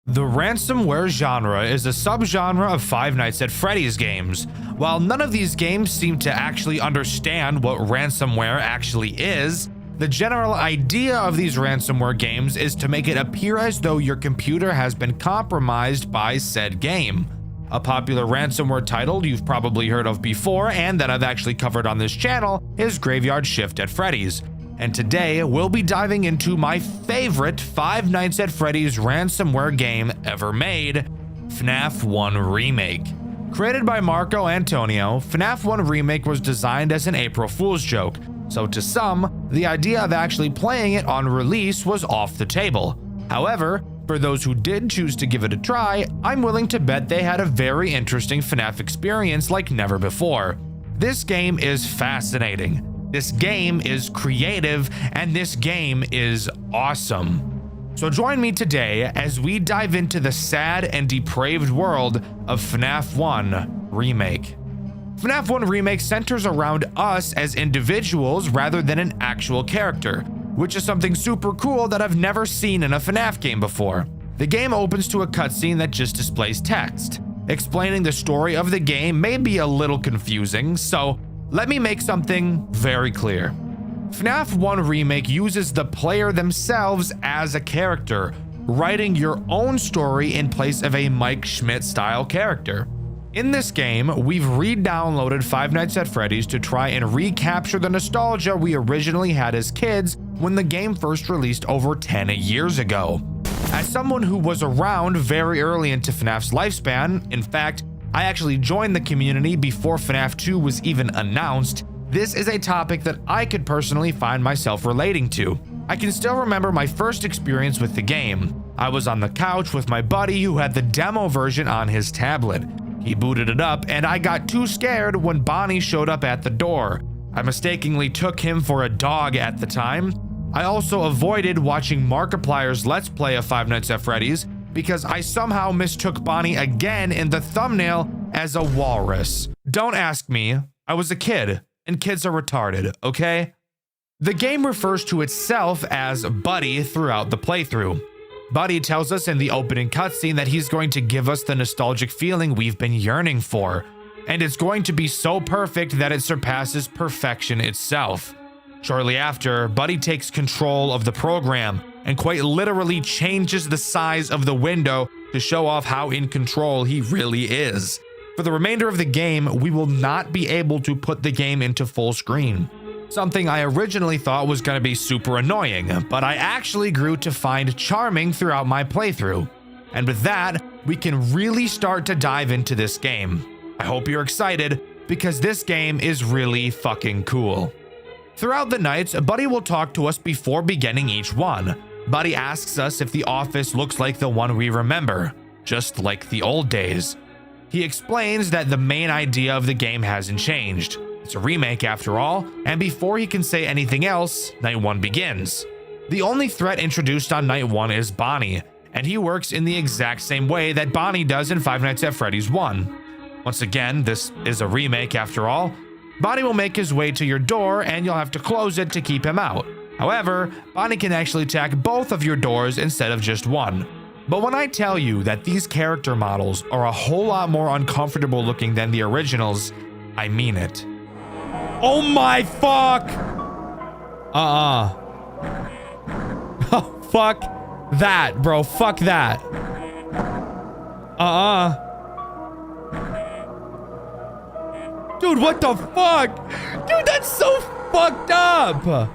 The ransomware genre is a subgenre of Five Nights at Freddy's games. While none of these games seem to actually understand what ransomware actually is, the general idea of these ransomware games is to make it appear as though your computer has been compromised by said game. A popular ransomware title you've probably heard of before and that I've actually covered on this channel is Graveyard Shift at Freddy's. And today we'll be diving into my favorite Five Nights at Freddy's ransomware game ever made, FNAF 1 Remake. Created by Marco Antonio, FNAF 1 Remake was designed as an April Fool's joke, so to some, the idea of actually playing it on release was off the table. However, for those who did choose to give it a try, I'm willing to bet they had a very interesting FNAF experience like never before. This game is fascinating. This game is creative, and this game is awesome. So join me today as we dive into the sad and depraved world of FNAF 1 Remake. FNAF 1 Remake centers around us as individuals rather than an actual character, which is something super cool that I've never seen in a FNAF game before. The game opens to a cutscene that just displays text. Explaining the story of the game may be a little confusing, so let me make something very clear. FNAF 1 Remake uses the player themselves as a character, writing your own story in place of a Mike Schmidt style character. In this game, we've re-downloaded Five Nights at Freddy's to try and recapture the nostalgia we originally had as kids when the game first released over 10 years ago. As someone who was around very early into FNAF's lifespan, in fact, I actually joined the community before FNAF 2 was even announced, this is a topic that I could personally find myself relating to. I can still remember my first experience with the game. I was on the couch with my buddy who had the demo version on his tablet. He booted it up and I got too scared when Bonnie showed up at the door. I mistakenly took him for a dog at the time. I also avoided watching Markiplier's Let's Play of Five Nights at Freddy's because I somehow mistook Bonnie again in the thumbnail as a walrus. Don't ask me, I was a kid, and kids are retarded, okay? The game refers to itself as Buddy throughout the playthrough. Buddy tells us in the opening cutscene that he's going to give us the nostalgic feeling we've been yearning for, and it's going to be so perfect that it surpasses perfection itself. Shortly after, Buddy takes control of the program and quite literally changes the size of the window to show off how in control he really is. For the remainder of the game, we will not be able to put the game into full screen. Something I originally thought was going to be super annoying, but I actually grew to find charming throughout my playthrough. And with that, we can really start to dive into this game. I hope you're excited, because this game is really fucking cool. Throughout the nights, Buddy will talk to us before beginning each one. Buddy asks us if the office looks like the one we remember, just like the old days. He explains that the main idea of the game hasn't changed. It's a remake after all, and before he can say anything else, Night 1 begins. The only threat introduced on Night 1 is Bonnie, and he works in the exact same way that Bonnie does in Five Nights at Freddy's 1. Once again, this is a remake after all. Bonnie will make his way to your door and you'll have to close it to keep him out. However, Bonnie can actually attack both of your doors instead of just one. But when I tell you that these character models are a whole lot more uncomfortable looking than the originals, I mean it. Oh my fuck! Oh, fuck that, bro. Fuck that. Dude, what the fuck? Dude, that's so fucked up.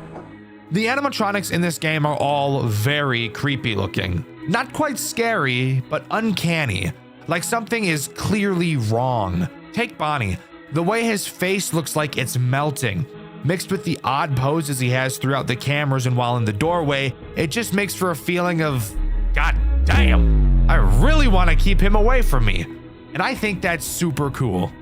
The animatronics in this game are all very creepy looking. Not quite scary, but uncanny. Like something is clearly wrong. Take Bonnie. The way his face looks like it's melting, mixed with the odd poses he has throughout the cameras and while in the doorway, it just makes for a feeling of, God damn, I really want to keep him away from me. And I think that's super cool.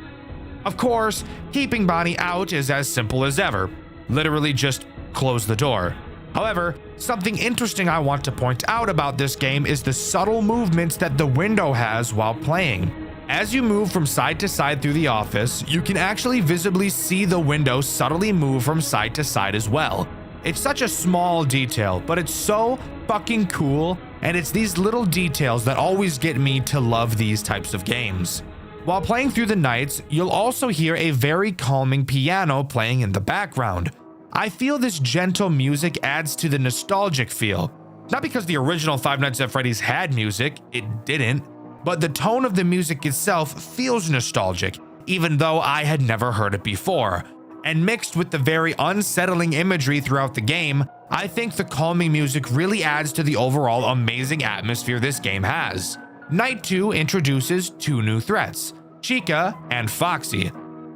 Of course, keeping Bonnie out is as simple as ever. Literally just close the door. However, something interesting I want to point out about this game is the subtle movements that the window has while playing. As you move from side to side through the office, you can actually visibly see the window subtly move from side to side as well. It's such a small detail, but it's so fucking cool and it's these little details that always get me to love these types of games. While playing through the nights, you'll also hear a very calming piano playing in the background. I feel this gentle music adds to the nostalgic feel. Not because the original Five Nights at Freddy's had music, it didn't, but the tone of the music itself feels nostalgic, even though I had never heard it before. And mixed with the very unsettling imagery throughout the game, I think the calming music really adds to the overall amazing atmosphere this game has. Night 2 introduces 2 new threats, Chica and Foxy.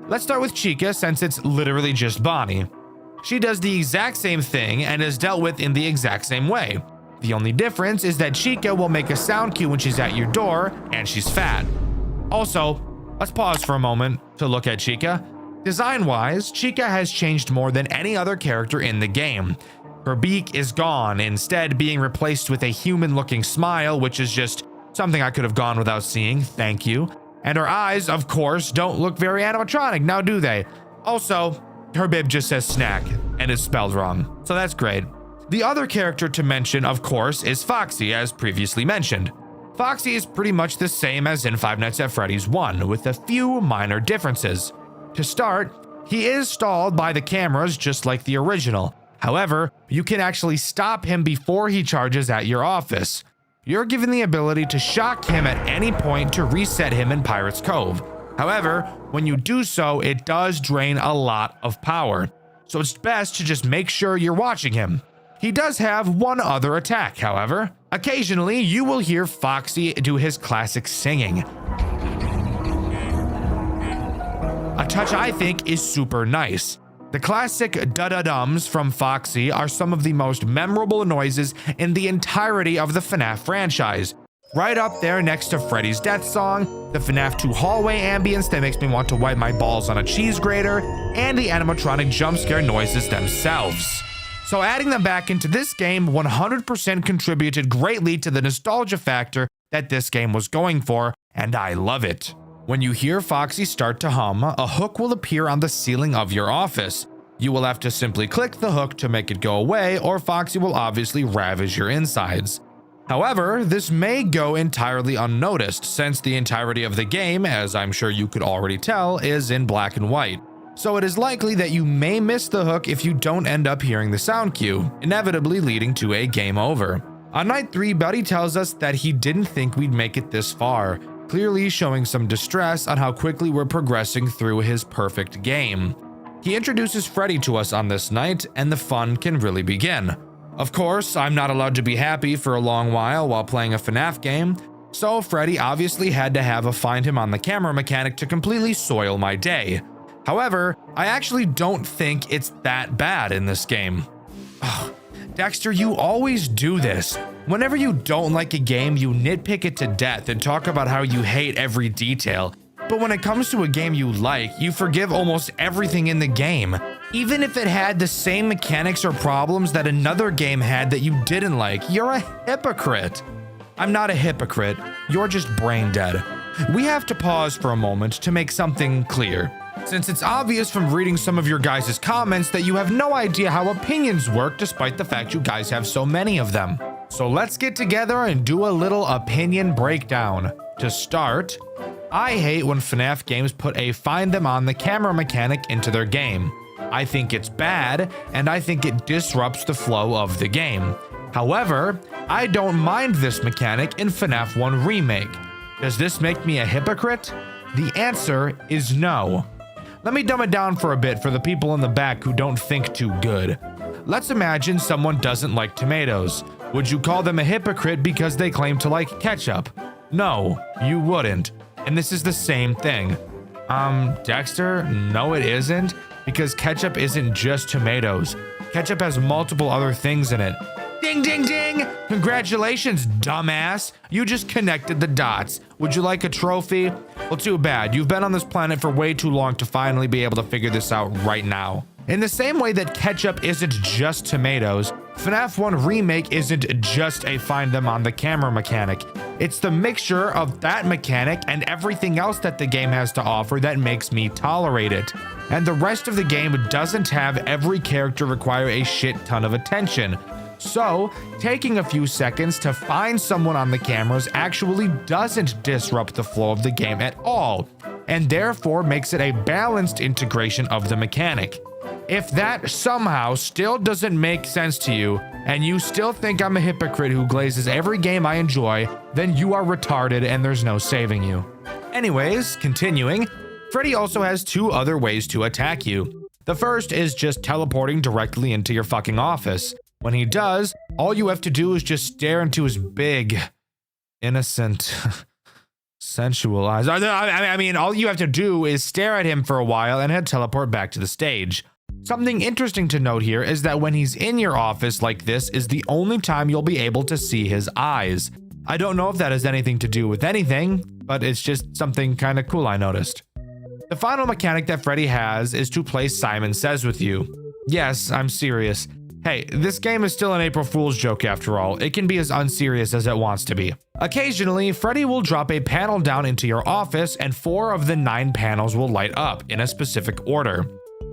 Let's start with Chica since it's literally just Bonnie. She does the exact same thing and is dealt with in the exact same way. The only difference is that Chica will make a sound cue when she's at your door and she's fat. Also, let's pause for a moment to look at Chica. Design-wise, Chica has changed more than any other character in the game. Her beak is gone, instead being replaced with a human-looking smile, which is just something I could have gone without seeing, thank you. And her eyes, of course, don't look very animatronic, now do they? Also, her bib just says snack, and is spelled wrong, so that's great. The other character to mention, of course, is Foxy, as previously mentioned. Foxy is pretty much the same as in Five Nights at Freddy's 1, with a few minor differences. To start, he is stalled by the cameras just like the original. However, you can actually stop him before he charges at your office. You're given the ability to shock him at any point to reset him in Pirate's Cove. However, when you do so, it does drain a lot of power, so it's best to just make sure you're watching him. He does have one other attack, however. Occasionally, you will hear Foxy do his classic singing. A touch I think is super nice. The classic da-da-dums from Foxy are some of the most memorable noises in the entirety of the FNAF franchise. Right up there next to Freddy's death song, the FNAF 2 hallway ambience that makes me want to wipe my balls on a cheese grater, and the animatronic jump scare noises themselves. So adding them back into this game 100% contributed greatly to the nostalgia factor that this game was going for, and I love it. When you hear Foxy start to hum, a hook will appear on the ceiling of your office. You will have to simply click the hook to make it go away, or Foxy will obviously ravage your insides. However, this may go entirely unnoticed since the entirety of the game, as I'm sure you could already tell, is in black and white. So it is likely that you may miss the hook if you don't end up hearing the sound cue, inevitably leading to a game over. On night 3, Buddy tells us that he didn't think we'd make it this far, clearly showing some distress on how quickly we're progressing through his perfect game. He introduces Freddy to us on this night, and the fun can really begin. Of course, I'm not allowed to be happy for a long while playing a FNAF game, so Freddy obviously had to have a find him on the camera mechanic to completely soil my day. However, I actually don't think it's that bad in this game. Ugh. Dxtr, you always do this. Whenever you don't like a game, you nitpick it to death and talk about how you hate every detail. But when it comes to a game you like, you forgive almost everything in the game, even if it had the same mechanics or problems that another game had that you didn't like. You're a hypocrite. I'm not a hypocrite. You're just brain dead. We have to pause for a moment to make something clear, since it's obvious from reading some of your guys' comments that you have no idea how opinions work despite the fact you guys have so many of them. So let's get together and do a little opinion breakdown. To start, I hate when FNAF games put a find them on the camera mechanic into their game. I think it's bad, and I think it disrupts the flow of the game. However, I don't mind this mechanic in FNAF 1 Remake. Does this make me a hypocrite? The answer is no. Let me dumb it down for a bit for the people in the back who don't think too good. Let's imagine someone doesn't like tomatoes. Would you call them a hypocrite because they claim to like ketchup? No, you wouldn't. And this is the same thing. Dxtr, no it isn't, because ketchup isn't just tomatoes. Ketchup has multiple other things in it. Ding, ding, ding! Congratulations, dumbass! You just connected the dots. Would you like a trophy? Well, too bad. You've been on this planet for way too long to finally be able to figure this out right now. In the same way that ketchup isn't just tomatoes, FNAF 1 Remake isn't just a find them on the camera mechanic. It's the mixture of that mechanic and everything else that the game has to offer that makes me tolerate it. And the rest of the game doesn't have every character require a shit ton of attention. So, taking a few seconds to find someone on the cameras actually doesn't disrupt the flow of the game at all, and therefore makes it a balanced integration of the mechanic. If that somehow still doesn't make sense to you, and you still think I'm a hypocrite who glazes every game I enjoy, then you are retarded and there's no saving you. Anyways, continuing, Freddy also has two other ways to attack you. The first is just teleporting directly into your fucking office. When he does, all you have to do is just stare into his big, innocent, sensual eyes. I mean, all you have to do is stare at him for a while and he'll teleport back to the stage. Something interesting to note here is that when he's in your office like this is the only time you'll be able to see his eyes. I don't know if that has anything to do with anything, but it's just something kind of cool I noticed. The final mechanic that Freddy has is to play Simon Says with you. Yes, I'm serious. Hey, this game is still an April Fool's joke after all. It can be as unserious as it wants to be. Occasionally, Freddy will drop a panel down into your office and 4 of the 9 panels will light up in a specific order.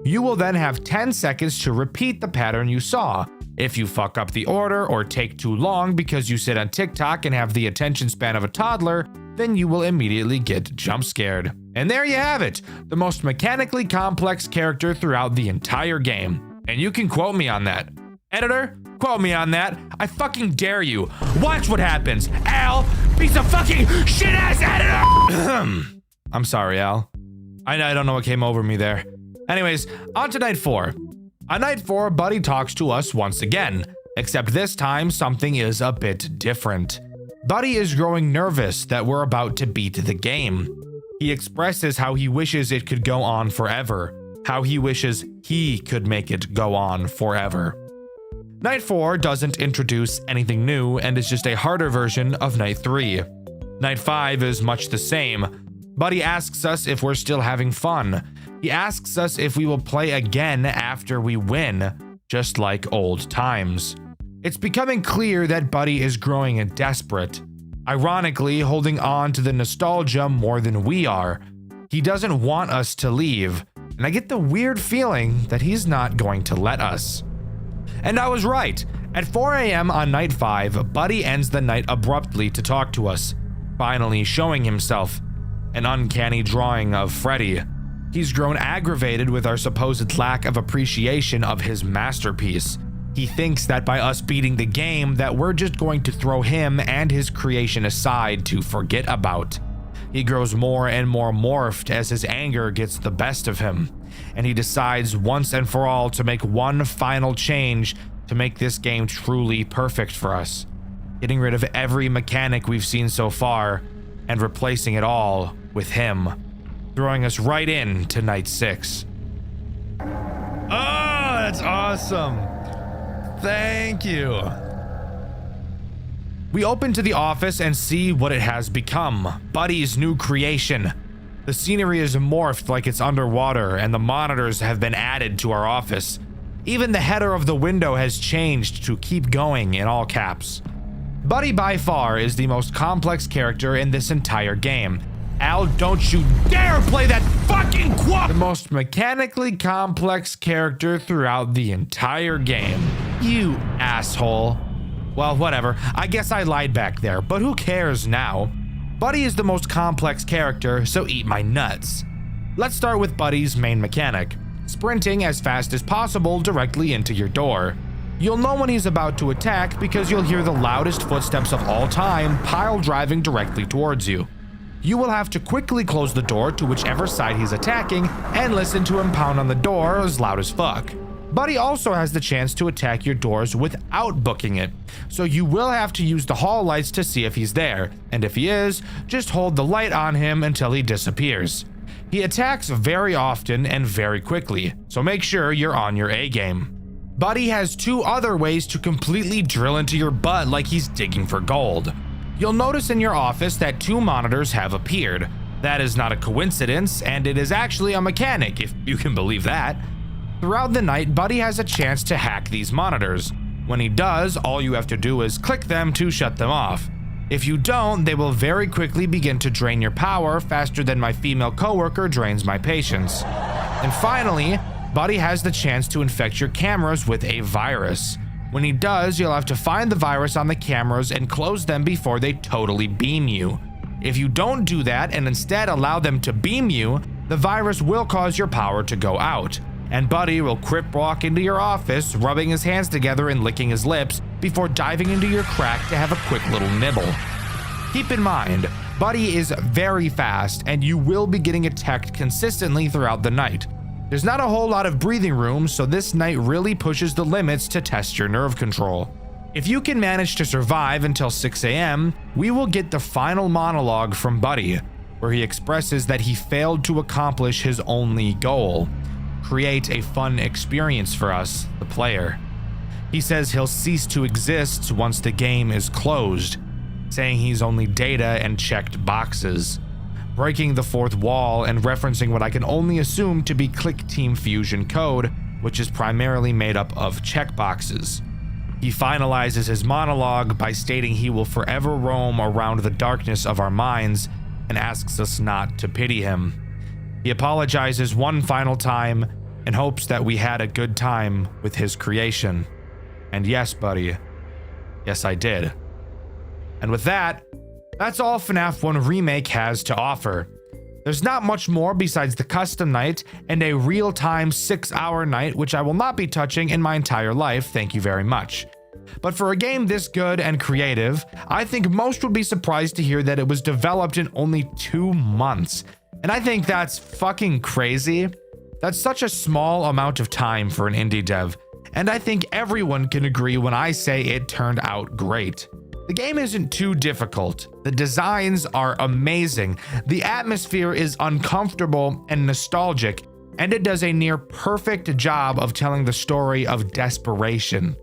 You will then have 10 seconds to repeat the pattern you saw. If you fuck up the order or take too long because you sit on TikTok and have the attention span of a toddler, then you will immediately get jump scared. And there you have it, the most mechanically complex character throughout the entire game. And you can quote me on that. Editor, quote me on that. I fucking dare you. Watch what happens. Al, piece of fucking shit-ass editor! I'm sorry, Al. I don't know what came over me there. Anyways, on to night 4. On night 4, Buddy talks to us once again, except this time something is a bit different. Buddy is growing nervous that we're about to beat the game. He expresses how he wishes it could go on forever, how he wishes he could make it go on forever. Night 4 doesn't introduce anything new and is just a harder version of Night 3. Night 5 is much the same. Buddy asks us if we're still having fun. He asks us if we will play again after we win, just like old times. It's becoming clear that Buddy is growing desperate, ironically holding on to the nostalgia more than we are. He doesn't want us to leave, and I get the weird feeling that he's not going to let us. And I was right. At 4 a.m. on night 5, Buddy ends the night abruptly to talk to us, finally showing himself. An uncanny drawing of Freddy. He's grown aggravated with our supposed lack of appreciation of his masterpiece. He thinks that by us beating the game that we're just going to throw him and his creation aside to forget about. He grows more and more morphed as his anger gets the best of him, and he decides once and for all to make one final change to make this game truly perfect for us, getting rid of every mechanic we've seen so far and replacing it all with him, throwing us right into night 6. Oh, that's awesome. Thank you. We open to the office and see what it has become, Buddy's new creation. The scenery is morphed like it's underwater and the monitors have been added to our office. Even the header of the window has changed to "keep going" in all caps. Buddy by far is the most complex character in this entire game. Al, don't you dare play that fucking quote! The most mechanically complex character throughout the entire game. You asshole. Well, whatever. I guess I lied back there, but who cares now? Buddy is the most complex character, so eat my nuts. Let's start with Buddy's main mechanic, sprinting as fast as possible directly into your door. You'll know when he's about to attack because you'll hear the loudest footsteps of all time pile driving directly towards you. You will have to quickly close the door to whichever side he's attacking and listen to him pound on the door as loud as fuck. Buddy also has the chance to attack your doors without booking it, so you will have to use the hall lights to see if he's there, and if he is, just hold the light on him until he disappears. He attacks very often and very quickly, so make sure you're on your A game. Buddy has 2 other ways to completely drill into your butt like he's digging for gold. You'll notice in your office that 2 monitors have appeared. That is not a coincidence, and it is actually a mechanic, if you can believe that. Throughout the night, Buddy has a chance to hack these monitors. When he does, all you have to do is click them to shut them off. If you don't, they will very quickly begin to drain your power faster than my female coworker drains my patience. And finally, Buddy has the chance to infect your cameras with a virus. When he does, you'll have to find the virus on the cameras and close them before they totally beam you. If you don't do that and instead allow them to beam you, the virus will cause your power to go out, and Buddy will crip walk into your office, rubbing his hands together and licking his lips before diving into your crack to have a quick little nibble. Keep in mind, Buddy is very fast and you will be getting attacked consistently throughout the night. There's not a whole lot of breathing room, so this night really pushes the limits to test your nerve control. If you can manage to survive until 6 a.m., we will get the final monologue from Buddy, where he expresses that he failed to accomplish his only goal: create a fun experience for us, the player. He says he'll cease to exist once the game is closed, saying he's only data and checked boxes, breaking the fourth wall and referencing what I can only assume to be Click Team Fusion code, which is primarily made up of checkboxes. He finalizes his monologue by stating he will forever roam around the darkness of our minds and asks us not to pity him. He apologizes one final time and hopes that we had a good time with his creation. And yes, Buddy, yes, I did. And with that, that's all FNAF 1 Remake has to offer. There's not much more besides the custom night and a real-time 6-hour night, which I will not be touching in my entire life, thank you very much. But for a game this good and creative, I think most would be surprised to hear that it was developed in only 2 months. And I think that's fucking crazy. That's such a small amount of time for an indie dev, and I think everyone can agree when I say it turned out great. The game isn't too difficult, the designs are amazing, the atmosphere is uncomfortable and nostalgic, and it does a near perfect job of telling the story of desperation.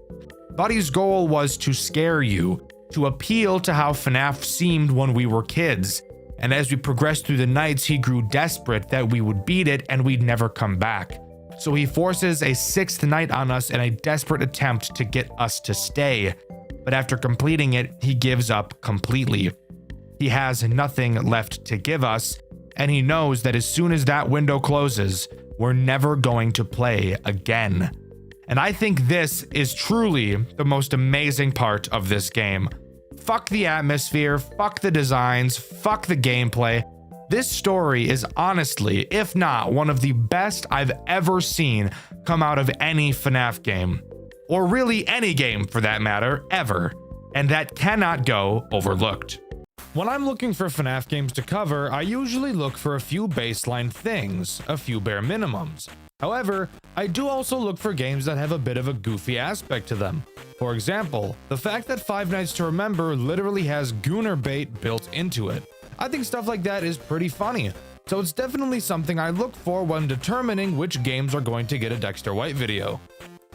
Buddy's goal was to scare you, to appeal to how FNAF seemed when we were kids, and as we progressed through the nights he grew desperate that we would beat it and we'd never come back. So he forces a 6th night on us in a desperate attempt to get us to stay. But after completing it, he gives up completely. He has nothing left to give us, and he knows that as soon as that window closes, we're never going to play again. And I think this is truly the most amazing part of this game. Fuck the atmosphere, fuck the designs, fuck the gameplay. This story is honestly, if not one of the best I've ever seen come out of any FNAF game. Or really any game for that matter, ever. And that cannot go overlooked. When I'm looking for FNAF games to cover, I usually look for a few baseline things, a few bare minimums. However, I do also look for games that have a bit of a goofy aspect to them. For example, the fact that Five Nights to Remember literally has Gooner bait built into it. I think stuff like that is pretty funny, so it's definitely something I look for when determining which games are going to get a Dxtr White video.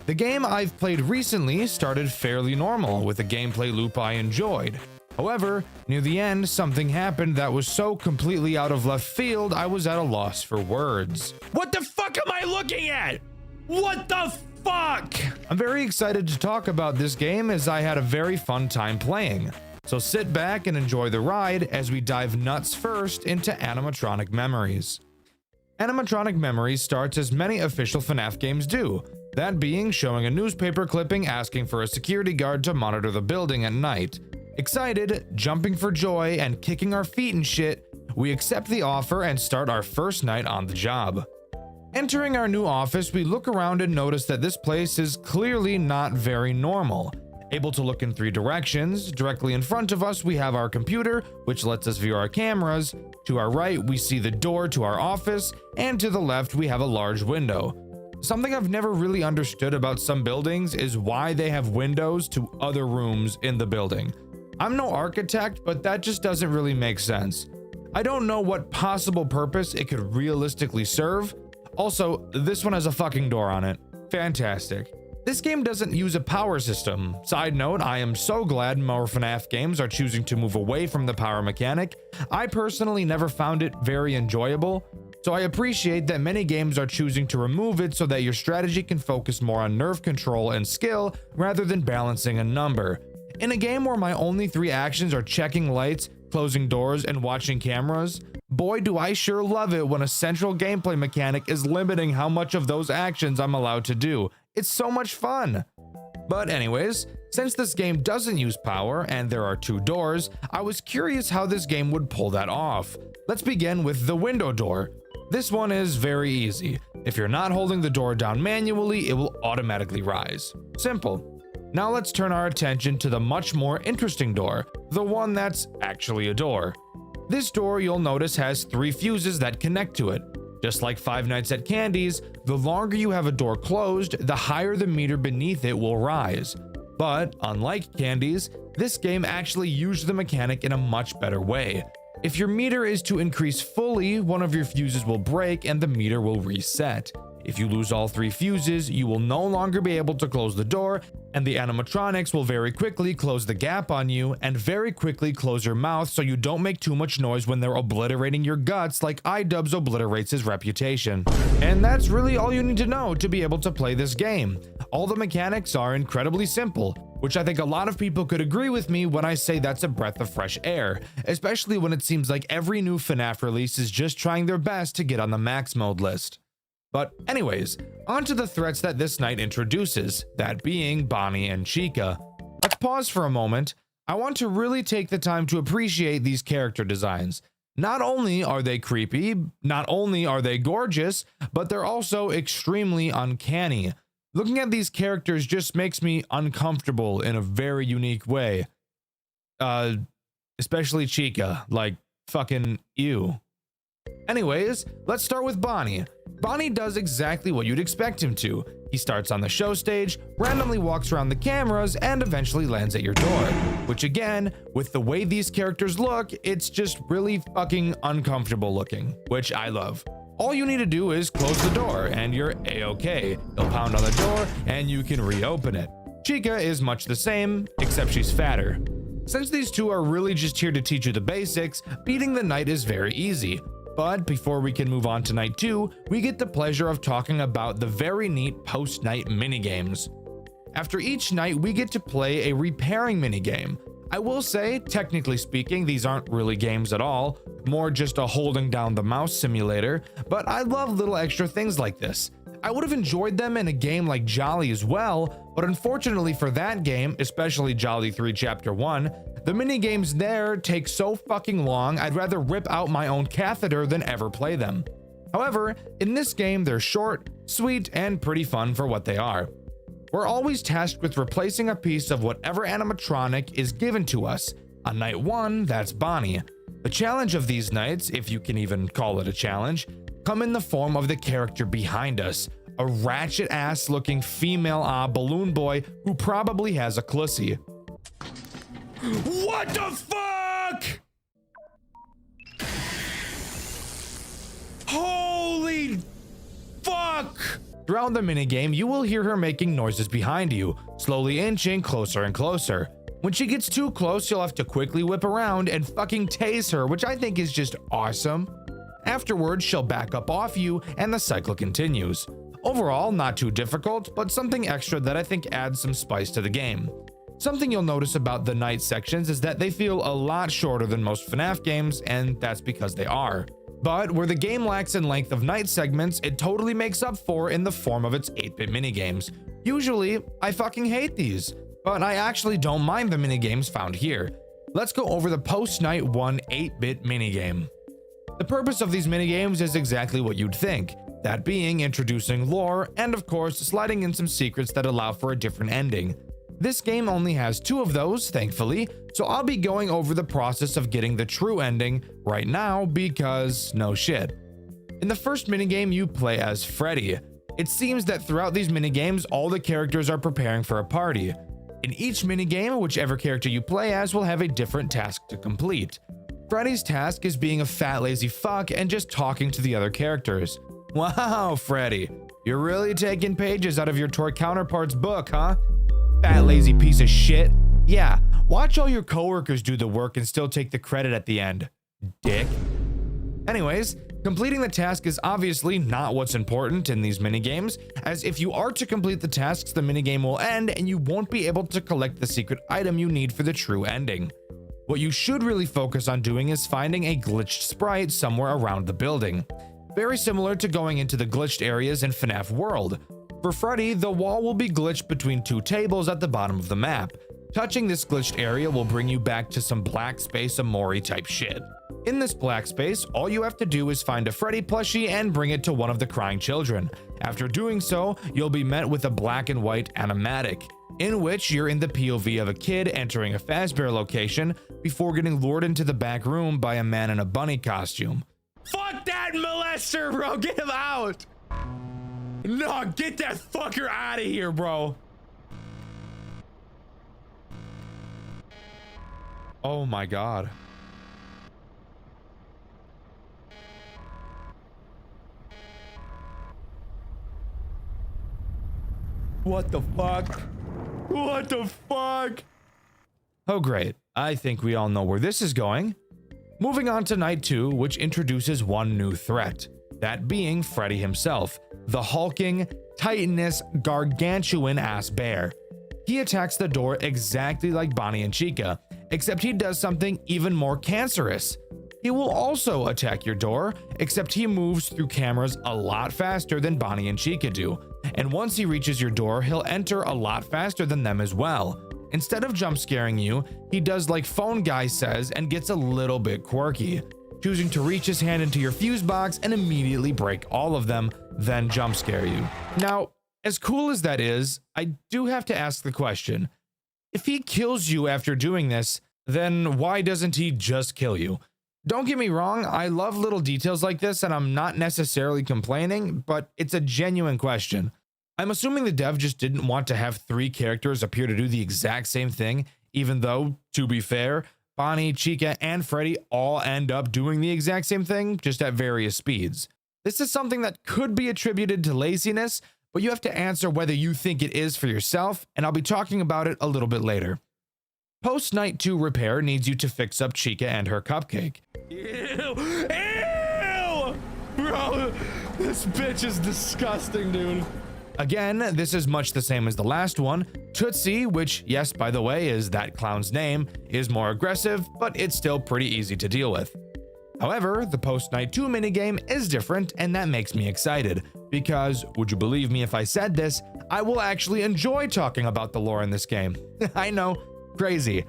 The game I've played recently started fairly normal with a gameplay loop I enjoyed. However, near the end, something happened that was so completely out of left field, I was at a loss for words. What the fuck am I looking at? What the fuck? I'm very excited to talk about this game as I had a very fun time playing. So sit back and enjoy the ride as we dive nuts first into Animatronic Memories. Animatronic Memories starts as many official FNAF games do, that being showing a newspaper clipping asking for a security guard to monitor the building at night. Excited, jumping for joy, and kicking our feet and shit, we accept the offer and start our first night on the job. Entering our new office, we look around and notice that this place is clearly not very normal. Able to look in 3 directions, directly in front of us we have our computer, which lets us view our cameras. To our right we see the door to our office, and to the left we have a large window. Something I've never really understood about some buildings is why they have windows to other rooms in the building. I'm no architect, but that just doesn't really make sense. I don't know what possible purpose it could realistically serve. Also, this one has a fucking door on it. Fantastic. This game doesn't use a power system. Side note, I am so glad more FNAF games are choosing to move away from the power mechanic. I personally never found it very enjoyable, so I appreciate that many games are choosing to remove it so that your strategy can focus more on nerve control and skill rather than balancing a number. In a game where my only 3 actions are checking lights, closing doors, and watching cameras, boy do I sure love it when a central gameplay mechanic is limiting how much of those actions I'm allowed to do. It's so much fun. But anyways, since this game doesn't use power and there are 2 doors, I was curious how this game would pull that off. Let's begin with the window door. This one is very easy. If you're not holding the door down manually, it will automatically rise. Simple. Now let's turn our attention to the much more interesting door, the one that's actually a door. This door, you'll notice, has 3 fuses that connect to it. Just like Five Nights at Candy's, the longer you have a door closed, the higher the meter beneath it will rise. But unlike Candy's, this game actually used the mechanic in a much better way. If your meter is to increase fully, one of your fuses will break and the meter will reset. If you lose all 3 fuses, you will no longer be able to close the door, and the animatronics will very quickly close the gap on you and very quickly close your mouth so you don't make too much noise when they're obliterating your guts like iDubbbz obliterates his reputation. And that's really all you need to know to be able to play this game. All the mechanics are incredibly simple, which I think a lot of people could agree with me when I say that's a breath of fresh air, especially when it seems like every new FNAF release is just trying their best to get on the max mode list. But anyways, on to the threats that this night introduces, that being Bonnie and Chica. Let's pause for a moment. I want to really take the time to appreciate these character designs. Not only are they creepy, not only are they gorgeous, but they're also extremely uncanny. Looking at these characters just makes me uncomfortable in a very unique way. Especially Chica, like fucking ew. Anyways, let's start with Bonnie. Bonnie does exactly what you'd expect him to. He starts on the show stage, randomly walks around the cameras, and eventually lands at your door. Which again, with the way these characters look, it's just really fucking uncomfortable looking, which I love. All you need to do is close the door and you're a-okay. He'll pound on the door and you can reopen it. Chica is much the same, except she's fatter. Since these two are really just here to teach you the basics, beating the night is very easy. But before we can move on to night 2, we get the pleasure of talking about the very neat post-night minigames. After each night, we get to play a repairing minigame. I will say, technically speaking, these aren't really games at all, more just a holding down the mouse simulator, but I love little extra things like this. I would have enjoyed them in a game like Jolly as well, but unfortunately for that game, especially Jolly 3 Chapter 1, the minigames there take so fucking long, I'd rather rip out my own catheter than ever play them. However, in this game, they're short, sweet, and pretty fun for what they are. We're always tasked with replacing a piece of whatever animatronic is given to us. On night 1, that's Bonnie. The challenge of these nights, if you can even call it a challenge, come in the form of the character behind us, a ratchet-ass looking female balloon boy who probably has a clussy. What the fuck? Holy fuck! Throughout the minigame, you will hear her making noises behind you, slowly inching closer and closer. When she gets too close, you'll have to quickly whip around and fucking tase her, which I think is just awesome. Afterwards, she'll back up off you, and the cycle continues. Overall, not too difficult, but something extra that I think adds some spice to the game. Something you'll notice about the night sections is that they feel a lot shorter than most FNAF games, and that's because they are. But where the game lacks in length of night segments, it totally makes up for in the form of its 8-bit minigames. Usually, I fucking hate these, but I actually don't mind the minigames found here. Let's go over the post-night 1 8-bit minigame. The purpose of these minigames is exactly what you'd think, that being introducing lore and of course sliding in some secrets that allow for a different ending. This game only has 2 of those, thankfully, so I'll be going over the process of getting the true ending right now because no shit. In the first minigame, you play as Freddy. It seems that throughout these minigames, all the characters are preparing for a party. In each minigame, whichever character you play as will have a different task to complete. Freddy's task is being a fat lazy fuck and just talking to the other characters. Wow, Freddy, you're really taking pages out of your toy counterpart's book, huh? Fat lazy piece of shit. Yeah, watch all your coworkers do the work and still take the credit at the end, dick. Anyways, completing the task is obviously not what's important in these minigames, as if you are to complete the tasks, the minigame will end and you won't be able to collect the secret item you need for the true ending. What you should really focus on doing is finding a glitched sprite somewhere around the building. Very similar to going into the glitched areas in FNAF World. For Freddy, the wall will be glitched between two tables at the bottom of the map. Touching this glitched area will bring you back to some black space Amori type shit. In this black space, all you have to do is find a Freddy plushie and bring it to one of the crying children. After doing so, you'll be met with a black and white animatic, in which you're in the POV of a kid entering a Fazbear location before getting lured into the back room by a man in a bunny costume. Fuck that molester, bro! Get him out! No, get that fucker out of here, bro! Oh my god. What the fuck? What the fuck? Oh great, I think we all know where this is going. Moving on to night 2, which introduces one new threat. That being Freddy himself, the hulking, titanous, gargantuan ass bear. He attacks the door exactly like Bonnie and Chica, except he does something even more cancerous. He will also attack your door, except he moves through cameras a lot faster than Bonnie and Chica do. And once he reaches your door, he'll enter a lot faster than them as well. Instead of jump scaring you, he does like Phone Guy says and gets a little bit quirky, choosing to reach his hand into your fuse box and immediately break all of them, then jump scare you. Now, as cool as that is, I do have to ask the question, if he kills you after doing this, then why doesn't he just kill you? Don't get me wrong, I love little details like this and I'm not necessarily complaining, but it's a genuine question. I'm assuming the dev just didn't want to have 3 characters appear to do the exact same thing, even though, to be fair, Bonnie, Chica, and Freddy all end up doing the exact same thing, just at various speeds. This is something that could be attributed to laziness, but you have to answer whether you think it is for yourself, and I'll be talking about it a little bit later. Post Night 2 repair needs you to fix up Chica and her cupcake. Ew! Ew! Bro, this bitch is disgusting, dude. Again, this is much the same as the last one. Tootsie, which, yes, by the way, is that clown's name, is more aggressive, but it's still pretty easy to deal with. However, the Post Night 2 minigame is different, and that makes me excited, because, would you believe me if I said this, I will actually enjoy talking about the lore in this game. I know, crazy.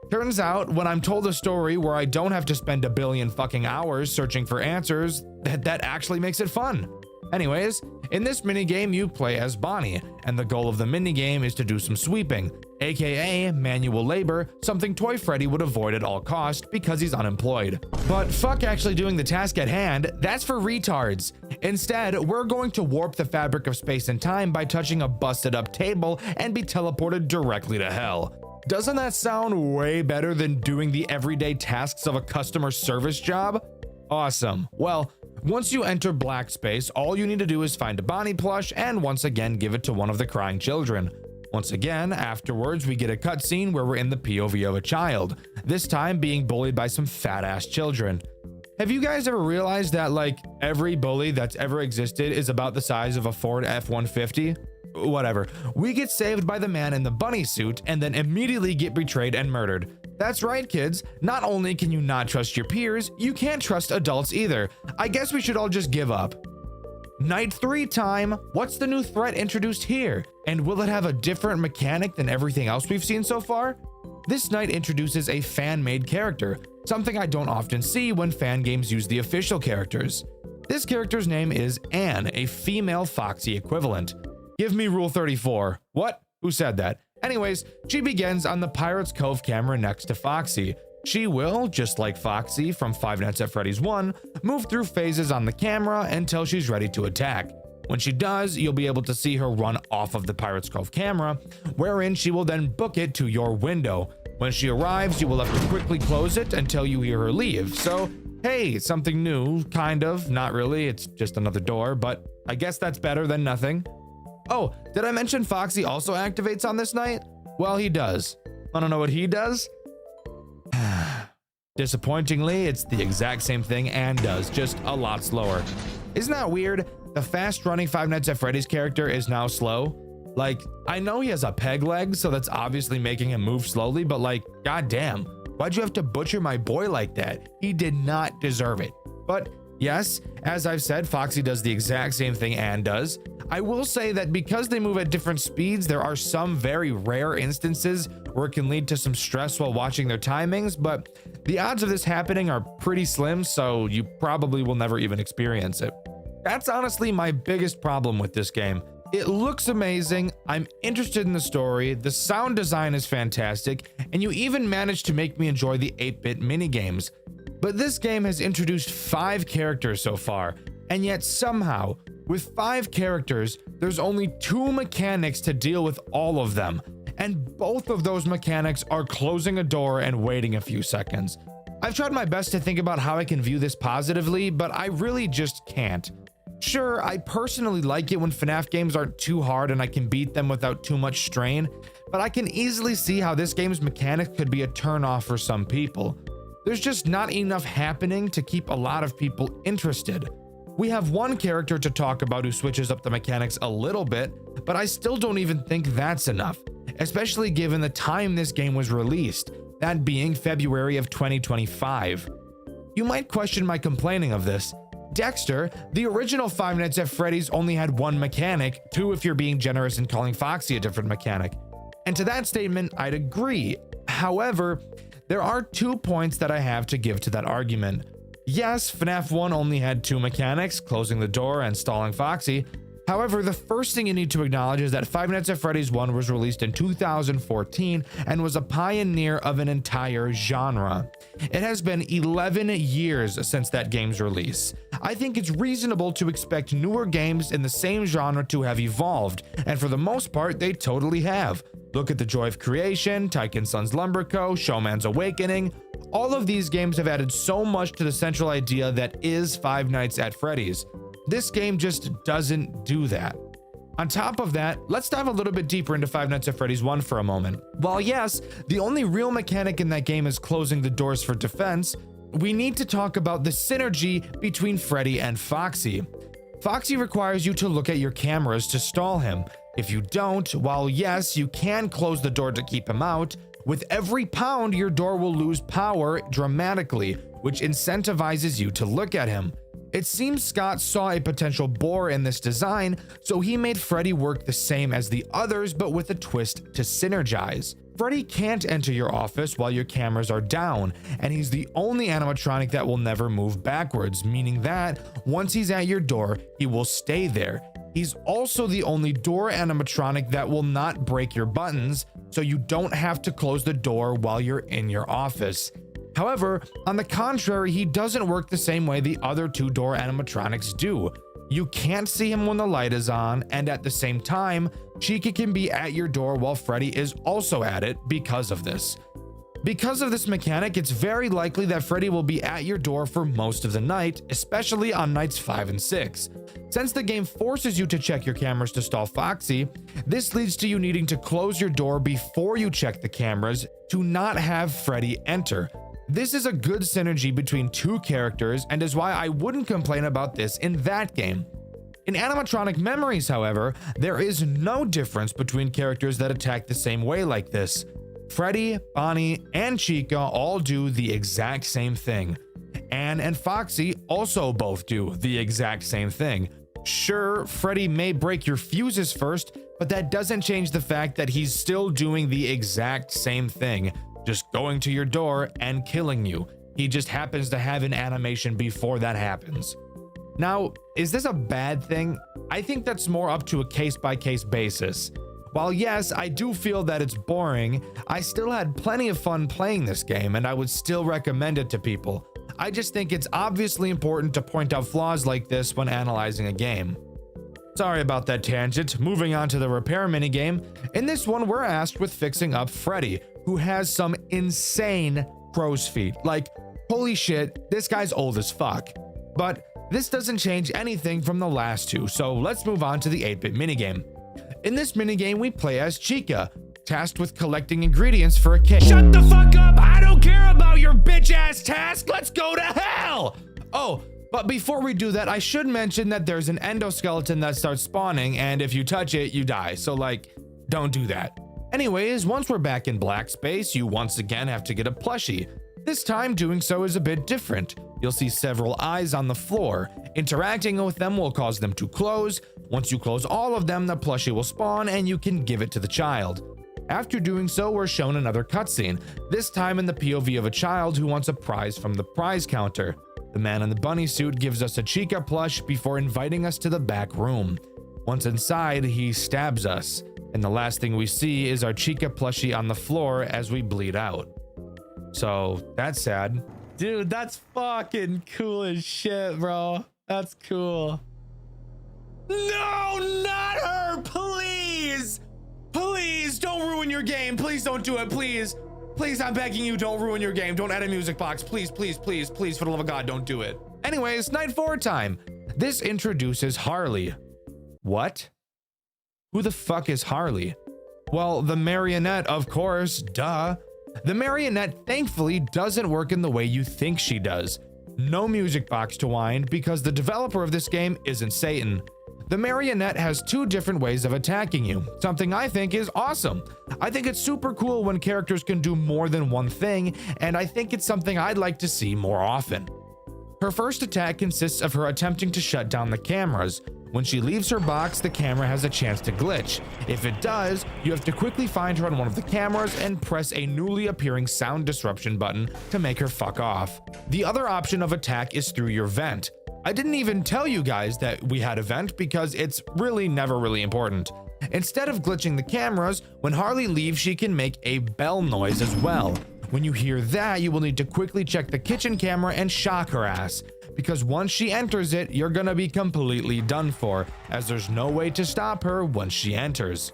Turns out, when I'm told a story where I don't have to spend a billion fucking hours searching for answers, that actually makes it fun. Anyways, in this minigame you play as Bonnie, and the goal of the minigame is to do some sweeping, aka manual labor, something Toy Freddy would avoid at all costs because he's unemployed. But fuck actually doing the task at hand, that's for retards. Instead, we're going to warp the fabric of space and time by touching a busted up table and be teleported directly to hell. Doesn't that sound way better than doing the everyday tasks of a customer service job? Awesome. Well, once you enter black space, all you need to do is find a Bonnie plush and once again give it to one of the crying children. Once again, afterwards we get a cutscene where we're in the POV of a child, this time being bullied by some fat ass children. Have you guys ever realized that like every bully that's ever existed is about the size of a Ford F-150? Whatever. We get saved by the man in the bunny suit and then immediately get betrayed and murdered. That's right, kids. Not only can you not trust your peers, you can't trust adults either. I guess we should all just give up. Night 3 time. What's the new threat introduced here? And will it have a different mechanic than everything else we've seen so far? This night introduces a fan-made character, something I don't often see when fan games use the official characters. This character's name is Anne, a female Foxy equivalent. Give me Rule 34. What? Who said that? Anyways, she begins on the Pirate's Cove camera next to Foxy. She will, just like Foxy from Five Nights at Freddy's 1, move through phases on the camera until she's ready to attack. When she does, you'll be able to see her run off of the Pirate's Cove camera, wherein she will then book it to your window. When she arrives, you will have to quickly close it until you hear her leave. So, hey, something new, kind of, not really, it's just another door, but I guess that's better than nothing. Oh, did I mention Foxy also activates on this night? Well, he does. Wanna know what he does? Disappointingly, it's the exact same thing Anne does, just a lot slower. Isn't that weird? The fast-running Five Nights at Freddy's character is now slow. Like, I know he has a peg leg, so that's obviously making him move slowly, but like, goddamn, why'd you have to butcher my boy like that? He did not deserve it. But yes, as I've said, Foxy does the exact same thing Anne does. I will say that because they move at different speeds, there are some very rare instances where it can lead to some stress while watching their timings, but the odds of this happening are pretty slim, so you probably will never even experience it. That's honestly my biggest problem with this game. It looks amazing, I'm interested in the story, the sound design is fantastic, and you even managed to make me enjoy the 8-bit minigames. But this game has introduced 5 characters so far, and yet somehow, with 5 characters, there's only 2 mechanics to deal with all of them, and both of those mechanics are closing a door and waiting a few seconds. I've tried my best to think about how I can view this positively, but I really just can't. Sure, I personally like it when FNAF games aren't too hard and I can beat them without too much strain, but I can easily see how this game's mechanic could be a turn-off for some people. There's just not enough happening to keep a lot of people interested. We have one character to talk about who switches up the mechanics a little bit, but I still don't even think that's enough, especially given the time this game was released, that being February of 2025. You might question my complaining of this. Dxtr, the original Five Nights at Freddy's, only had one mechanic, 2 if you're being generous and calling Foxy a different mechanic. And to that statement, I'd agree. However, there are 2 points that I have to give to that argument. Yes, FNAF 1 only had 2 mechanics, closing the door and stalling Foxy. However, the first thing you need to acknowledge is that Five Nights at Freddy's 1 was released in 2014 and was a pioneer of an entire genre. It has been 11 years since that game's release. I think it's reasonable to expect newer games in the same genre to have evolved, and for the most part, they totally have. Look at The Joy of Creation, Tycoon Sons Lumber Co., Showman's Awakening. All of these games have added so much to the central idea that is Five Nights at Freddy's. This game just doesn't do that. On top of that, let's dive a little bit deeper into Five Nights at Freddy's 1 for a moment. While yes, the only real mechanic in that game is closing the doors for defense, we need to talk about the synergy between Freddy and Foxy. Foxy requires you to look at your cameras to stall him. If you don't, while yes, you can close the door to keep him out, with every pound your door will lose power dramatically, which incentivizes you to look at him. It seems Scott saw a potential bore in this design, so he made Freddy work the same as the others, but with a twist to synergize. Freddy can't enter your office while your cameras are down, and he's the only animatronic that will never move backwards, meaning that once he's at your door, he will stay there. He's also the only door animatronic that will not break your buttons, so you don't have to close the door while you're in your office. However, on the contrary, he doesn't work the same way the other 2 door animatronics do. You can't see him when the light is on, and at the same time, Chica can be at your door while Freddy is also at it because of this. Because of this mechanic, it's very likely that Freddy will be at your door for most of the night, especially on nights 5 and 6. Since the game forces you to check your cameras to stall Foxy, this leads to you needing to close your door before you check the cameras to not have Freddy enter. This is a good synergy between 2 characters and is why I wouldn't complain about this in that game. In Animatronic Memories, however, there is no difference between characters that attack the same way like this. Freddy, Bonnie, and Chica all do the exact same thing. Anne and Foxy also both do the exact same thing. Sure, Freddy may break your fuses first, but that doesn't change the fact that he's still doing the exact same thing. Just going to your door and killing you. He just happens to have an animation before that happens. Now, is this a bad thing? I think that's more up to a case-by-case basis. While yes, I do feel that it's boring, I still had plenty of fun playing this game and I would still recommend it to people. I just think it's obviously important to point out flaws like this when analyzing a game. Sorry about that tangent. Moving on to the repair minigame. In this one, we're asked with fixing up Freddy, who has some insane crow's feet. Like, holy shit, this guy's old as fuck. But this doesn't change anything from the last 2, so let's move on to the 8-bit minigame. In this minigame, we play as Chica, tasked with collecting ingredients for a cake. Shut the fuck up! I don't care about your bitch-ass task! Let's go to hell! Oh, but before we do that, I should mention that there's an endoskeleton that starts spawning, and if you touch it, you die. So, like, don't do that. Anyways, once we're back in black space, you once again have to get a plushie. This time, doing so is a bit different. You'll see several eyes on the floor. Interacting with them will cause them to close. Once you close all of them, the plushie will spawn and you can give it to the child. After doing so, we're shown another cutscene, this time in the POV of a child who wants a prize from the prize counter. The man in the bunny suit gives us a Chica plush before inviting us to the back room. Once inside, he stabs us, and the last thing we see is our Chica plushie on the floor as we bleed out. So, that's sad. Dude, that's fucking cool as shit, bro. That's cool. No, not her, please! Please, don't ruin your game. Please don't do it, please. Please, I'm begging you, don't ruin your game. Don't add a music box. Please, please, please, please, for the love of God, don't do it. Anyways, night 4 time. This introduces Harley. What? Who the fuck is Harley? Well, the marionette, of course, duh. The marionette thankfully doesn't work in the way you think she does. No music box to wind because the developer of this game isn't Satan. The marionette has 2 different ways of attacking you, something I think is awesome. I think it's super cool when characters can do more than one thing, and I think it's something I'd like to see more often. Her first attack consists of her attempting to shut down the cameras. When she leaves her box, the camera has a chance to glitch. If it does, you have to quickly find her on one of the cameras and press a newly appearing sound disruption button to make her fuck off. The other option of attack is through your vent. I didn't even tell you guys that we had a vent because it's really never really important. Instead of glitching the cameras, when Harley leaves, she can make a bell noise as well. When you hear that, you will need to quickly check the kitchen camera and shock her ass, because once she enters it, you're gonna be completely done for, as there's no way to stop her once she enters.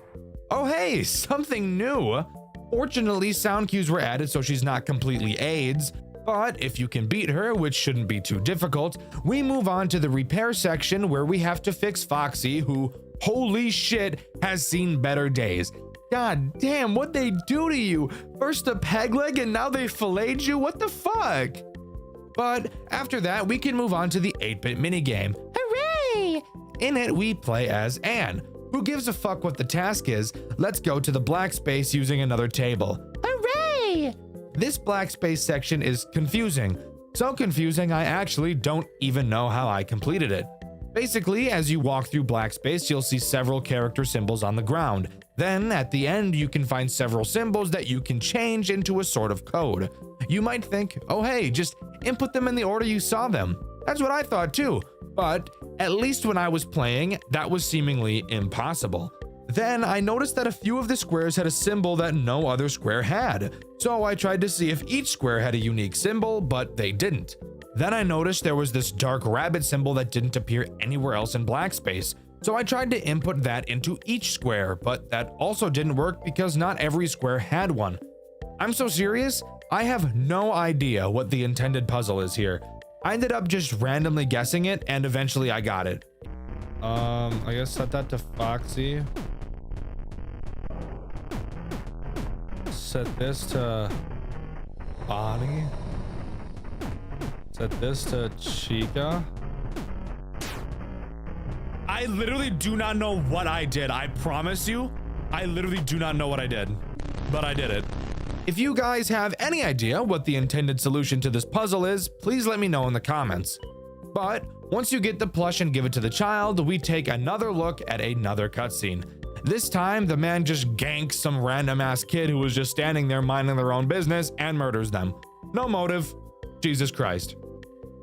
Oh hey, something new! Fortunately, sound cues were added so she's not completely AIDS, but if you can beat her, which shouldn't be too difficult, we move on to the repair section where we have to fix Foxy, who, holy shit, has seen better days. God damn, what'd they do to you? First a peg leg and now they filleted you? What the fuck? But after that, we can move on to the 8-bit minigame. Hooray! In it, we play as Anne. Who gives a fuck what the task is? Let's go to the black space using another table. Hooray! This black space section is confusing. So confusing, I actually don't even know how I completed it. Basically, as you walk through black space, you'll see several character symbols on the ground. Then, at the end, you can find several symbols that you can change into a sort of code. You might think, oh hey, just input them in the order you saw them. That's what I thought too. But, at least when I was playing, that was seemingly impossible. Then, I noticed that a few of the squares had a symbol that no other square had. So I tried to see if each square had a unique symbol, but they didn't. Then I noticed there was this dark rabbit symbol that didn't appear anywhere else in black space. So I tried to input that into each square, but that also didn't work because not every square had one. I'm so serious, I have no idea what the intended puzzle is here. I ended up just randomly guessing it, and eventually I got it. I guess set that to Foxy. Set this to Bonnie. Set this to Chica. I literally do not know what I did. I promise you, I literally do not know what I did, but I did it. If you guys have any idea what the intended solution to this puzzle is, please let me know in the comments. But once you get the plush and give it to the child, we take another look at another cutscene. This time, the man just ganks some random ass kid who was just standing there minding their own business and murders them. No motive. Jesus Christ.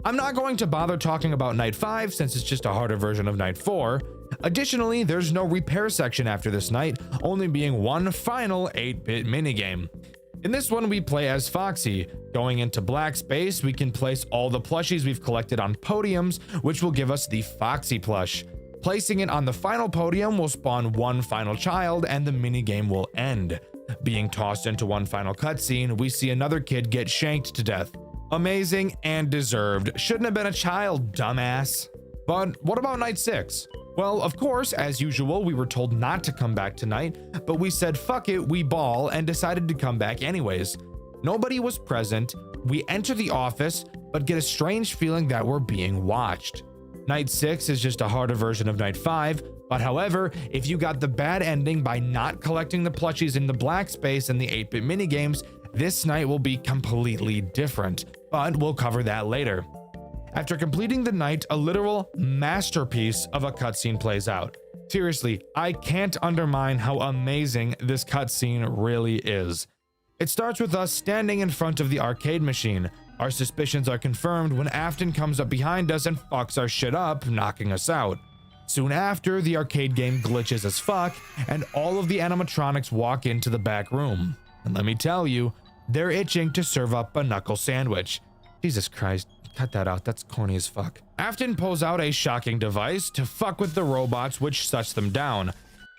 I'm not going to bother talking about Night 5 since it's just a harder version of Night 4. Additionally, there's no repair section after this night, only being one final 8-bit minigame. In this one, we play as Foxy. Going into black space, we can place all the plushies we've collected on podiums, which will give us the Foxy plush. Placing it on the final podium will spawn one final child and the minigame will end. Being tossed into one final cutscene, we see another kid get shanked to death. Amazing and deserved. Shouldn't have been a child, dumbass. But what about Night 6? Well, of course, as usual, we were told not to come back tonight, but we said fuck it, we ball, and decided to come back anyways. Nobody was present, we enter the office, but get a strange feeling that we're being watched. Night 6 is just a harder version of Night 5, but however, if you got the bad ending by not collecting the plushies in the black space and the 8-bit minigames, this night will be completely different, but we'll cover that later. After completing the night, a literal masterpiece of a cutscene plays out. Seriously, I can't undermine how amazing this cutscene really is. It starts with us standing in front of the arcade machine. Our suspicions are confirmed when Afton comes up behind us and fucks our shit up, knocking us out. Soon after, the arcade game glitches as fuck, and all of the animatronics walk into the back room. And let me tell you, they're itching to serve up a knuckle sandwich. Jesus Christ, cut that out, that's corny as fuck. Afton pulls out a shocking device to fuck with the robots, which shuts them down.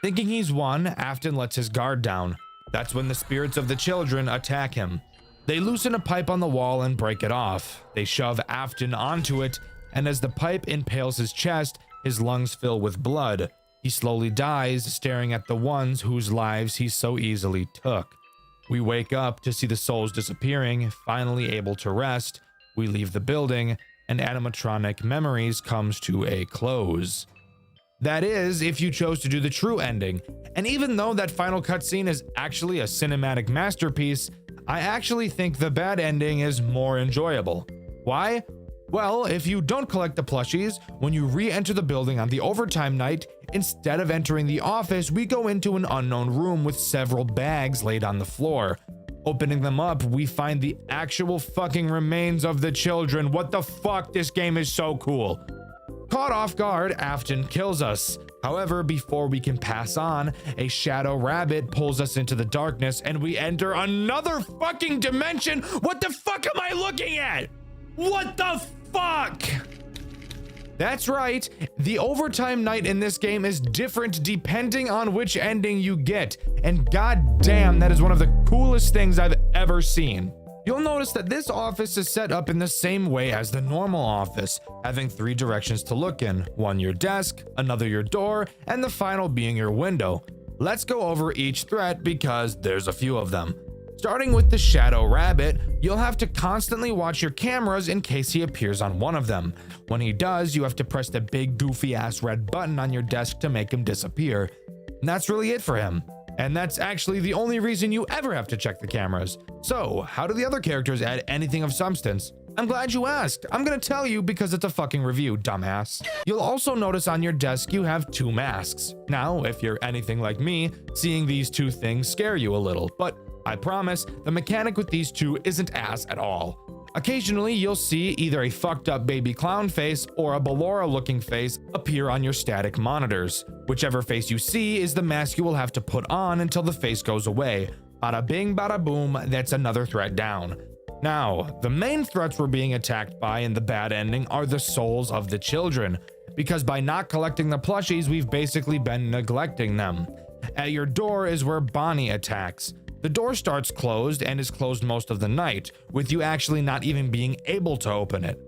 Thinking he's won, Afton lets his guard down. That's when the spirits of the children attack him. They loosen a pipe on the wall and break it off. They shove Afton onto it, and as the pipe impales his chest, his lungs fill with blood. He slowly dies, staring at the ones whose lives he so easily took. We wake up to see the souls disappearing, finally able to rest. We leave the building, and Animatronic Memories comes to a close. That is, if you chose to do the true ending. And even though that final cutscene is actually a cinematic masterpiece, I actually think the bad ending is more enjoyable. Why? Well, if you don't collect the plushies, when you re-enter the building on the overtime night, instead of entering the office, we go into an unknown room with several bags laid on the floor. Opening them up, we find the actual fucking remains of the children. What the fuck? This game is so cool. Caught off guard, Afton kills us. However, before we can pass on, a shadow rabbit pulls us into the darkness and we enter another fucking dimension. What the fuck am I looking at? What the fuck? That's right, the overtime night in this game is different depending on which ending you get, and goddamn, that is one of the coolest things I've ever seen. You'll notice that this office is set up in the same way as the normal office, having 3 directions to look in, one your desk, another your door, and the final being your window. Let's go over each threat because there's a few of them. Starting with the shadow rabbit, you'll have to constantly watch your cameras in case he appears on one of them. When he does, you have to press the big goofy ass red button on your desk to make him disappear. And that's really it for him. And that's actually the only reason you ever have to check the cameras. So, how do the other characters add anything of substance? I'm glad you asked. I'm gonna tell you because it's a fucking review, dumbass. You'll also notice on your desk you have 2 masks. Now, if you're anything like me, seeing these 2 things scare you a little, but I promise, the mechanic with these 2 isn't ass at all. Occasionally, you'll see either a fucked up baby clown face or a Ballora looking face appear on your static monitors. Whichever face you see is the mask you will have to put on until the face goes away. Bada bing, bada boom, that's another threat down. Now, the main threats we're being attacked by in the bad ending are the souls of the children, because by not collecting the plushies, we've basically been neglecting them. At your door is where Bonnie attacks. The door starts closed and is closed most of the night, with you actually not even being able to open it.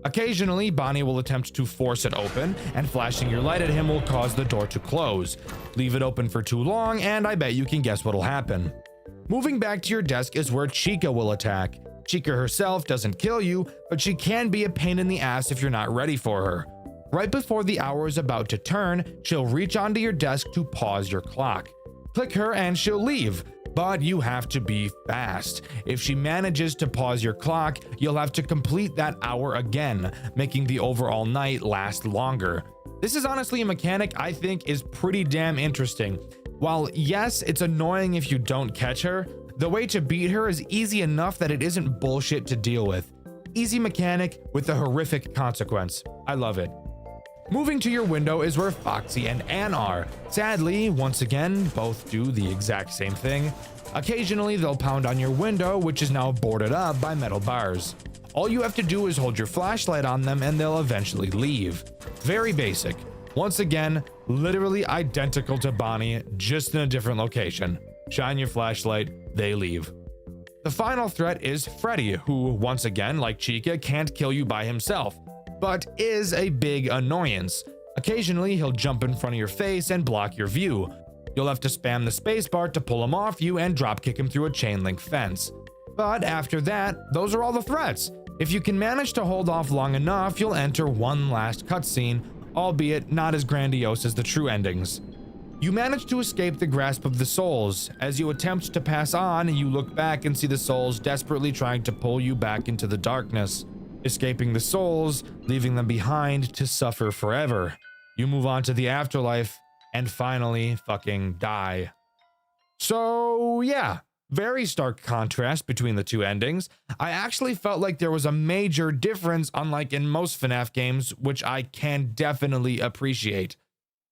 Occasionally, Bonnie will attempt to force it open, and flashing your light at him will cause the door to close. Leave it open for too long, and I bet you can guess what'll happen. Moving back to your desk is where Chica will attack. Chica herself doesn't kill you, but she can be a pain in the ass if you're not ready for her. Right before the hour is about to turn, she'll reach onto your desk to pause your clock. Click her and she'll leave. But you have to be fast. If she manages to pause your clock, you'll have to complete that hour again, making the overall night last longer. This is honestly a mechanic I think is pretty damn interesting. While yes, it's annoying if you don't catch her, the way to beat her is easy enough that it isn't bullshit to deal with. Easy mechanic with a horrific consequence. I love it. Moving to your window is where Foxy and Ann are. Sadly, once again, both do the exact same thing. Occasionally, they'll pound on your window, which is now boarded up by metal bars. All you have to do is hold your flashlight on them and they'll eventually leave. Very basic. Once again, literally identical to Bonnie, just in a different location. Shine your flashlight, they leave. The final threat is Freddy, who, once again, like Chica, can't kill you by himself, but is a big annoyance. Occasionally, he'll jump in front of your face and block your view. You'll have to spam the spacebar to pull him off you and dropkick him through a chain link fence. But after that, those are all the threats. If you can manage to hold off long enough, you'll enter one last cutscene, albeit not as grandiose as the true endings. You manage to escape the grasp of the souls. As you attempt to pass on, you look back and see the souls desperately trying to pull you back into the darkness. Escaping the souls, leaving them behind to suffer forever. You move on to the afterlife and finally fucking die. So yeah, very stark contrast between the two endings. I actually felt like there was a major difference, unlike in most FNAF games, which I can definitely appreciate.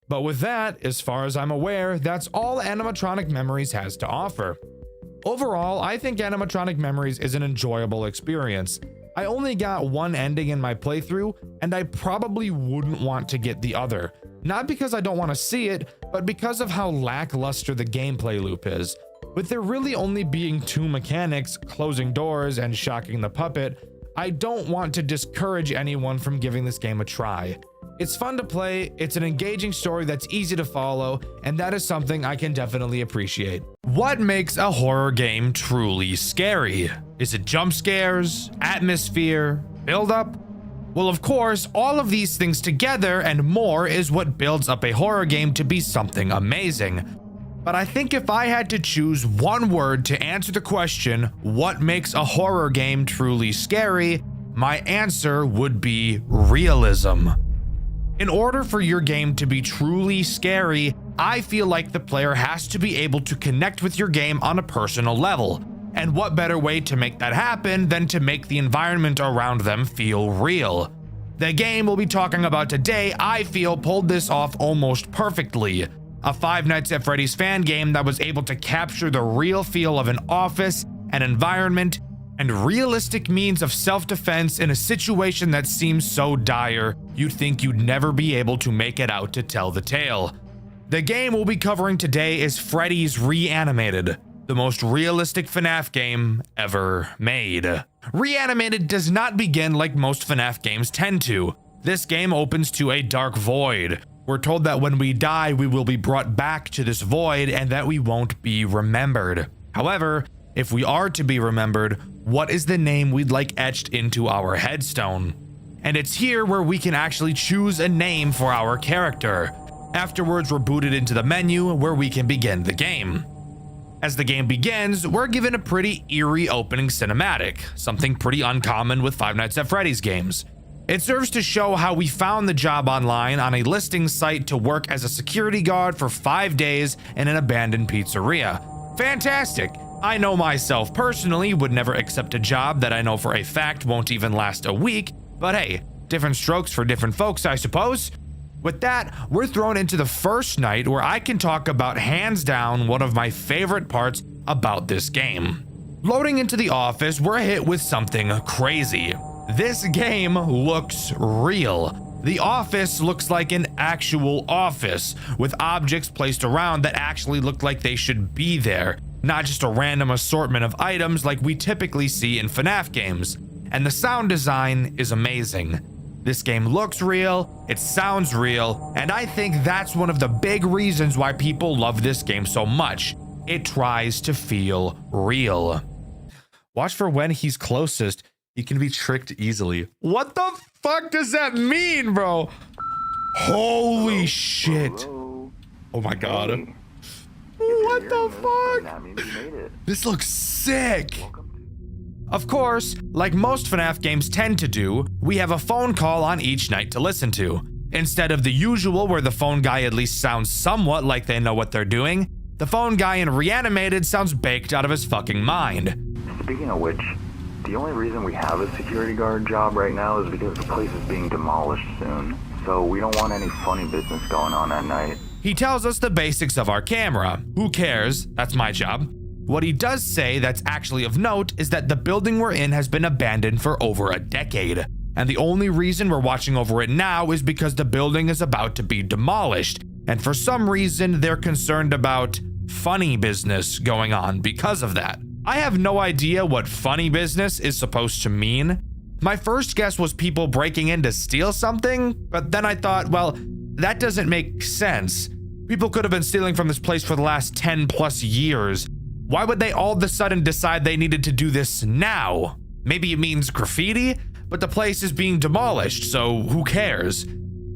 But with that, as far as I'm aware, that's all Animatronic Memories has to offer. Overall, I think Animatronic Memories is an enjoyable experience. I only got one ending in my playthrough, and I probably wouldn't want to get the other. Not because I don't want to see it, but because of how lackluster the gameplay loop is. With there really only being two mechanics, closing doors and shocking the puppet, I don't want to discourage anyone from giving this game a try. It's fun to play, it's an engaging story that's easy to follow, and that is something I can definitely appreciate. What makes a horror game truly scary? Is it jump scares, atmosphere, build-up? Well, of course, all of these things together and more is what builds up a horror game to be something amazing. But I think if I had to choose one word to answer the question, what makes a horror game truly scary, my answer would be realism. In order for your game to be truly scary, I feel like the player has to be able to connect with your game on a personal level. And what better way to make that happen than to make the environment around them feel real? The game we'll be talking about today, I feel, pulled this off almost perfectly. A Five Nights at Freddy's fan game that was able to capture the real feel of an office, an environment, and realistic means of self-defense in a situation that seems so dire, you'd think you'd never be able to make it out to tell the tale. The game we'll be covering today is Freddy's Reanimated, the most realistic FNAF game ever made. Reanimated does not begin like most FNAF games tend to. This game opens to a dark void. We're told that when we die, we will be brought back to this void and that we won't be remembered. However, if we are to be remembered, what is the name we'd like etched into our headstone? And it's here where we can actually choose a name for our character. Afterwards, we're booted into the menu where we can begin the game. As the game begins, we're given a pretty eerie opening cinematic, something pretty uncommon with Five Nights at Freddy's games. It serves to show how we found the job online on a listing site to work as a security guard for 5 days in an abandoned pizzeria. Fantastic! I know myself personally would never accept a job that I know for a fact won't even last a week, but hey, different strokes for different folks, I suppose. With that, we're thrown into the first night where I can talk about hands down one of my favorite parts about this game. Loading into the office, we're hit with something crazy. This game looks real. The office looks like an actual office, with objects placed around that actually look like they should be there, not just a random assortment of items like we typically see in FNAF games. And the sound design is amazing. This game looks real, it sounds real, and I think that's one of the big reasons why people love this game so much. It tries to feel real. Watch for when he's closest. He can be tricked easily. What the fuck does that mean, bro? Holy shit. Oh my god. What the fuck? This looks sick. Of course, like most FNAF games tend to do, we have a phone call on each night to listen to. Instead of the usual where the phone guy at least sounds somewhat like they know what they're doing, the phone guy in Reanimated sounds baked out of his fucking mind. Speaking of which, the only reason we have a security guard job right now is because the place is being demolished soon. So we don't want any funny business going on at night. He tells us the basics of our camera. Who cares? That's my job. What he does say that's actually of note is that the building we're in has been abandoned for over a decade. And the only reason we're watching over it now is because the building is about to be demolished. And for some reason, they're concerned about funny business going on because of that. I have no idea what funny business is supposed to mean. My first guess was people breaking in to steal something, but then I thought, well, that doesn't make sense. People could have been stealing from this place for the last 10 plus years. Why would they all of a sudden decide they needed to do this now? Maybe it means graffiti, but the place is being demolished, so who cares?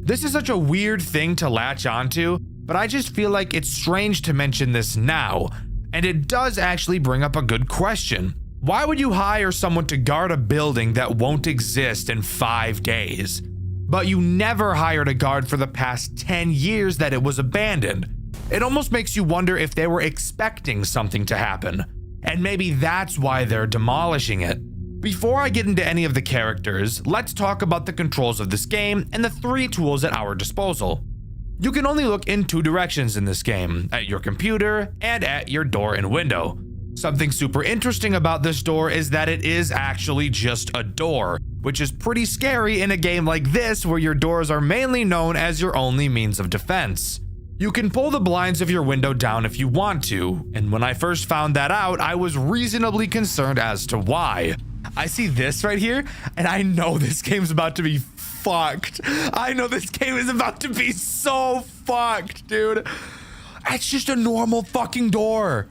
This is such a weird thing to latch onto, but I just feel like it's strange to mention this now. And it does actually bring up a good question. Why would you hire someone to guard a building that won't exist in 5 days? But you never hired a guard for the past 10 years that it was abandoned. It almost makes you wonder if they were expecting something to happen. And maybe that's why they're demolishing it. Before I get into any of the characters, let's talk about the controls of this game and the 3 tools at our disposal. You can only look in 2 directions in this game, at your computer and at your door and window. Something super interesting about this door is that it is actually just a door, which is pretty scary in a game like this where your doors are mainly known as your only means of defense. You can pull the blinds of your window down if you want to, and when I first found that out, I was reasonably concerned as to why. I see this right here, and I know this game's about to be fucked. I know this game is about to be so fucked, dude. It's just a normal fucking door.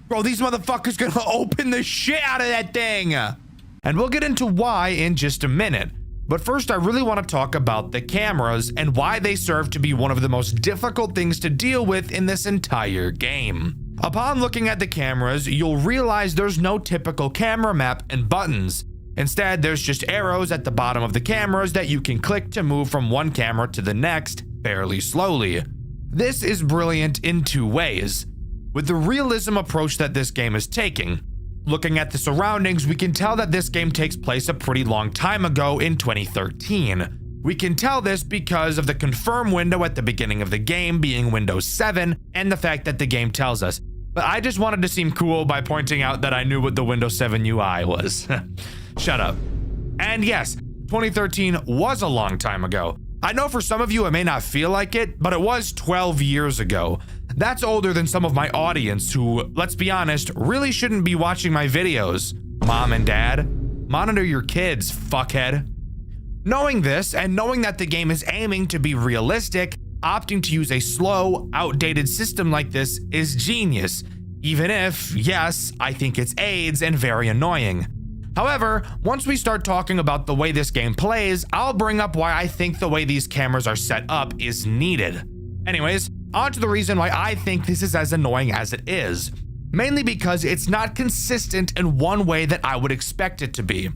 Bro, these motherfuckers gonna open the shit out of that thing. And we'll get into why in just a minute. But first, I really want to talk about the cameras and why they serve to be one of the most difficult things to deal with in this entire game. Upon looking at the cameras, you'll realize there's no typical camera map and buttons. Instead, there's just arrows at the bottom of the cameras that you can click to move from one camera to the next, fairly slowly. This is brilliant in 2 ways. With the realism approach that this game is taking, looking at the surroundings, we can tell that this game takes place a pretty long time ago in 2013. We can tell this because of the confirm window at the beginning of the game being Windows 7 and the fact that the game tells us. But I just wanted to seem cool by pointing out that I knew what the Windows 7 UI was. Shut up. And yes, 2013 was a long time ago. I know for some of you it may not feel like it, but it was 12 years ago. That's older than some of my audience who, let's be honest, really shouldn't be watching my videos. Mom and dad, monitor your kids, fuckhead. Knowing this and knowing that the game is aiming to be realistic, opting to use a slow, outdated system like this is genius. Even if, yes, I think it's AIDS and very annoying. However, once we start talking about the way this game plays, I'll bring up why I think the way these cameras are set up is needed. Anyways, on to the reason why I think this is as annoying as it is. Mainly because it's not consistent in one way that I would expect it to be.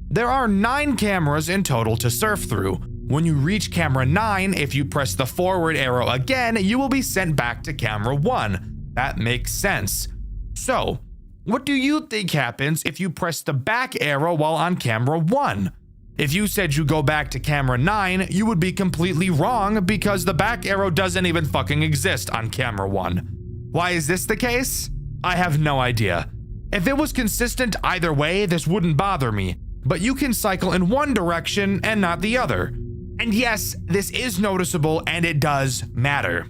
There are 9 cameras in total to surf through. When you reach camera 9, if you press the forward arrow again, you will be sent back to camera 1. That makes sense. So, what do you think happens if you press the back arrow while on camera 1? If you said you go back to camera 9, you would be completely wrong because the back arrow doesn't even fucking exist on camera 1. Why is this the case? I have no idea. If it was consistent either way, this wouldn't bother me, but you can cycle in one direction and not the other. And yes, this is noticeable and it does matter.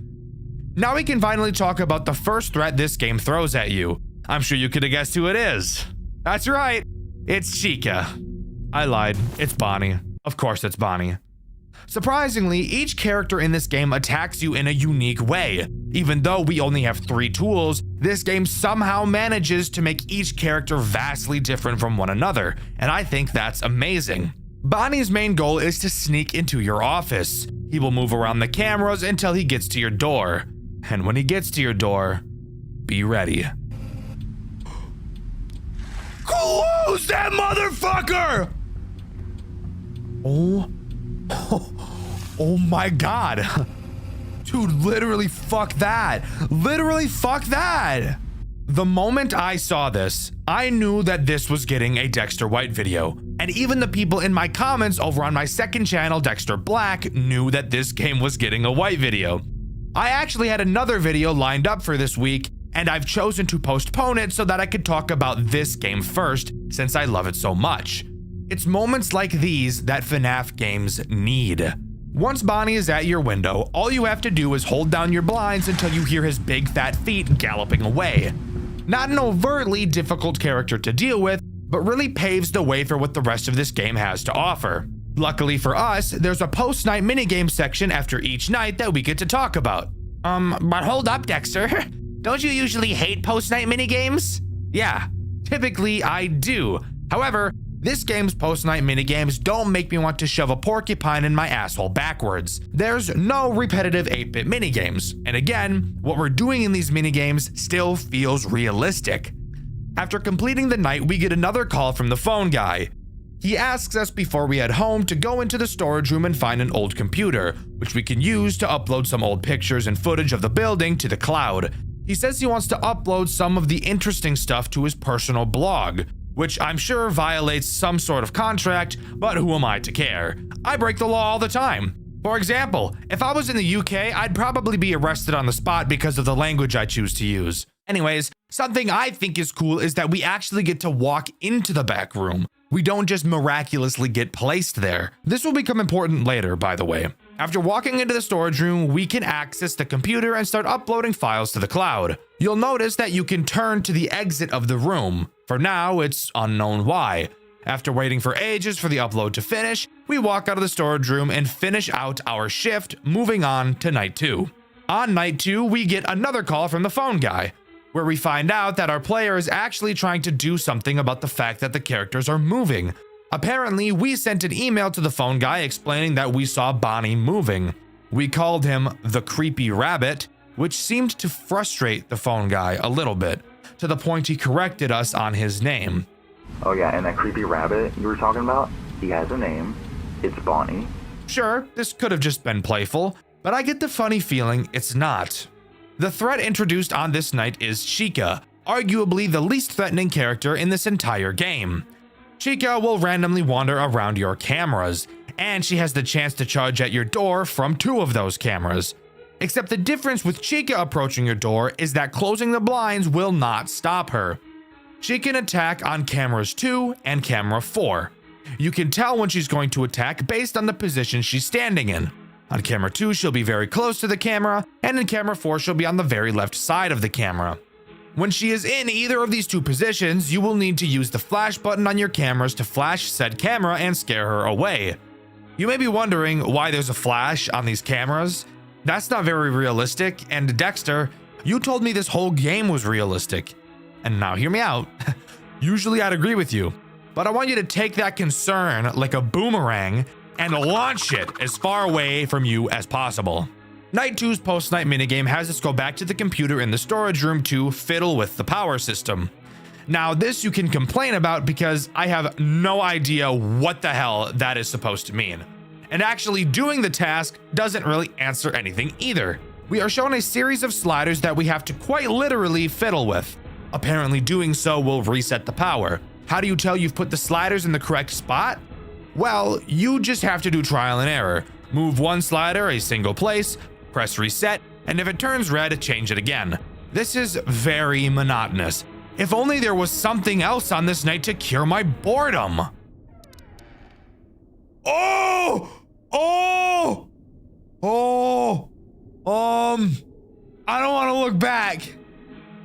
Now we can finally talk about the first threat this game throws at you. I'm sure you could have guessed who it is. That's right, it's Chica. I lied, it's Bonnie. Of course it's Bonnie. Surprisingly, each character in this game attacks you in a unique way. Even though we only have 3 tools, this game somehow manages to make each character vastly different from one another, and I think that's amazing. Bonnie's main goal is to sneak into your office. He will move around the cameras until he gets to your door. And when he gets to your door, be ready. Close that motherfucker! Oh my god. Dude, literally fuck that. Literally fuck that. The moment I saw this, I knew that this was getting a Dxtr White video. And even the people in my comments over on my second channel, Dxtr Black, knew that this game was getting a white video. I actually had another video lined up for this week, and I've chosen to postpone it so that I could talk about this game first, since I love it so much. It's moments like these that FNAF games need. Once Bonnie is at your window, all you have to do is hold down your blinds until you hear his big fat feet galloping away. Not an overtly difficult character to deal with, but really paves the way for what the rest of this game has to offer. Luckily for us, there's a post-night minigame section after each night that we get to talk about. But hold up, Dxtr. Don't you usually hate post-night minigames? Yeah, typically I do. However, This game's post-night minigames don't make me want to shove a porcupine in my asshole backwards. There's no repetitive 8-bit minigames, and again, what we're doing in these minigames still feels realistic. After completing the night, we get another call from the phone guy. He asks us before we head home to go into the storage room and find an old computer, which we can use to upload some old pictures and footage of the building to the cloud. He says he wants to upload some of the interesting stuff to his personal blog, which I'm sure violates some sort of contract, but who am I to care? I break the law all the time. For example, if I was in the UK, I'd probably be arrested on the spot because of the language I choose to use. Anyways, something I think is cool is that we actually get to walk into the back room. We don't just miraculously get placed there. This will become important later, by the way. After walking into the storage room, we can access the computer and start uploading files to the cloud. You'll notice that you can turn to the exit of the room. For now, it's unknown why. After waiting for ages for the upload to finish, we walk out of the storage room and finish out our shift, moving on to night 2. On night 2, we get another call from the phone guy, where we find out that our player is actually trying to do something about the fact that the characters are moving. Apparently, we sent an email to the phone guy explaining that we saw Bonnie moving. We called him the creepy rabbit, which seemed to frustrate the phone guy a little bit, to the point he corrected us on his name. Oh yeah, and that creepy rabbit you were talking about? He has a name. It's Bonnie. Sure, this could have just been playful, but I get the funny feeling it's not. The threat introduced on this night is Chica, arguably the least threatening character in this entire game. Chica will randomly wander around your cameras, and she has the chance to charge at your door from 2 of those cameras. Except the difference with Chica approaching your door is that closing the blinds will not stop her. She can attack on cameras 2 and camera 4. You can tell when she's going to attack based on the position she's standing in. On camera 2, she'll be very close to the camera, and in camera 4, she'll be on the very left side of the camera. When she is in either of these 2 positions, you will need to use the flash button on your cameras to flash said camera and scare her away. You may be wondering why there's a flash on these cameras. That's not very realistic, and Dxtr, you told me this whole game was realistic. And now hear me out. Usually I'd agree with you, but I want you to take that concern like a boomerang and launch it as far away from you as possible. Night 2's post-night minigame has us go back to the computer in the storage room to fiddle with the power system. Now this you can complain about because I have no idea what the hell that is supposed to mean. And actually doing the task doesn't really answer anything either. We are shown a series of sliders that we have to quite literally fiddle with. Apparently doing so will reset the power. How do you tell you've put the sliders in the correct spot? Well, you just have to do trial and error. Move one slider a single place, press reset, and if it turns red, change it again. This is very monotonous. If only there was something else on this night to cure my boredom. I don't want to look back.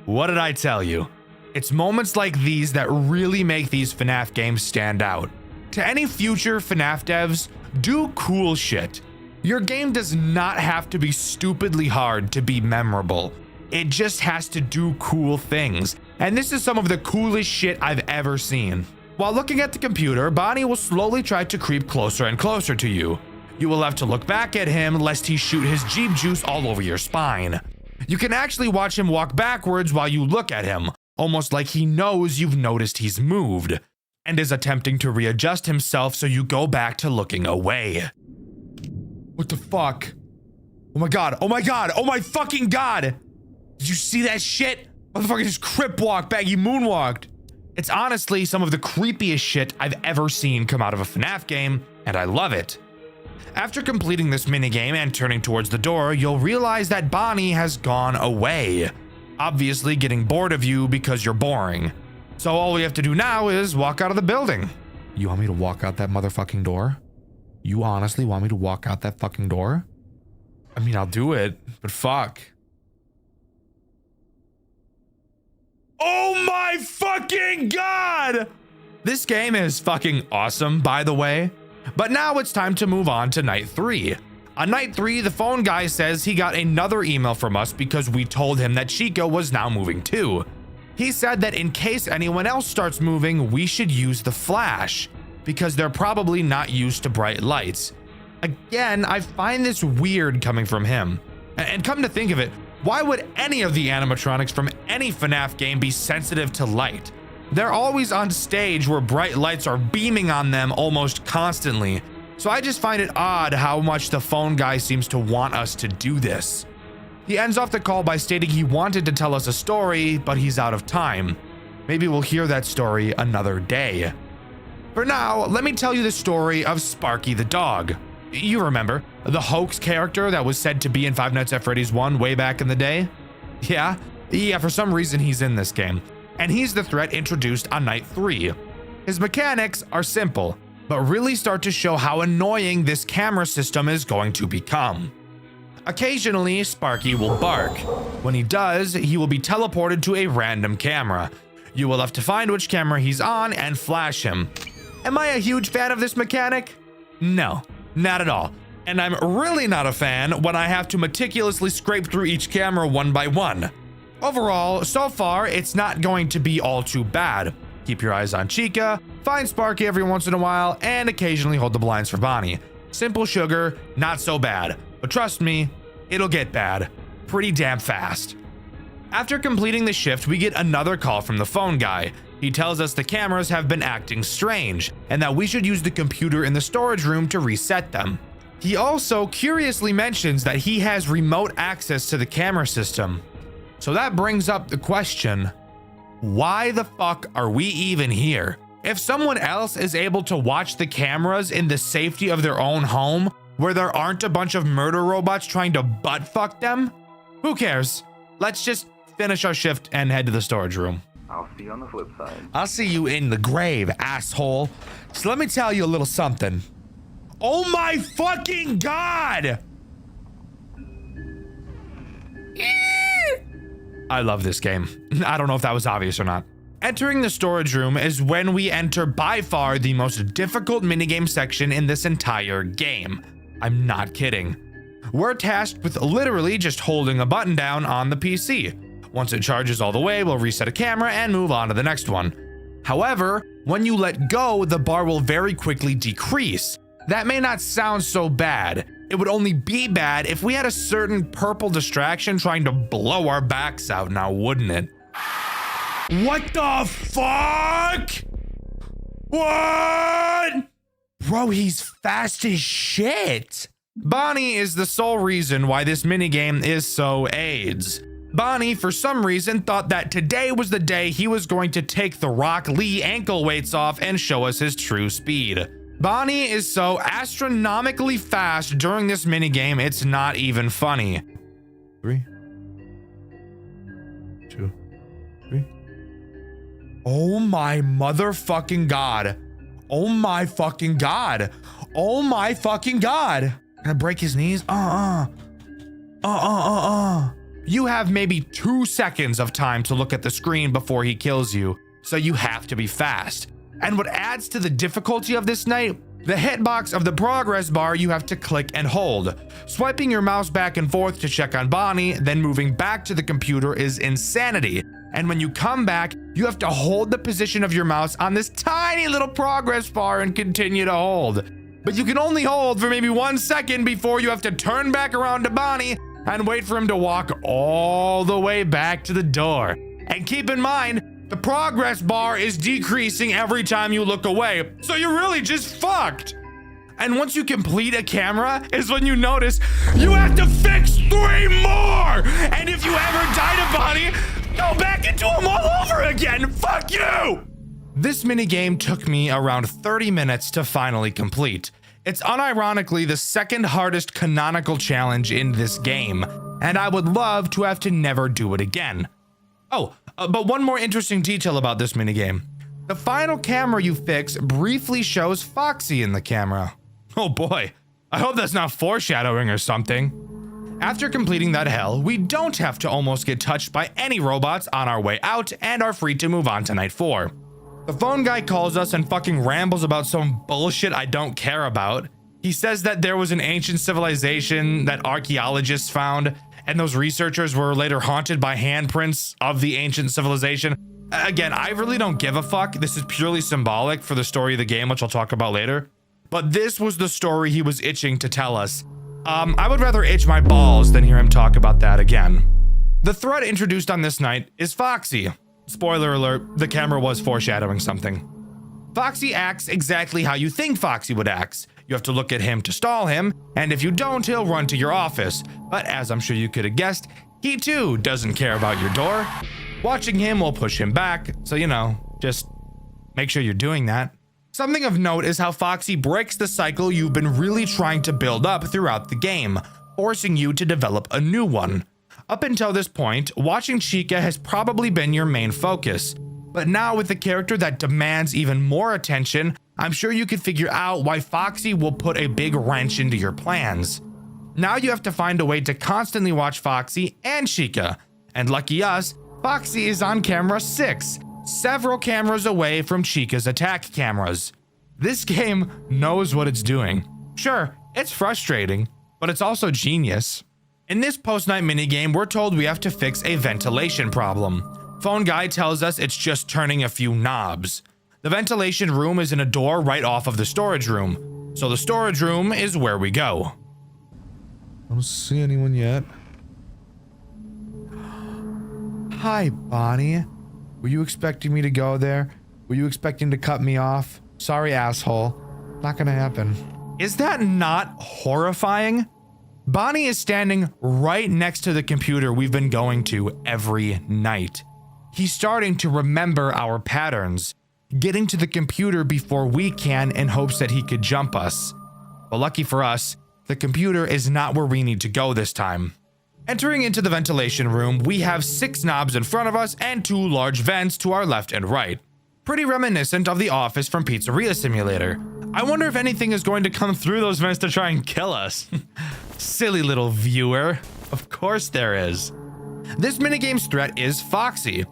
What did I tell you? It's moments like these that really make these FNAF games stand out. To any future FNAF devs, do cool shit. Your game does not have to be stupidly hard to be memorable. It just has to do cool things. And this is some of the coolest shit I've ever seen. While looking at the computer, Bonnie will slowly try to creep closer and closer to you. You will have to look back at him lest he shoot his Jeep juice all over your spine. You can actually watch him walk backwards while you look at him, almost like he knows you've noticed he's moved, and is attempting to readjust himself so you go back to looking away. What the fuck? Oh my god, oh my god, oh my fucking god! Did you see that shit? Motherfucker just crip walked back, he moonwalked. It's honestly some of the creepiest shit I've ever seen come out of a FNAF game, and I love it. After completing this minigame and turning towards the door, you'll realize that Bonnie has gone away. Obviously getting bored of you because you're boring. So all we have to do now is walk out of the building. You want me to walk out that motherfucking door? You honestly want me to walk out that fucking door? I mean, I'll do it, but fuck. Oh my fucking god! This game is fucking awesome, by the way. But now it's time to move on to night 3. On night 3, the phone guy says he got another email from us because we told him that Chica was now moving too. He said that in case anyone else starts moving, we should use the flash because they're probably not used to bright lights. Again, I find this weird coming from him. And come to think of it, why would any of the animatronics from any FNAF game be sensitive to light? They're always on stage where bright lights are beaming on them almost constantly. So I just find it odd how much the phone guy seems to want us to do this. He ends off the call by stating he wanted to tell us a story, but he's out of time. Maybe we'll hear that story another day. For now, let me tell you the story of Sparky the dog. You remember, the hoax character that was said to be in Five Nights at Freddy's 1 way back in the day? Yeah, for some reason he's in this game. And he's the threat introduced on night 3. His mechanics are simple, but really start to show how annoying this camera system is going to become. Occasionally, Sparky will bark. When he does, he will be teleported to a random camera. You will have to find which camera he's on and flash him. Am I a huge fan of this mechanic? No, not at all. And I'm really not a fan when I have to meticulously scrape through each camera one by one. Overall, so far, it's not going to be all too bad. Keep your eyes on Chica, find Sparky every once in a while, and occasionally hold the blinds for Bonnie. Simple sugar, not so bad. But trust me, it'll get bad pretty damn fast. After completing the shift, we get another call from the phone guy. He tells us the cameras have been acting strange and that we should use the computer in the storage room to reset them. He also curiously mentions that he has remote access to the camera system. So that brings up the question, why the fuck are we even here? If someone else is able to watch the cameras in the safety of their own home, where there aren't a bunch of murder robots trying to butt fuck them, who cares? Let's just finish our shift and head to the storage room. I'll see you on the flip side. I'll see you in the grave, asshole. So let me tell you a little something. Oh my fucking God! I love this game. I don't know if that was obvious or not. Entering the storage room is when we enter by far the most difficult minigame section in this entire game. I'm not kidding. We're tasked with literally just holding a button down on the PC. Once it charges all the way, we'll reset a camera and move on to the next one. However, when you let go, the bar will very quickly decrease. That may not sound so bad. It would only be bad if we had a certain purple distraction trying to blow our backs out now, wouldn't it? What the fuck? What? Bro, he's fast as shit. Bonnie is the sole reason why this minigame is so AIDS. Bonnie, for some reason, thought that today was the day he was going to take the Rock Lee ankle weights off and show us his true speed. Bonnie is so astronomically fast during this minigame, it's not even funny. 3, 2, 3. Oh my motherfucking God. Oh my fucking God. Oh my fucking God. Can I break his knees? You have maybe 2 seconds of time to look at the screen before he kills you, so you have to be fast. And what adds to the difficulty of this night, the hitbox of the progress bar you have to click and hold. Swiping your mouse back and forth to check on Bonnie, then moving back to the computer is insanity. And when you come back, you have to hold the position of your mouse on this tiny little progress bar and continue to hold. But you can only hold for maybe 1 second before you have to turn back around to Bonnie and wait for him to walk all the way back to the door. And keep in mind, the progress bar is decreasing every time you look away, so you're really just fucked. And once you complete a camera is when you notice you have to fix 3 more. And if you ever die to Bonnie, go back into them all over again. Fuck you. This minigame took me around 30 minutes to finally complete. It's unironically the second hardest canonical challenge in this game, and I would love to have to never do it again. Oh, but one more interesting detail about this minigame. The final camera you fix briefly shows Foxy in the camera. Oh boy, I hope that's not foreshadowing or something. After completing that hell, we don't have to almost get touched by any robots on our way out and are free to move on to night 4. The phone guy calls us and fucking rambles about some bullshit I don't care about. He says that there was an ancient civilization that archaeologists found, and those researchers were later haunted by handprints of the ancient civilization. Again, I really don't give a fuck. This is purely symbolic for the story of the game, which I'll talk about later. But this was the story he was itching to tell us. I would rather itch my balls than hear him talk about that again. The threat introduced on this night is Foxy. Spoiler alert, the camera was foreshadowing something. Foxy acts exactly how you think Foxy would act. You have to look at him to stall him, and if you don't, he'll run to your office. But as I'm sure you could have guessed, he too doesn't care about your door. Watching him will push him back, so you know, just make sure you're doing that. Something of note is how Foxy breaks the cycle you've been really trying to build up throughout the game, forcing you to develop a new one. Up until this point, watching Chica has probably been your main focus. But now with a character that demands even more attention, I'm sure you could figure out why Foxy will put a big wrench into your plans. Now you have to find a way to constantly watch Foxy and Chica. And lucky us, Foxy is on camera 6, several cameras away from Chica's attack cameras. This game knows what it's doing. Sure, it's frustrating, but it's also genius. In this post-night minigame, we're told we have to fix a ventilation problem. Phone guy tells us it's just turning a few knobs. The ventilation room is in a door right off of the storage room, so the storage room is where we go. I don't see anyone yet. Hi, Bonnie. Were you expecting me to go there? Were you expecting to cut me off? Sorry, asshole. Not gonna happen. Is that not horrifying? Bonnie is standing right next to the computer we've been going to every night. He's starting to remember our patterns, getting to the computer before we can in hopes that he could jump us. But lucky for us, the computer is not where we need to go this time. Entering into the ventilation room, we have 6 knobs in front of us and 2 large vents to our left and right. Pretty reminiscent of the office from Pizzeria Simulator. I wonder if anything is going to come through those vents to try and kill us. Silly little viewer. Of course there is. This minigame's threat is Foxy.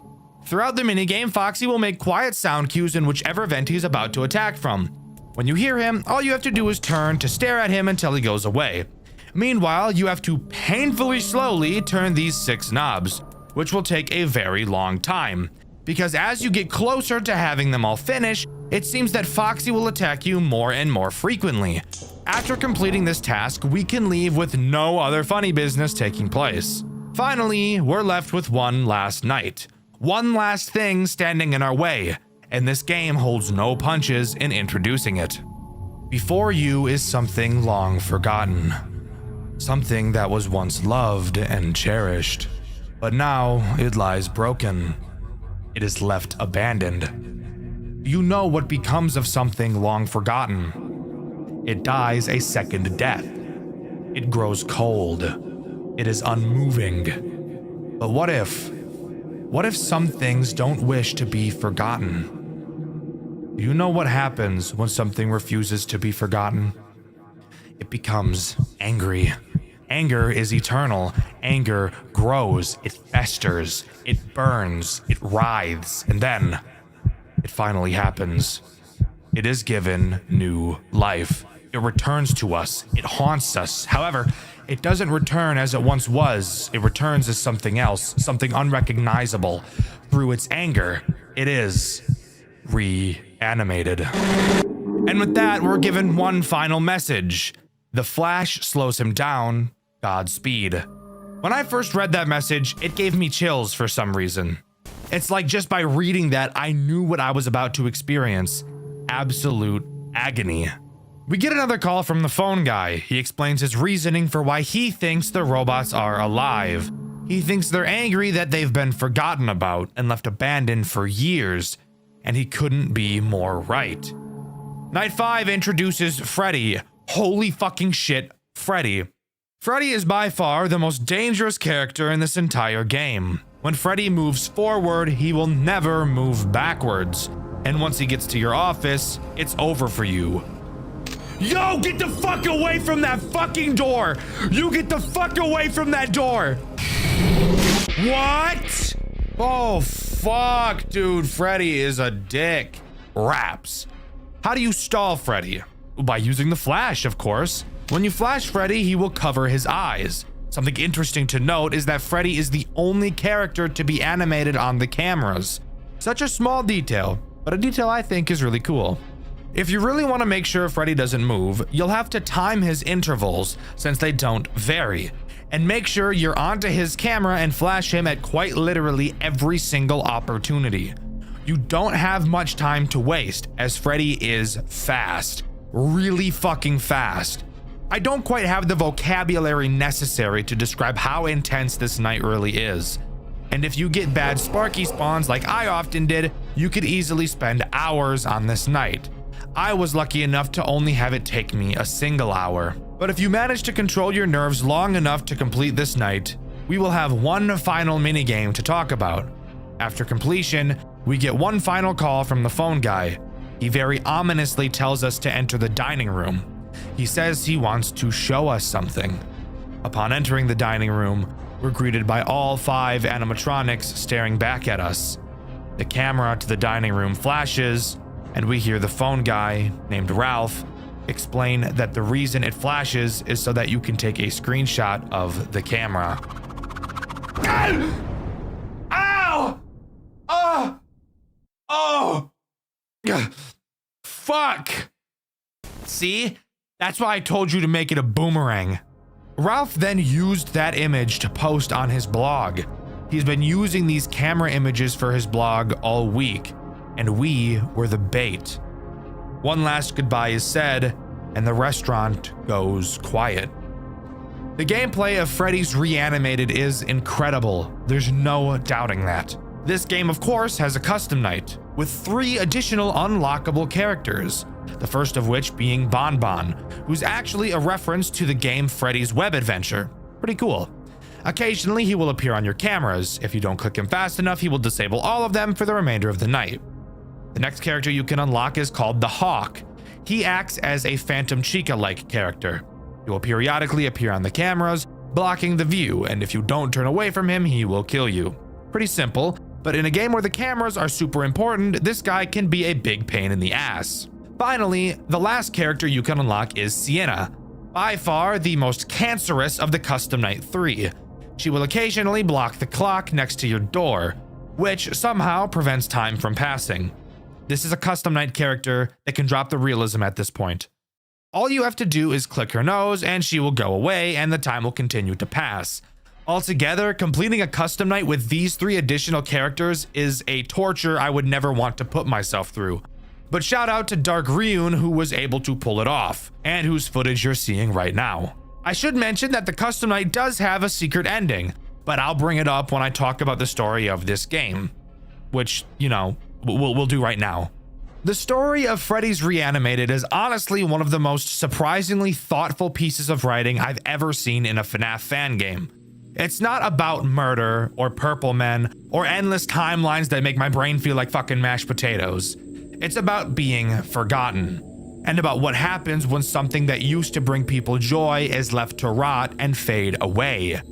Throughout the minigame, Foxy will make quiet sound cues in whichever vent he's about to attack from. When you hear him, all you have to do is turn to stare at him until he goes away. Meanwhile, you have to painfully slowly turn these 6 knobs, which will take a very long time. Because as you get closer to having them all finish, it seems that Foxy will attack you more and more frequently. After completing this task, we can leave with no other funny business taking place. Finally, we're left with one last night. One last thing standing in our way, and this game holds no punches in introducing it. Before you is something long forgotten. Something that was once loved and cherished, but now it lies broken. It is left abandoned. You know what becomes of something long forgotten. It dies a second death. It grows cold. It is unmoving. But what if some things don't wish to be forgotten? Do you know what happens when something refuses to be forgotten? It becomes angry. Anger is eternal. Anger grows, it festers, it burns, it writhes, and then it finally happens. It is given new life. It returns to us. It haunts us. However, it doesn't return as it once was. It returns as something else, something unrecognizable. Through its anger, it is reanimated. And with that, we're given one final message. The flash slows him down. Godspeed. When I first read that message, it gave me chills for some reason. It's like just by reading that, I knew what I was about to experience. Absolute agony. We get another call from the phone guy. He explains his reasoning for why he thinks the robots are alive. He thinks they're angry that they've been forgotten about and left abandoned for years, and he couldn't be more right. Night 5 introduces Freddy. Holy fucking shit, Freddy. Freddy is by far the most dangerous character in this entire game. When Freddy moves forward, he will never move backwards. And once he gets to your office, it's over for you. Yo, get the fuck away from that fucking door! You get the fuck away from that door! What? Oh, fuck, dude. Freddy is a dick. Raps. How do you stall Freddy? By using the flash, of course. When you flash Freddy, he will cover his eyes. Something interesting to note is that Freddy is the only character to be animated on the cameras. Such a small detail, but a detail I think is really cool. If you really want to make sure Freddy doesn't move, you'll have to time his intervals since they don't vary, and make sure you're onto his camera and flash him at quite literally every single opportunity. You don't have much time to waste as Freddy is fast, really fucking fast. I don't quite have the vocabulary necessary to describe how intense this night really is. And if you get bad Sparky spawns like I often did, you could easily spend hours on this night. I was lucky enough to only have it take me a single hour. But if you manage to control your nerves long enough to complete this night, we will have one final minigame to talk about. After completion, we get one final call from the phone guy. He very ominously tells us to enter the dining room. He says he wants to show us something. Upon entering the dining room, we're greeted by all 5 animatronics staring back at us. The camera to the dining room flashes, and we hear the phone guy, named Ralph, explain that the reason it flashes is so that you can take a screenshot of the camera. Ow! Oh! Fuck! See? That's why I told you to make it a boomerang. Ralph then used that image to post on his blog. He's been using these camera images for his blog all week, and we were the bait. One last goodbye is said, and the restaurant goes quiet. The gameplay of Freddy's Reanimated is incredible. There's no doubting that. This game, of course, has a custom night with 3 additional unlockable characters. The first of which being Bon Bon, who's actually a reference to the game Freddy's Web Adventure. Pretty cool. Occasionally, he will appear on your cameras. If you don't click him fast enough, he will disable all of them for the remainder of the night. The next character you can unlock is called the Hawk. He acts as a Phantom Chica-like character. He will periodically appear on the cameras, blocking the view, and if you don't turn away from him, he will kill you. Pretty simple, but in a game where the cameras are super important, this guy can be a big pain in the ass. Finally, the last character you can unlock is Sienna, by far the most cancerous of the Custom Night 3. She will occasionally block the clock next to your door, which somehow prevents time from passing. This is a Custom Night character that can drop the realism at this point. All you have to do is click her nose and she will go away and the time will continue to pass. Altogether, completing a custom night with these 3 additional characters is a torture I would never want to put myself through. But shout out to Dark Ryun who was able to pull it off, and whose footage you're seeing right now. I should mention that the custom night does have a secret ending, but I'll bring it up when I talk about the story of this game, which, you know, we'll do right now. The story of Freddy's Reanimated is honestly one of the most surprisingly thoughtful pieces of writing I've ever seen in a FNAF fan game. It's not about murder or purple men or endless timelines that make my brain feel like fucking mashed potatoes. It's about being forgotten, and about what happens when something that used to bring people joy is left to rot and fade away.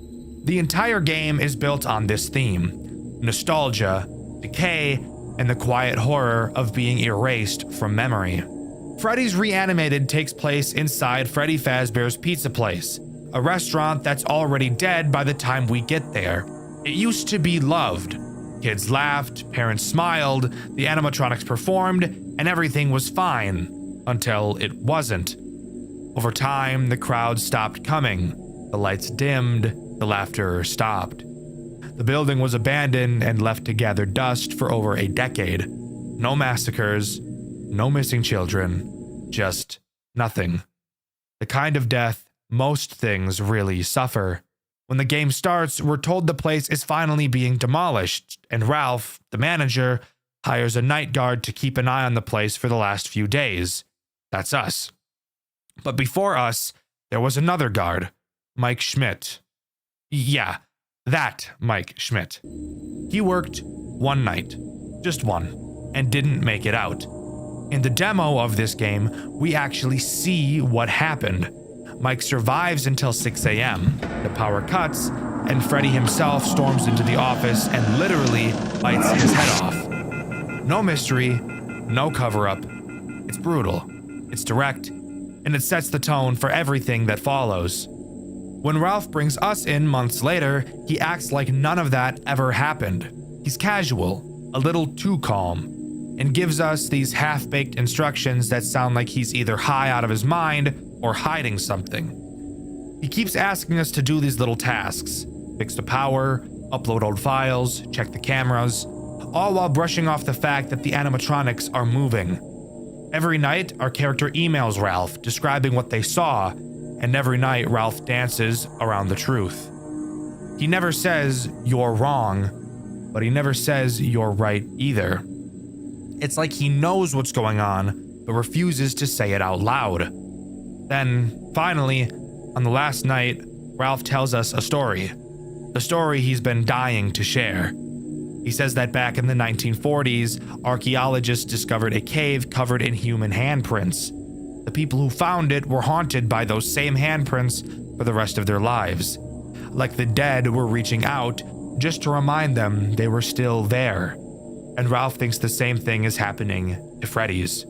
The entire game is built on this theme: nostalgia, decay, and the quiet horror of being erased from memory. Freddy's Reanimated takes place inside Freddy Fazbear's Pizza Place, a restaurant that's already dead by the time we get there. It used to be loved. Kids laughed, parents smiled, the animatronics performed, and everything was fine, until it wasn't. Over time, the crowd stopped coming, the lights dimmed, the laughter stopped. The building was abandoned and left to gather dust for over a decade. No massacres, no missing children, just nothing. The kind of death most things really suffer. When the game starts, we're told the place is finally being demolished, and Ralph, the manager, hires a night guard to keep an eye on the place for the last few days. That's us. But before us, there was another guard, Mike Schmidt. Yeah, that Mike Schmidt. He worked one night, just one, and didn't make it out. In the demo of this game, we actually see what happened. Mike survives until 6 a.m. The power cuts, and Freddy himself storms into the office and literally bites his head off. No mystery, no cover-up. It's brutal, it's direct, and it sets the tone for everything that follows. When Ralph brings us in months later, he acts like none of that ever happened. He's casual, a little too calm, and gives us these half-baked instructions that sound like he's either high out of his mind or hiding something. He keeps asking us to do these little tasks: fix the power, upload old files, check the cameras, all while brushing off the fact that the animatronics are moving. Every night, our character emails Ralph describing what they saw, and every night Ralph dances around the truth. He never says, "You're wrong," but he never says, "You're right" either. It's like he knows what's going on, but refuses to say it out loud. Then, finally, on the last night, Ralph tells us a story. The story he's been dying to share. He says that back in the 1940s, archaeologists discovered a cave covered in human handprints. The people who found it were haunted by those same handprints for the rest of their lives. Like the dead were reaching out just to remind them they were still there. And Ralph thinks the same thing is happening to Freddy's.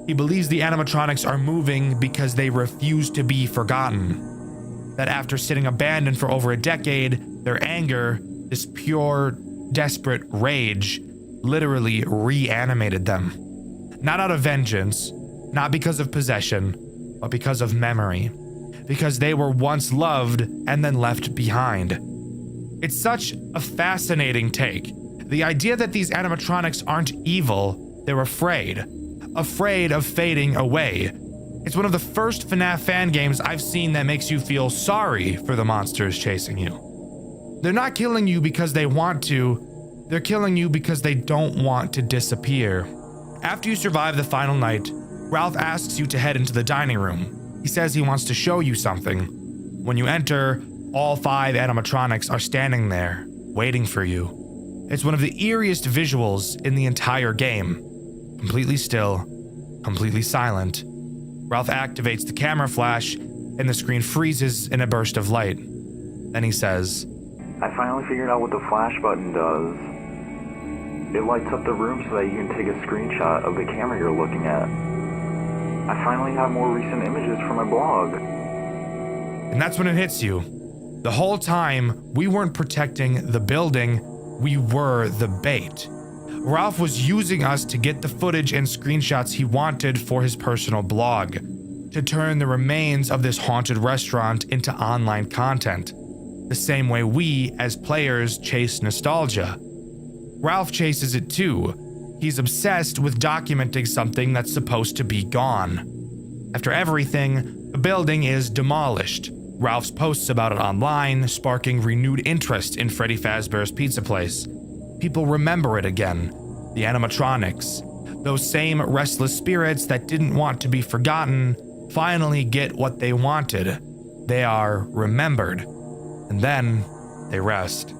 He believes the animatronics are moving because they refuse to be forgotten. That after sitting abandoned for over a decade, their anger, this pure, desperate rage, literally reanimated them. Not out of vengeance, not because of possession, but because of memory. Because they were once loved and then left behind. It's such a fascinating take. The idea that these animatronics aren't evil, they're afraid. Afraid of fading away. It's one of the first FNAF fan games I've seen that makes you feel sorry for the monsters chasing you. They're not killing you because they want to, they're killing you because they don't want to disappear. After you survive the final night, Ralph asks you to head into the dining room. He says he wants to show you something. When you enter, all 5 animatronics are standing there, waiting for you. It's one of the eeriest visuals in the entire game. Completely still, completely silent. Ralph activates the camera flash, and the screen freezes in a burst of light. Then he says, I finally figured out what the flash button does. It lights up the room so that you can take a screenshot of the camera you're looking at. I finally have more recent images for my blog. And that's when it hits you. The whole time, we weren't protecting the building, we were the bait. Ralph was using us to get the footage and screenshots he wanted for his personal blog, to turn the remains of this haunted restaurant into online content, the same way we, as players, chase nostalgia. Ralph chases it too. He's obsessed with documenting something that's supposed to be gone. After everything, the building is demolished. Ralph's posts about it online, sparking renewed interest in Freddy Fazbear's Pizza Place. People remember it again. The animatronics, those same restless spirits that didn't want to be forgotten, finally get what they wanted. They are remembered. And then they rest.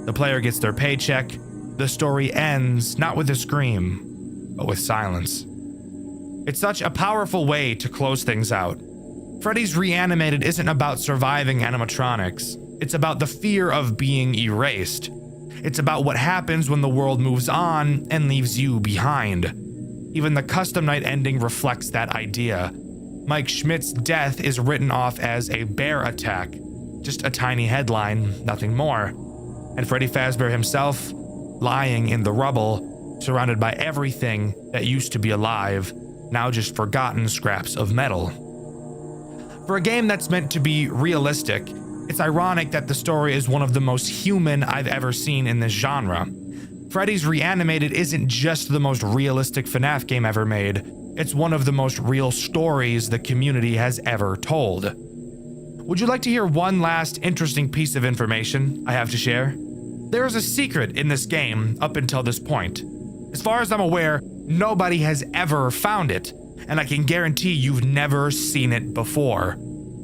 The player gets their paycheck. The story ends not with a scream, but with silence. It's such a powerful way to close things out. Freddy's Reanimated isn't about surviving animatronics. It's about the fear of being erased. It's about what happens when the world moves on and leaves you behind. Even the custom night ending reflects that idea. Mike Schmidt's death is written off as a bear attack. Just a tiny headline, nothing more. And Freddy Fazbear himself, lying in the rubble, surrounded by everything that used to be alive, now just forgotten scraps of metal. For a game that's meant to be realistic, it's ironic that the story is one of the most human I've ever seen in this genre. Freddy's Reanimated isn't just the most realistic FNAF game ever made, it's one of the most real stories the community has ever told. Would you like to hear one last interesting piece of information I have to share? There is a secret in this game up until this point. As far as I'm aware, nobody has ever found it, and I can guarantee you've never seen it before.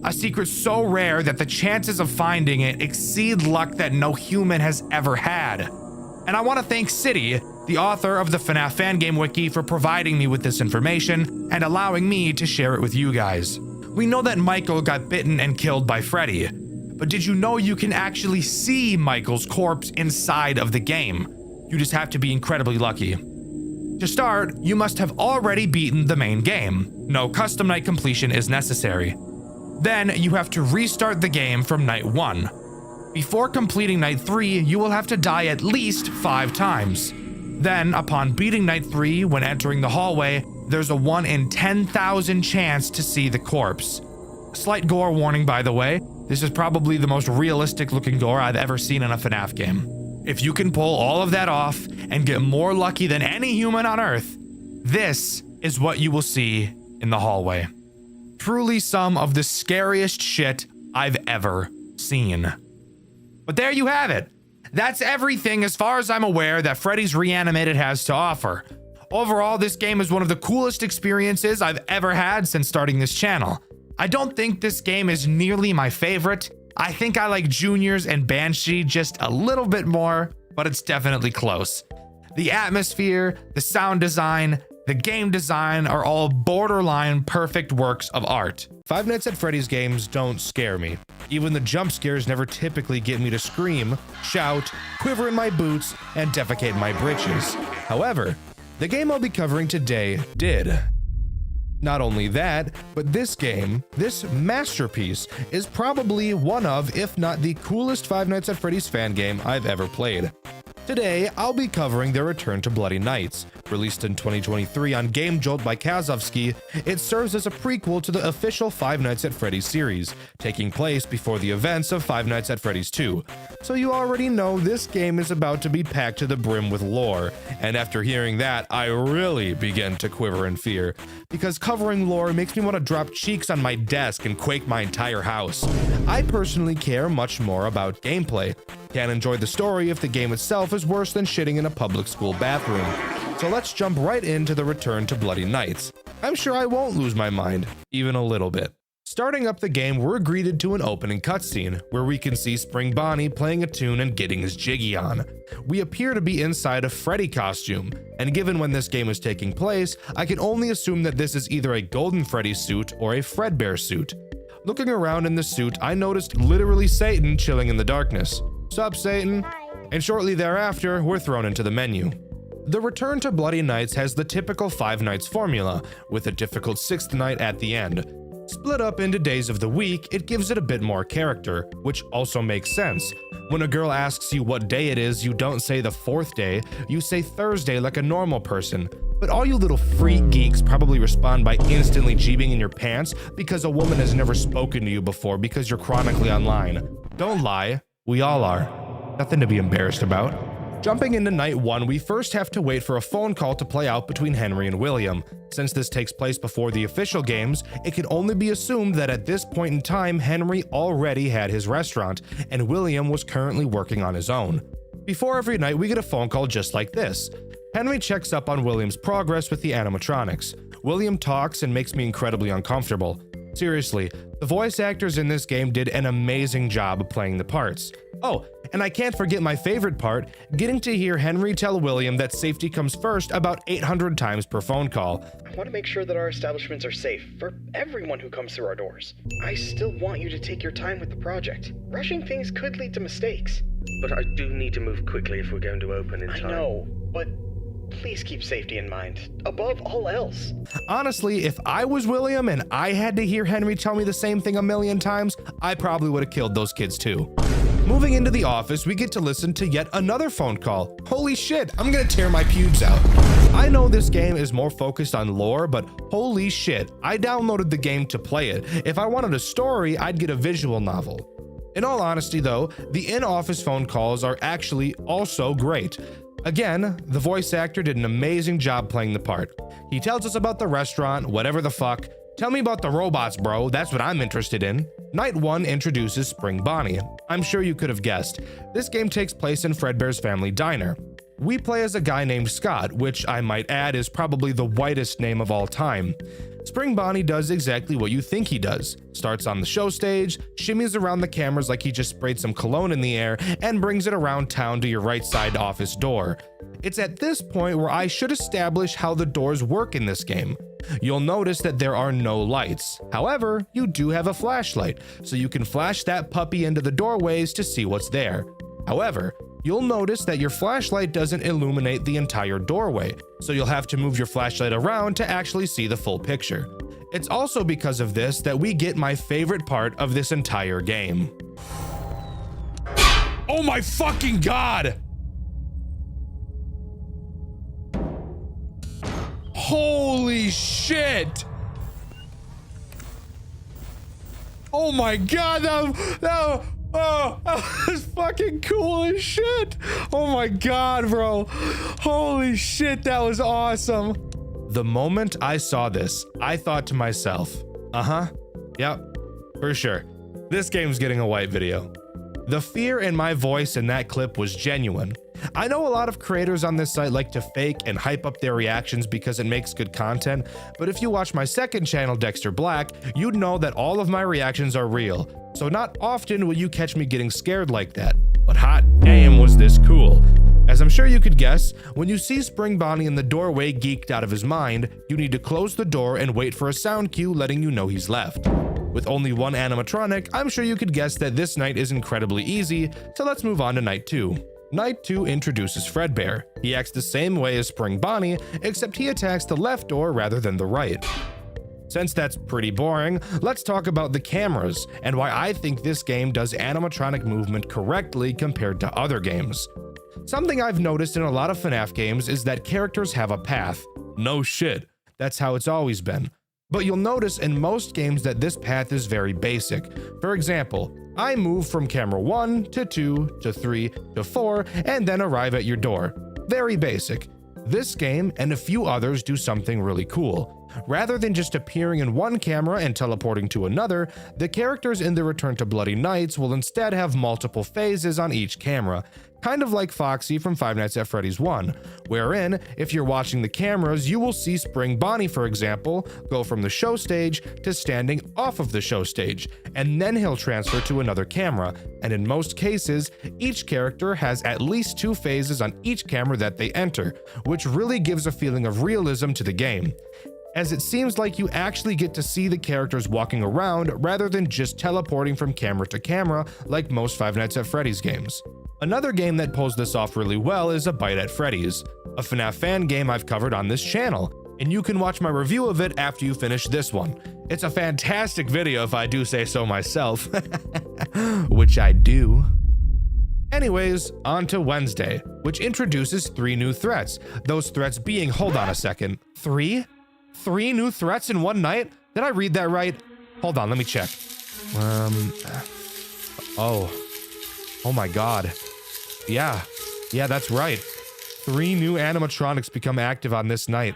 A secret so rare that the chances of finding it exceed luck that no human has ever had. And I want to thank City, the author of the FNAF Fan Game Wiki, for providing me with this information and allowing me to share it with you guys. We know that Michael got bitten and killed by Freddy, but did you know you can actually see Michael's corpse inside of the game? You just have to be incredibly lucky. To start, you must have already beaten the main game. No custom night completion is necessary. Then you have to restart the game from night 1. Before completing night 3, you will have to die at least 5 times. Then, upon beating night 3, when entering the hallway, there's a 1 in 10,000 chance to see the corpse. Slight gore warning, by the way. This is probably the most realistic looking gore I've ever seen in a FNAF game. If you can pull all of that off and get more lucky than any human on Earth, this is what you will see in the hallway. Truly some of the scariest shit I've ever seen. But there you have it. That's everything as far as I'm aware that Freddy's Reanimated has to offer. Overall, this game is one of the coolest experiences I've ever had since starting this channel. I don't think this game is nearly my favorite. I think I like Juniors and Banshee just a little bit more, but it's definitely close. The atmosphere, the sound design, the game design are all borderline perfect works of art. Five Nights at Freddy's games don't scare me. Even the jump scares never typically get me to scream, shout, quiver in my boots, and defecate my britches. However, the game I'll be covering today did. Not only that, but this game, this masterpiece, is probably one of, if not the coolest Five Nights at Freddy's fan game I've ever played. Today, I'll be covering their return to Bloody Nights. Released in 2023 on Game Jolt by Kazovsky, it serves as a prequel to the official Five Nights at Freddy's series, taking place before the events of Five Nights at Freddy's 2. So you already know this game is about to be packed to the brim with lore, and after hearing that, I really begin to quiver in fear, because covering lore makes me want to drop cheeks on my desk and quake my entire house. I personally care much more about gameplay. Can't enjoy the story if the game itself is worse than shitting in a public school bathroom. So let's jump right into the return to Bloody Nights. I'm sure I won't lose my mind, even a little bit. Starting up the game, we're greeted to an opening cutscene, where we can see Spring Bonnie playing a tune and getting his jiggy on. We appear to be inside a Freddy costume, and given when this game is taking place, I can only assume that this is either a Golden Freddy suit or a Fredbear suit. Looking around in the suit, I noticed literally Satan chilling in the darkness. Sup, Satan? And shortly thereafter, we're thrown into the menu. The return to Bloody Nights has the typical Five Nights formula, with a difficult 6th night at the end. Split up into days of the week, it gives it a bit more character, which also makes sense. When a girl asks you what day it is, you don't say the 4th day, you say Thursday like a normal person. But all you little freak geeks probably respond by instantly jeebing in your pants because a woman has never spoken to you before because you're chronically online. Don't lie, we all are. Nothing to be embarrassed about. Jumping into night 1, we first have to wait for a phone call to play out between Henry and William. Since this takes place before the official games, it can only be assumed that at this point in time, Henry already had his restaurant, and William was currently working on his own. Before every night, we get a phone call just like this. Henry checks up on William's progress with the animatronics. William talks and makes me incredibly uncomfortable. Seriously, the voice actors in this game did an amazing job of playing the parts. Oh, and I can't forget my favorite part, getting to hear Henry tell William that safety comes first about 800 times per phone call. I want to make sure that our establishments are safe for everyone who comes through our doors. I still want you to take your time with the project. Rushing things could lead to mistakes. But I do need to move quickly if we're going to open in time. I know, but please keep safety in mind, above all else. Honestly, if I was William and I had to hear Henry tell me the same thing a million times, I probably would have killed those kids too. Moving into the office, we get to listen to yet another phone call. Holy shit, I'm gonna tear my pubes out. I know this game is more focused on lore, but holy shit, I downloaded the game to play it. If I wanted a story, I'd get a visual novel. In all honesty though, the in-office phone calls are actually also great. Again, the voice actor did an amazing job playing the part. He tells us about the restaurant, whatever the fuck. Tell me about the robots, bro. That's what I'm interested in. Night 1 introduces Spring Bonnie. I'm sure you could have guessed. This game takes place in Fredbear's family diner. We play as a guy named Scott, which I might add is probably the whitest name of all time. Spring Bonnie does exactly what you think he does. Starts on the show stage, shimmies around the cameras like he just sprayed some cologne in the air, and brings it around town to your right side office door. It's at this point where I should establish how the doors work in this game. You'll notice that there are no lights. However, you do have a flashlight, so you can flash that puppy into the doorways to see what's there. However, you'll notice that your flashlight doesn't illuminate the entire doorway, so you'll have to move your flashlight around to actually see the full picture. It's also because of this that we get my favorite part of this entire game. Oh my fucking God. Holy shit. Oh my God, that was fucking cool as shit. Oh my God, bro. Holy shit, that was awesome. The moment I saw this, I thought to myself, yep, for sure. This game's getting a white video. The fear in my voice in that clip was genuine. I know a lot of creators on this site like to fake and hype up their reactions because it makes good content, but if you watch my second channel, Dxtr Black, you'd know that all of my reactions are real. So not often will you catch me getting scared like that, but hot damn was this cool. As I'm sure you could guess, when you see Spring Bonnie in the doorway geeked out of his mind, you need to close the door and wait for a sound cue letting you know he's left. With only one animatronic, I'm sure you could guess that this night is incredibly easy, so let's move on to night 2. Night 2 introduces Fredbear. He acts the same way as Spring Bonnie, except he attacks the left door rather than the right. Since that's pretty boring, let's talk about the cameras and why I think this game does animatronic movement correctly compared to other games. Something I've noticed in a lot of FNAF games is that characters have a path. No shit, that's how it's always been. But you'll notice in most games that this path is very basic. For example, I move from camera 1 to 2 to 3 to 4 and then arrive at your door. Very basic. This game and a few others do something really cool. Rather than just appearing in one camera and teleporting to another, the characters in the Return to Bloody Nights will instead have multiple phases on each camera, kind of like Foxy from Five Nights at Freddy's 1, wherein, if you're watching the cameras, you will see Spring Bonnie, for example, go from the show stage to standing off of the show stage, and then he'll transfer to another camera, and in most cases, each character has at least 2 phases on each camera that they enter, which really gives a feeling of realism to the game, as it seems like you actually get to see the characters walking around rather than just teleporting from camera to camera like most Five Nights at Freddy's games. Another game that pulls this off really well is A Bite at Freddy's, a FNAF fan game I've covered on this channel, and you can watch my review of it after you finish this one. It's a fantastic video if I do say so myself, which I do. Anyways, on to Wednesday, which introduces 3 new threats, those threats being, hold on a second, 3 new threats in one night? Did I read that right? Hold on, let me check. Oh my God. Yeah, that's right. 3 new animatronics become active on this night.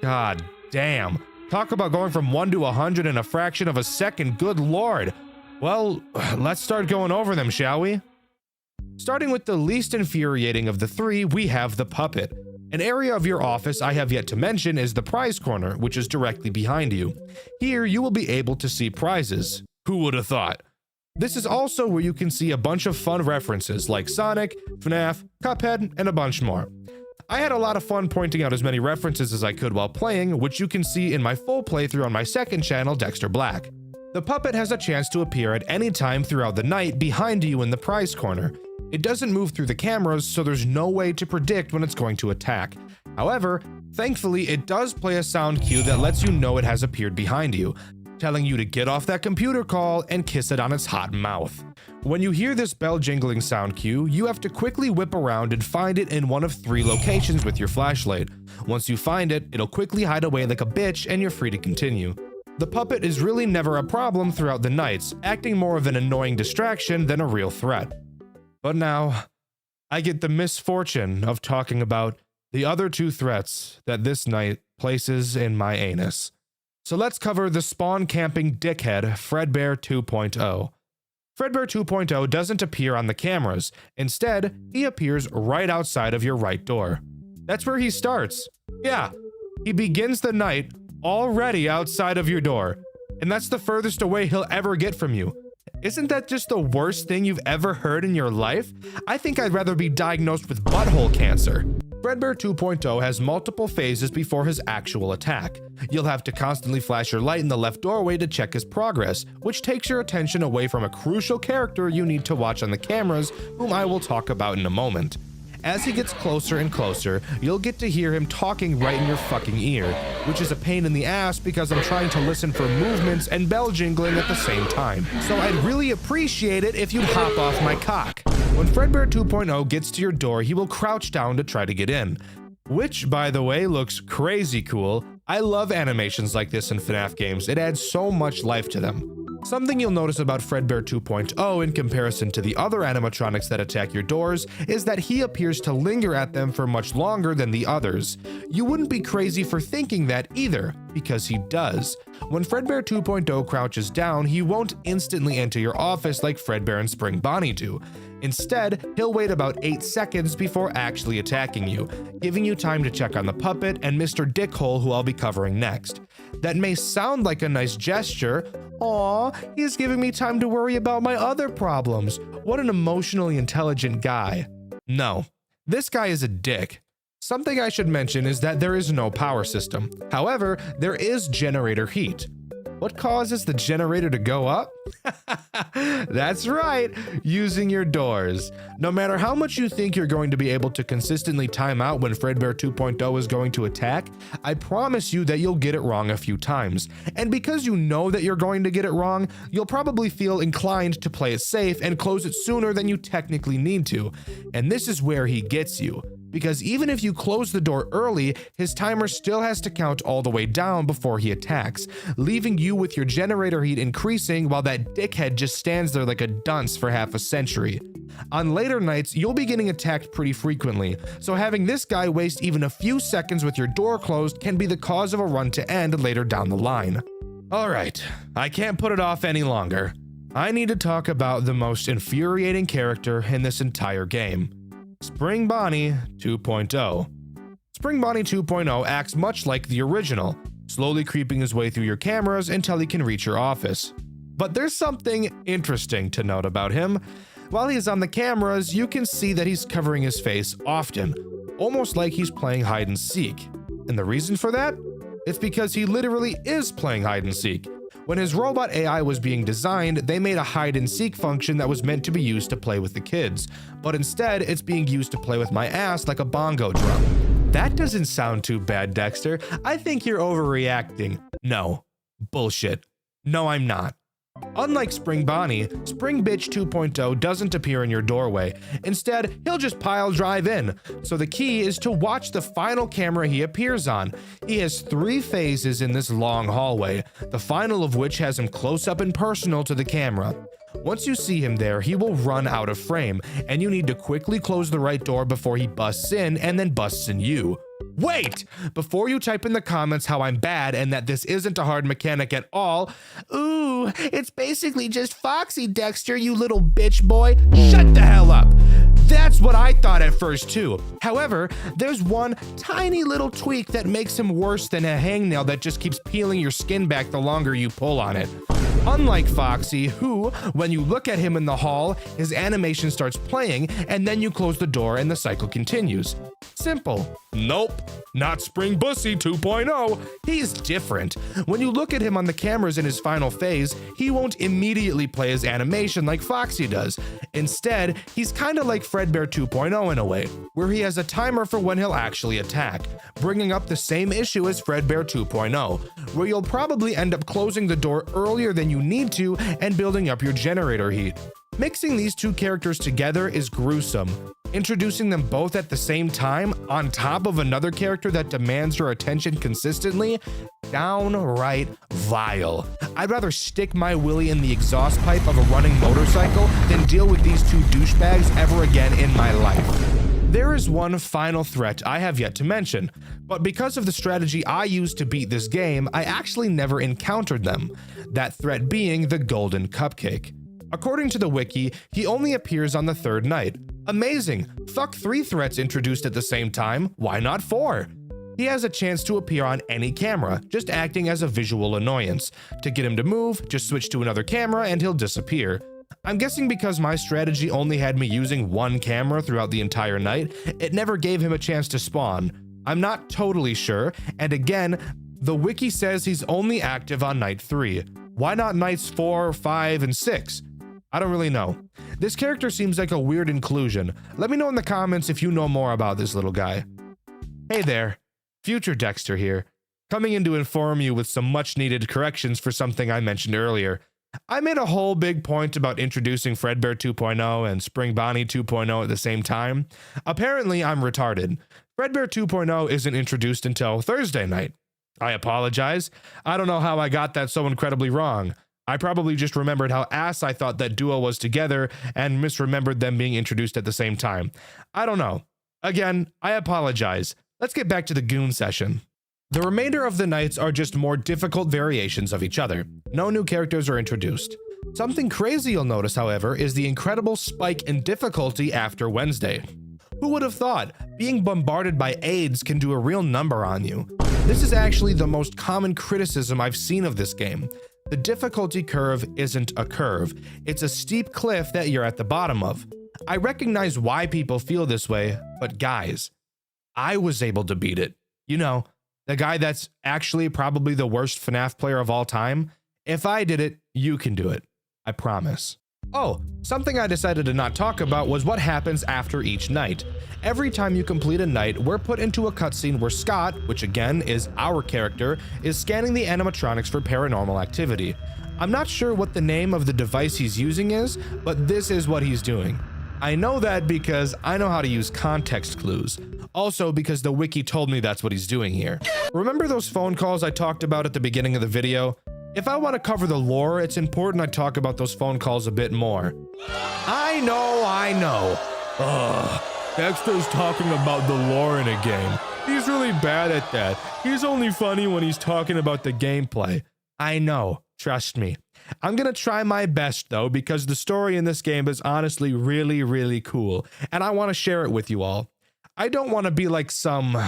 God damn. Talk about going from 1 to 100 in a fraction of a second, good lord. Well, let's start going over them, shall we? Starting with the least infuriating of the 3, we have the puppet. An area of your office I have yet to mention is the prize corner, which is directly behind you. Here you will be able to see prizes. Who would have thought? This is also where you can see a bunch of fun references like Sonic, FNAF, Cuphead, and a bunch more. I had a lot of fun pointing out as many references as I could while playing, which you can see in my full playthrough on my second channel, Dxtr Black. The puppet has a chance to appear at any time throughout the night behind you in the prize corner. It doesn't move through the cameras, so there's no way to predict when it's going to attack. However, thankfully it does play a sound cue that lets you know it has appeared behind you, telling you to get off that computer call and kiss it on its hot mouth. When you hear this bell jingling sound cue, you have to quickly whip around and find it in one of 3 locations with your flashlight. Once you find it, it'll quickly hide away like a bitch and you're free to continue. The puppet is really never a problem throughout the nights, acting more of an annoying distraction than a real threat. But now, I get the misfortune of talking about the other 2 threats that this night places in my anus. So let's cover the spawn camping dickhead Fredbear 2.0. Fredbear 2.0 doesn't appear on the cameras. Instead, he appears right outside of your right door. That's where he starts. Yeah, he begins the night already outside of your door. And that's the furthest away he'll ever get from you. Isn't that just the worst thing you've ever heard in your life? I think I'd rather be diagnosed with butthole cancer. Fredbear 2.0 has multiple phases before his actual attack. You'll have to constantly flash your light in the left doorway to check his progress, which takes your attention away from a crucial character you need to watch on the cameras, whom I will talk about in a moment. As he gets closer and closer, you'll get to hear him talking right in your fucking ear, which is a pain in the ass because I'm trying to listen for movements and bell jingling at the same time. So I'd really appreciate it if you'd hop off my cock. When Fredbear 2.0 gets to your door, he will crouch down to try to get in, which, by the way, looks crazy cool. I love animations like this in FNAF games. It adds so much life to them. Something you'll notice about Fredbear 2.0 in comparison to the other animatronics that attack your doors is that he appears to linger at them for much longer than the others. You wouldn't be crazy for thinking that either, because he does. When Fredbear 2.0 crouches down, he won't instantly enter your office like Fredbear and Spring Bonnie do. Instead, he'll wait about 8 seconds before actually attacking you, giving you time to check on the puppet and Mr. Dickhole, who I'll be covering next. That may sound like a nice gesture. Aw, he's giving me time to worry about my other problems. What an emotionally intelligent guy. No, this guy is a dick. Something I should mention is that there is no power system. However, there is generator heat. What causes the generator to go up? That's right, using your doors. No matter how much you think you're going to be able to consistently time out when Fredbear 2.0 is going to attack, I promise you that you'll get it wrong a few times. And because you know that you're going to get it wrong, you'll probably feel inclined to play it safe and close it sooner than you technically need to. And this is where he gets you. Because even if you close the door early, his timer still has to count all the way down before he attacks, leaving you with your generator heat increasing while that dickhead just stands there like a dunce for half a century. On later nights, you'll be getting attacked pretty frequently, so having this guy waste even a few seconds with your door closed can be the cause of a run to end later down the line. Alright, I can't put it off any longer. I need to talk about the most infuriating character in this entire game. Spring Bonnie 2.0. Spring Bonnie 2.0 acts much like the original, slowly creeping his way through your cameras until he can reach your office. But there's something interesting to note about him. While he's on the cameras, you can see that he's covering his face often, almost like he's playing hide and seek. And the reason for that? It's because he literally is playing hide and seek. When his robot AI was being designed, they made a hide and seek function that was meant to be used to play with the kids, but instead it's being used to play with my ass like a bongo drum. That doesn't sound too bad, Dxtr. I think you're overreacting. No. Bullshit. No, I'm not. Unlike Spring Bonnie, Spring Bitch 2.0 doesn't appear in your doorway. Instead, he'll just pile drive in. So the key is to watch the final camera he appears on. He has 3 phases in this long hallway, the final of which has him close up and personal to the camera. Once you see him there, he will run out of frame, and you need to quickly close the right door before he busts in and then busts in you. Wait! Before you type in the comments how I'm bad and that this isn't a hard mechanic at all, ooh, it's basically just Foxy, Dxtr, you little bitch boy. Shut the hell up! That's what I thought at first too. However, there's one tiny little tweak that makes him worse than a hangnail that just keeps peeling your skin back the longer you pull on it. Unlike Foxy, who, when you look at him in the hall, his animation starts playing and then you close the door and the cycle continues. Simple. Nope, not Spring Bussy 2.0. He's different. When you look at him on the cameras in his final phase, he won't immediately play his animation like Foxy does. Instead, he's kinda like Fredbear 2.0 in a way, where he has a timer for when he'll actually attack, bringing up the same issue as Fredbear 2.0, where you'll probably end up closing the door earlier than you need to and building up your generator heat. Mixing these two characters together is gruesome. Introducing them both at the same time on top of another character that demands your attention consistently, downright vile. I'd rather stick my willy in the exhaust pipe of a running motorcycle than deal with these two douchebags ever again in my life. There is one final threat I have yet to mention, but because of the strategy I used to beat this game, I actually never encountered them. That threat being the Golden Cupcake. According to the wiki, he only appears on the 3rd night. Amazing! Fuck 3 threats introduced at the same time, why not 4? He has a chance to appear on any camera, just acting as a visual annoyance. To get him to move, just switch to another camera and he'll disappear. I'm guessing because my strategy only had me using 1 camera throughout the entire night, it never gave him a chance to spawn. I'm not totally sure, and again, the wiki says he's only active on night 3. Why not nights 4, 5, and 6? I don't really know. This character seems like a weird inclusion. Let me know in the comments if you know more about this little guy. Hey there, future Dxtr here, coming in to inform you with some much needed corrections for something I mentioned earlier. I made a whole big point about introducing Fredbear 2.0 and Spring Bonnie 2.0 at the same time. Apparently, I'm retarded. Fredbear 2.0 isn't introduced until Thursday night. I apologize. I don't know how I got that so incredibly wrong. I probably just remembered how ass I thought that duo was together and misremembered them being introduced at the same time. I don't know. Again, I apologize. Let's get back to the goon session. The remainder of the nights are just more difficult variations of each other. No new characters are introduced. Something crazy you'll notice, however, is the incredible spike in difficulty after Wednesday. Who would have thought being bombarded by AIDS can do a real number on you? This is actually the most common criticism I've seen of this game. The difficulty curve isn't a curve. It's a steep cliff that you're at the bottom of. I recognize why people feel this way, but guys, I was able to beat it. You know, the guy that's actually probably the worst FNAF player of all time. If I did it, you can do it. I promise. Oh, something I decided to not talk about was what happens after each night. Every time you complete a night, we're put into a cutscene where Scott, which again is our character, is scanning the animatronics for paranormal activity. I'm not sure what the name of the device he's using is, but this is what he's doing. I know that because I know how to use context clues. Also because the wiki told me that's what he's doing here. Remember those phone calls I talked about at the beginning of the video? If I want to cover the lore, it's important I talk about those phone calls a bit more. I know. Ugh, Dexter's talking about the lore in a game. He's really bad at that. He's only funny when he's talking about the gameplay. I know, trust me. I'm gonna try my best though, because the story in this game is honestly really, really cool, and I want to share it with you all. I don't want to be like some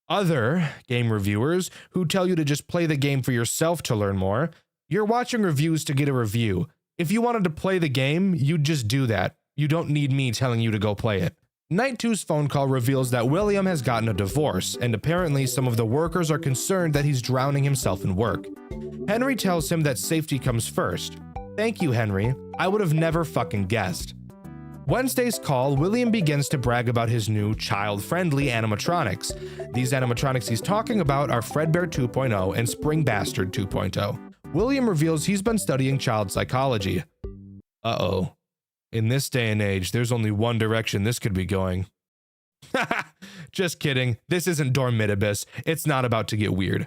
other game reviewers who tell you to just play the game for yourself to learn more. You're watching reviews to get a review. If you wanted to play the game, you'd just do that. You don't need me telling you to go play it. Night 2's phone call reveals that William has gotten a divorce, and apparently some of the workers are concerned that he's drowning himself in work. Henry tells him that safety comes first. Thank you, Henry. I would have never fucking guessed. Wednesday's call, William begins to brag about his new child-friendly animatronics. These animatronics he's talking about are Fredbear 2.0 and Spring Bastard 2.0. William reveals he's been studying child psychology. Uh-oh. In this day and age, there's only one direction this could be going. Just kidding. This isn't Dormitibus. It's not about to get weird.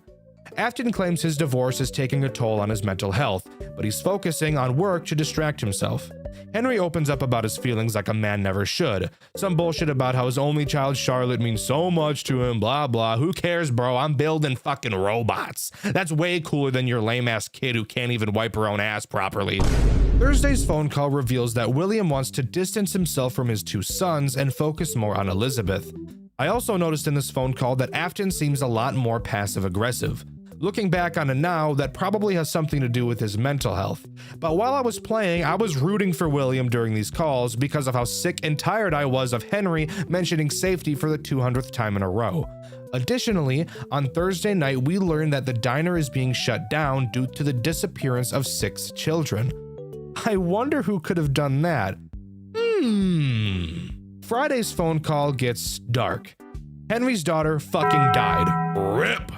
Afton claims his divorce is taking a toll on his mental health, but he's focusing on work to distract himself. Henry opens up about his feelings like a man never should. Some bullshit about how his only child Charlotte means so much to him, blah blah. Who cares, bro? I'm building fucking robots. That's way cooler than your lame-ass kid who can't even wipe her own ass properly. Thursday's phone call reveals that William wants to distance himself from his two sons and focus more on Elizabeth. I also noticed in this phone call that Afton seems a lot more passive-aggressive. Looking back on it now, that probably has something to do with his mental health. But while I was playing, I was rooting for William during these calls because of how sick and tired I was of Henry mentioning safety for the 200th time in a row. Additionally, on Thursday night, we learned that the diner is being shut down due to the disappearance of 6 children. I wonder who could have done that. Friday's phone call gets dark. Henry's daughter fucking died. RIP!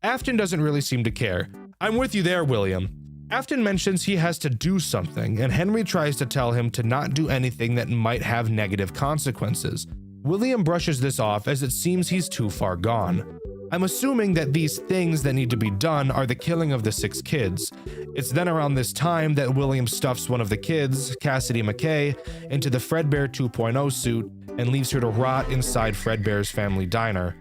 Afton doesn't really seem to care. I'm with you there, William. Afton mentions he has to do something, and Henry tries to tell him to not do anything that might have negative consequences. William brushes this off as it seems he's too far gone. I'm assuming that these things that need to be done are the killing of the 6 kids. It's then around this time that William stuffs one of the kids, Cassidy McKay, into the Fredbear 2.0 suit and leaves her to rot inside Fredbear's family diner.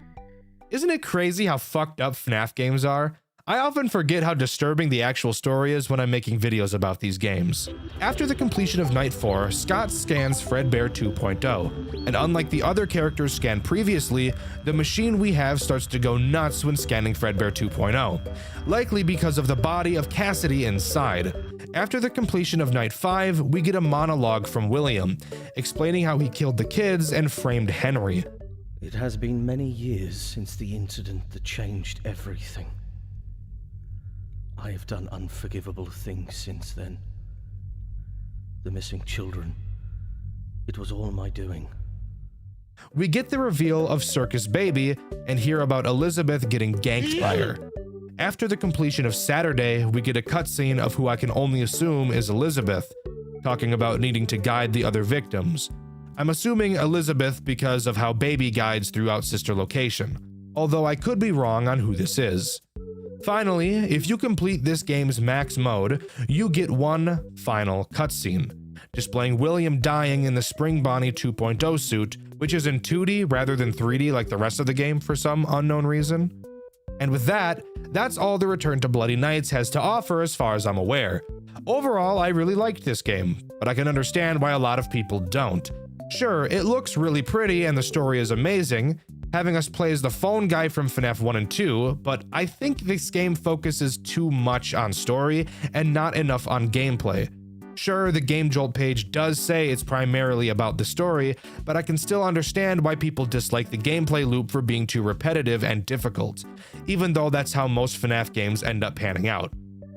Isn't it crazy how fucked up FNAF games are? I often forget how disturbing the actual story is when I'm making videos about these games. After the completion of Night 4, Scott scans Fredbear 2.0, and unlike the other characters scanned previously, the machine we have starts to go nuts when scanning Fredbear 2.0, likely because of the body of Cassidy inside. After the completion of Night 5, we get a monologue from William, explaining how he killed the kids and framed Henry. It has been many years since the incident that changed everything. I have done unforgivable things since then. The missing children, it was all my doing. We get the reveal of Circus Baby and hear about Elizabeth getting ganked by her. After the completion of Saturday, we get a cutscene of who I can only assume is Elizabeth, talking about needing to guide the other victims. I'm assuming Elizabeth because of how Baby guides throughout Sister Location, although I could be wrong on who this is. Finally, if you complete this game's max mode, you get one final cutscene, displaying William dying in the Spring Bonnie 2.0 suit, which is in 2D rather than 3D like the rest of the game for some unknown reason. And with that, that's all the Return to Bloody Nights has to offer as far as I'm aware. Overall, I really liked this game, but I can understand why a lot of people don't. Sure, it looks really pretty and the story is amazing, having us play as the phone guy from FNAF 1 and 2, but I think this game focuses too much on story and not enough on gameplay. Sure, the Game Jolt page does say it's primarily about the story, but I can still understand why people dislike the gameplay loop for being too repetitive and difficult, even though that's how most FNAF games end up panning out.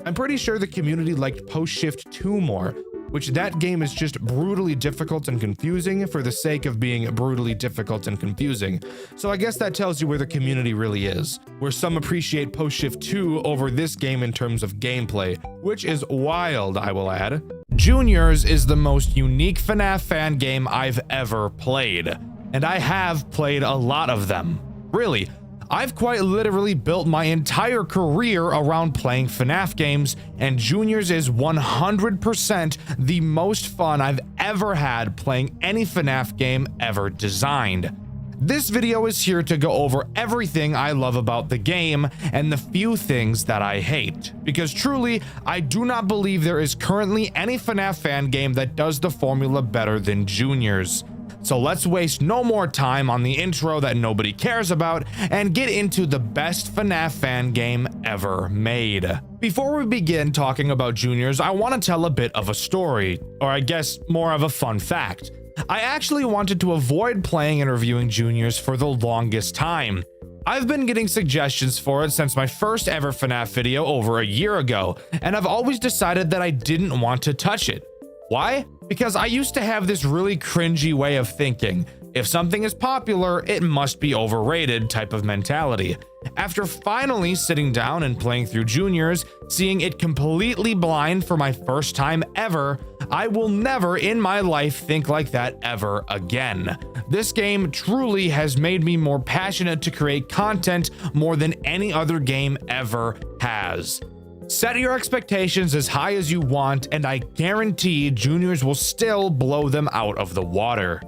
I'm pretty sure the community liked Post Shift 2 more, which that game is just brutally difficult and confusing for the sake of being brutally difficult and confusing. So I guess that tells you where the community really is, where some appreciate Post Shift 2 over this game in terms of gameplay, which is wild, I will add. Juniors is the most unique FNAF fan game I've ever played, and I have played a lot of them. Really, I've quite literally built my entire career around playing FNAF games, and Juniors is 100% the most fun I've ever had playing any FNAF game ever designed. This video is here to go over everything I love about the game and the few things that I hate, because truly, I do not believe there is currently any FNAF fan game that does the formula better than Juniors. So let's waste no more time on the intro that nobody cares about and get into the best FNAF fan game ever made. Before we begin talking about Juniors, I want to tell a bit of a story, or I guess more of a fun fact. I actually wanted to avoid playing and reviewing Juniors for the longest time. I've been getting suggestions for it since my first ever FNAF video over a year ago, and I've always decided that I didn't want to touch it. Why? Because I used to have this really cringy way of thinking. If something is popular, it must be overrated type of mentality. After finally sitting down and playing through Juniors, seeing it completely blind for my first time ever, I will never in my life think like that ever again. This game truly has made me more passionate to create content more than any other game ever has. Set your expectations as high as you want, and I guarantee Juniors will still blow them out of the water.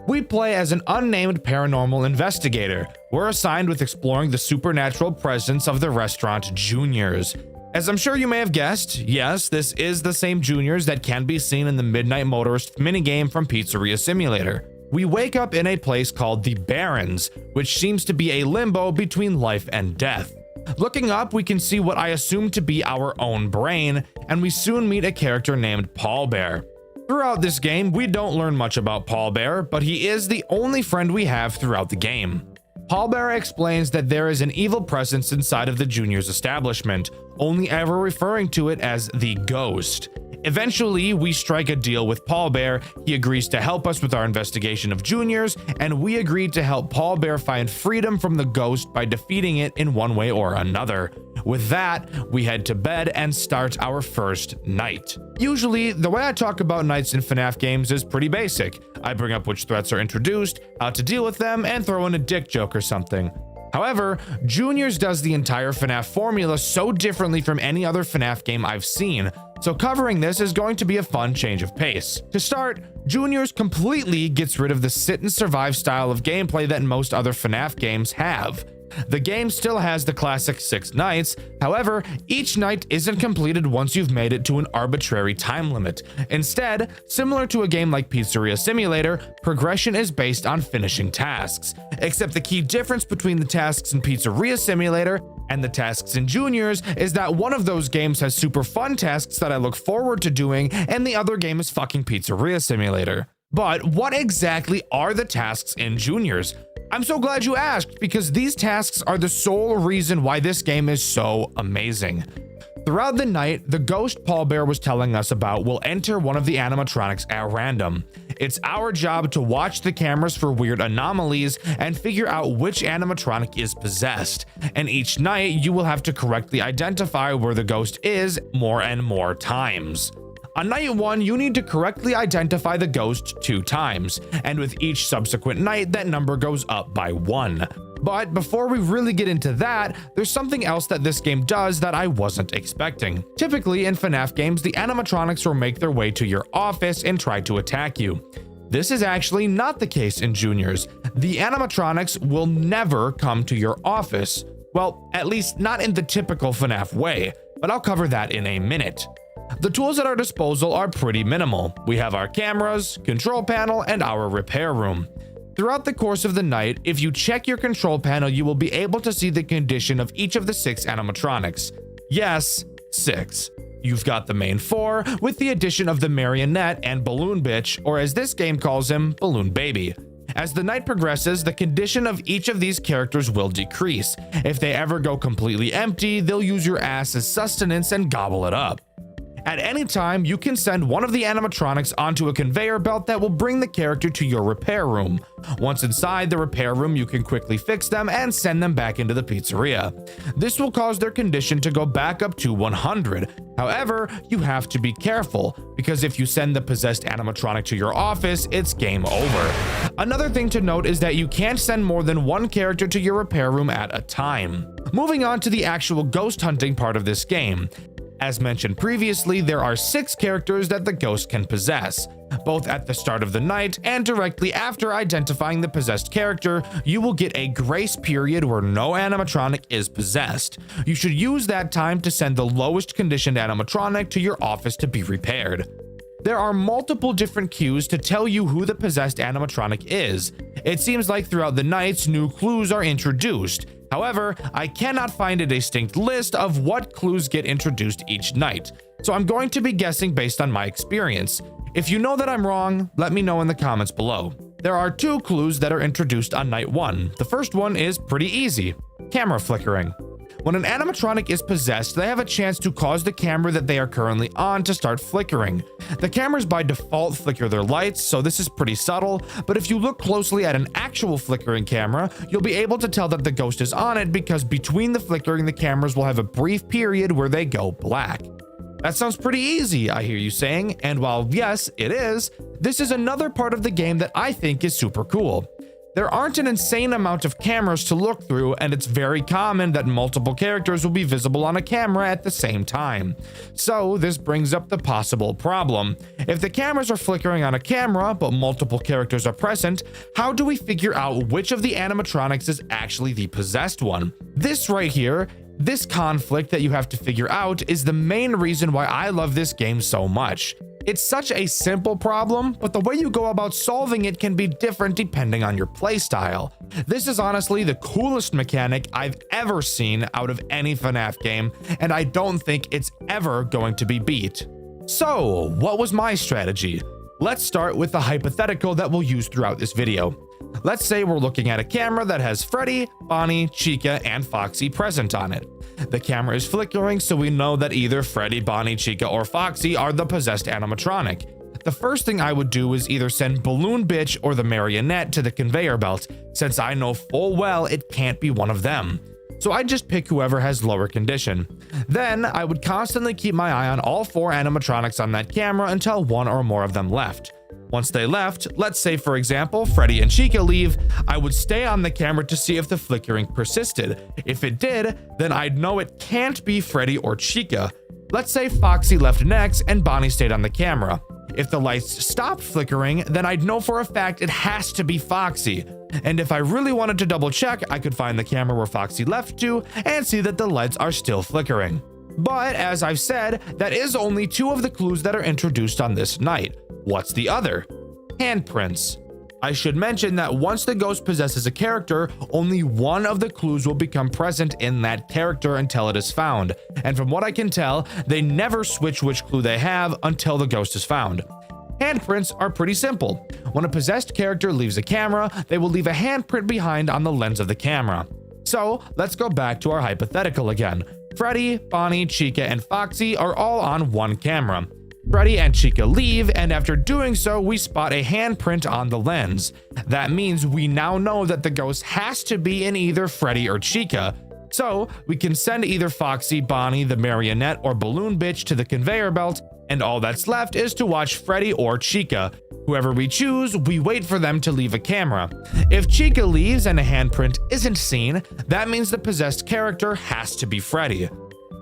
We play as an unnamed paranormal investigator. We're assigned with exploring the supernatural presence of the restaurant Juniors. As I'm sure you may have guessed, yes, this is the same Juniors that can be seen in the Midnight Motorist minigame from Pizzeria Simulator. We wake up in a place called the Barrens, which seems to be a limbo between life and death. Looking up, we can see what I assume to be our own brain, and we soon meet a character named Paul Bear. Throughout this game, we don't learn much about Paul Bear, but he is the only friend we have throughout the game. Paul Bear explains that there is an evil presence inside of the Juniors establishment, only ever referring to it as the Ghost. Eventually, we strike a deal with Paul Bear. He agrees to help us with our investigation of Juniors, and we agreed to help Paul Bear find freedom from the Ghost by defeating it in one way or another. With that, we head to bed and start our first night. Usually, the way I talk about nights in FNAF games is pretty basic. I bring up which threats are introduced, how to deal with them, and throw in a dick joke or something. However, Juniors does the entire FNAF formula so differently from any other FNAF game I've seen, so covering this is going to be a fun change of pace. To start, Juniors completely gets rid of the sit and survive style of gameplay that most other FNAF games have. The game still has the classic 6 nights, however, each night isn't completed once you've made it to an arbitrary time limit. Instead, similar to a game like Pizzeria Simulator, progression is based on finishing tasks. Except the key difference between the tasks in Pizzeria Simulator and the tasks in Juniors is that one of those games has super fun tasks that I look forward to doing, and the other game is fucking Pizzeria Simulator. But what exactly are the tasks in Juniors? I'm so glad you asked, because these tasks are the sole reason why this game is so amazing. Throughout the night, the ghost Paul Bear was telling us about will enter one of the animatronics at random. It's our job to watch the cameras for weird anomalies and figure out which animatronic is possessed. And each night, you will have to correctly identify where the ghost is more and more times. On night 1, you need to correctly identify the ghost 2 times, and with each subsequent night, that number goes up by 1. But before we really get into that, there's something else that this game does that I wasn't expecting. Typically in FNAF games, the animatronics will make their way to your office and try to attack you. This is actually not the case in Juniors. The animatronics will never come to your office. Well, at least not in the typical FNAF way, but I'll cover that in a minute. The tools at our disposal are pretty minimal. We have our cameras, control panel, and our repair room. Throughout the course of the night, if you check your control panel, you will be able to see the condition of each of the 6 animatronics. Yes, 6. You've got the main 4, with the addition of the marionette and balloon bitch, or as this game calls him, balloon baby. As the night progresses, the condition of each of these characters will decrease. If they ever go completely empty, they'll use your ass as sustenance and gobble it up. At any time, you can send one of the animatronics onto a conveyor belt that will bring the character to your repair room. Once inside the repair room, you can quickly fix them and send them back into the pizzeria. This will cause their condition to go back up to 100. However, you have to be careful, because if you send the possessed animatronic to your office, it's game over. Another thing to note is that you can't send more than one character to your repair room at a time. Moving on to the actual ghost hunting part of this game. As mentioned previously, there are 6 characters that the ghost can possess. Both at the start of the night and directly after identifying the possessed character, you will get a grace period where no animatronic is possessed. You should use that time to send the lowest conditioned animatronic to your office to be repaired. There are multiple different cues to tell you who the possessed animatronic is. It seems like throughout the nights, new clues are introduced. However, I cannot find a distinct list of what clues get introduced each night, so I'm going to be guessing based on my experience. If you know that I'm wrong, let me know in the comments below. There are 2 clues that are introduced on night 1. The first one is pretty easy: camera flickering. When an animatronic is possessed, they have a chance to cause the camera that they are currently on to start flickering. The cameras by default flicker their lights, so this is pretty subtle, but if you look closely at an actual flickering camera, you'll be able to tell that the ghost is on it, because between the flickering, the cameras will have a brief period where they go black. That sounds pretty easy, I hear you saying, and while yes, it is, this is another part of the game that I think is super cool. There aren't an insane amount of cameras to look through, and it's very common that multiple characters will be visible on a camera at the same time. So this brings up the possible problem. If the cameras are flickering on a camera, but multiple characters are present, how do we figure out which of the animatronics is actually the possessed one? This right here, this conflict that you have to figure out, is the main reason why I love this game so much. It's such a simple problem, but the way you go about solving it can be different depending on your playstyle. This is honestly the coolest mechanic I've ever seen out of any FNAF game, and I don't think it's ever going to be beat. So, what was my strategy? Let's start with the hypothetical that we'll use throughout this video. Let's say we're looking at a camera that has Freddy, Bonnie, Chica, and Foxy present on it. The camera is flickering, so we know that either Freddy, Bonnie, Chica, or Foxy are the possessed animatronic. The first thing I would do is either send Balloon Bitch or the marionette to the conveyor belt, since I know full well it can't be one of them. So I'd just pick whoever has lower condition. Then I would constantly keep my eye on all 4 animatronics on that camera until 1 or more of them left. Once they left, let's say for example Freddy and Chica leave, I would stay on the camera to see if the flickering persisted. If it did, then I'd know it can't be Freddy or Chica. Let's say Foxy left next and Bonnie stayed on the camera. If the lights stopped flickering, then I'd know for a fact it has to be Foxy. And if I really wanted to double check, I could find the camera where Foxy left to and see that the lights are still flickering. But as I've said, that is only 2 of the clues that are introduced on this night. What's the other? Handprints. I should mention that once the ghost possesses a character, only 1 of the clues will become present in that character until it is found. And from what I can tell, they never switch which clue they have until the ghost is found. Handprints are pretty simple. When a possessed character leaves a camera, they will leave a handprint behind on the lens of the camera. So let's go back to our hypothetical again. Freddy, Bonnie, Chica, and Foxy are all on one camera. Freddy and Chica leave, and after doing so, we spot a handprint on the lens. That means we now know that the ghost has to be in either Freddy or Chica. So we can send either Foxy, Bonnie, the marionette, or Balloon Bitch to the conveyor belt, and all that's left is to watch Freddy or Chica. Whoever we choose, we wait for them to leave a camera. If Chica leaves and a handprint isn't seen, that means the possessed character has to be Freddy.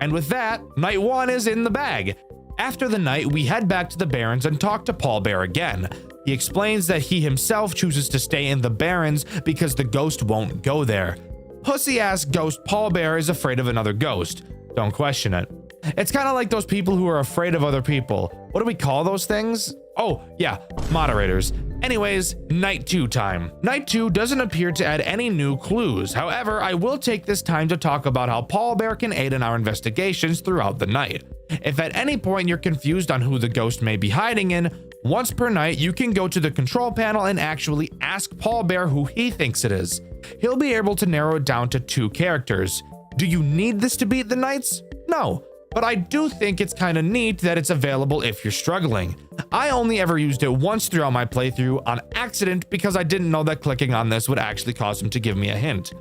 And with that, night 1 is in the bag. After the night, we head back to the Barrens and talk to Paul Bear again. He explains that he himself chooses to stay in the Barrens because the ghost won't go there. Pussy-ass ghost Paul Bear is afraid of another ghost. Don't question it. It's kind of like those people who are afraid of other people. What do we call those things? Oh, yeah, moderators. Anyways, night 2 time. Night 2 doesn't appear to add any new clues. However, I will take this time to talk about how Paul Bear can aid in our investigations throughout the night. If at any point you're confused on who the ghost may be hiding in, once per night you can go to the control panel and actually ask Paul Bear who he thinks it is. He'll be able to narrow it down to 2 characters. Do you need this to beat the nights? No. But I do think it's kind of neat that it's available if you're struggling. I only ever used it once throughout my playthrough on accident because I didn't know that clicking on this would actually cause him to give me a hint.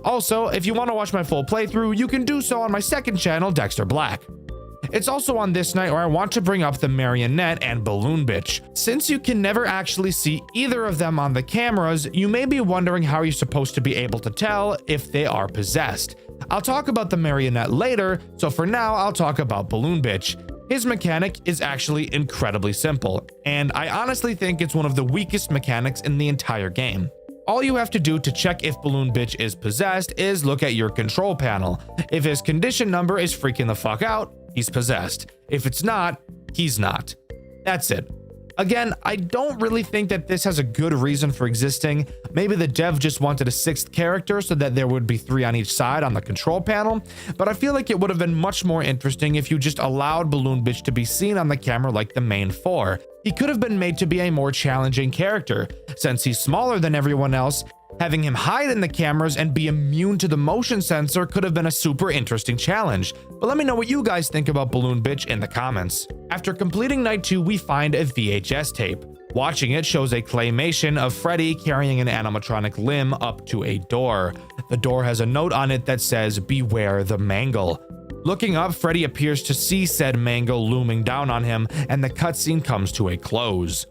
Also, if you want to watch my full playthrough, you can do so on my second channel, Dxtr Black. It's also on this night where I want to bring up the marionette and Balloon Bitch. Since you can never actually see either of them on the cameras, you may be wondering how you're supposed to be able to tell if they are possessed. I'll talk about the marionette later, so for now I'll talk about Balloon Bitch. His mechanic is actually incredibly simple, and I honestly think it's one of the weakest mechanics in the entire game. All you have to do to check if Balloon Bitch is possessed is look at your control panel. If his condition number is freaking the fuck out, he's possessed. If it's not, he's not. That's it. Again, I don't really think that this has a good reason for existing. Maybe the dev just wanted a 6th character so that there would be 3 on each side on the control panel, but I feel like it would have been much more interesting if you just allowed Balloon Bitch to be seen on the camera like the main 4. He could have been made to be a more challenging character. Since he's smaller than everyone else, having him hide in the cameras and be immune to the motion sensor could have been a super interesting challenge. But let me know what you guys think about Balloon Bitch in the comments. After completing night 2, we find a VHS tape. Watching it shows a claymation of Freddy carrying an animatronic limb up to a door. The door has a note on it that says, "Beware the mangle." Looking up, Freddy appears to see said mangle looming down on him, and the cutscene comes to a close.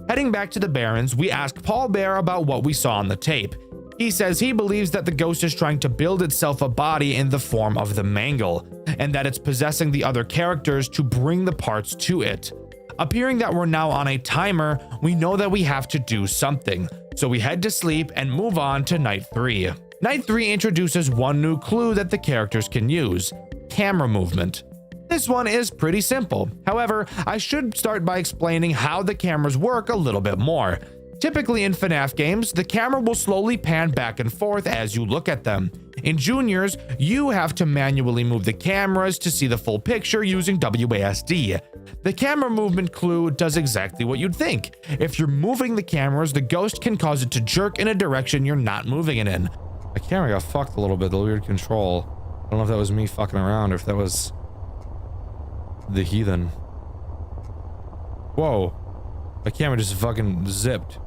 Heading back to the Barrens, we ask Paul Bear about what we saw on the tape. He says he believes that the ghost is trying to build itself a body in the form of the mangle, and that it's possessing the other characters to bring the parts to it. Appearing that we're now on a timer, we know that we have to do something, so we head to sleep and move on to night 3. Night 3 introduces one new clue that the characters can use: camera movement. This one is pretty simple. However, I should start by explaining how the cameras work a little bit more. Typically in FNAF games, the camera will slowly pan back and forth as you look at them. In Juniors, you have to manually move the cameras to see the full picture using WASD. The camera movement clue does exactly what you'd think. If you're moving the cameras, the ghost can cause it to jerk in a direction you're not moving it in. My camera got fucked a little bit, the weird control. I don't know if that was me fucking around or if that was the heathen. Whoa. My camera just fucking zipped.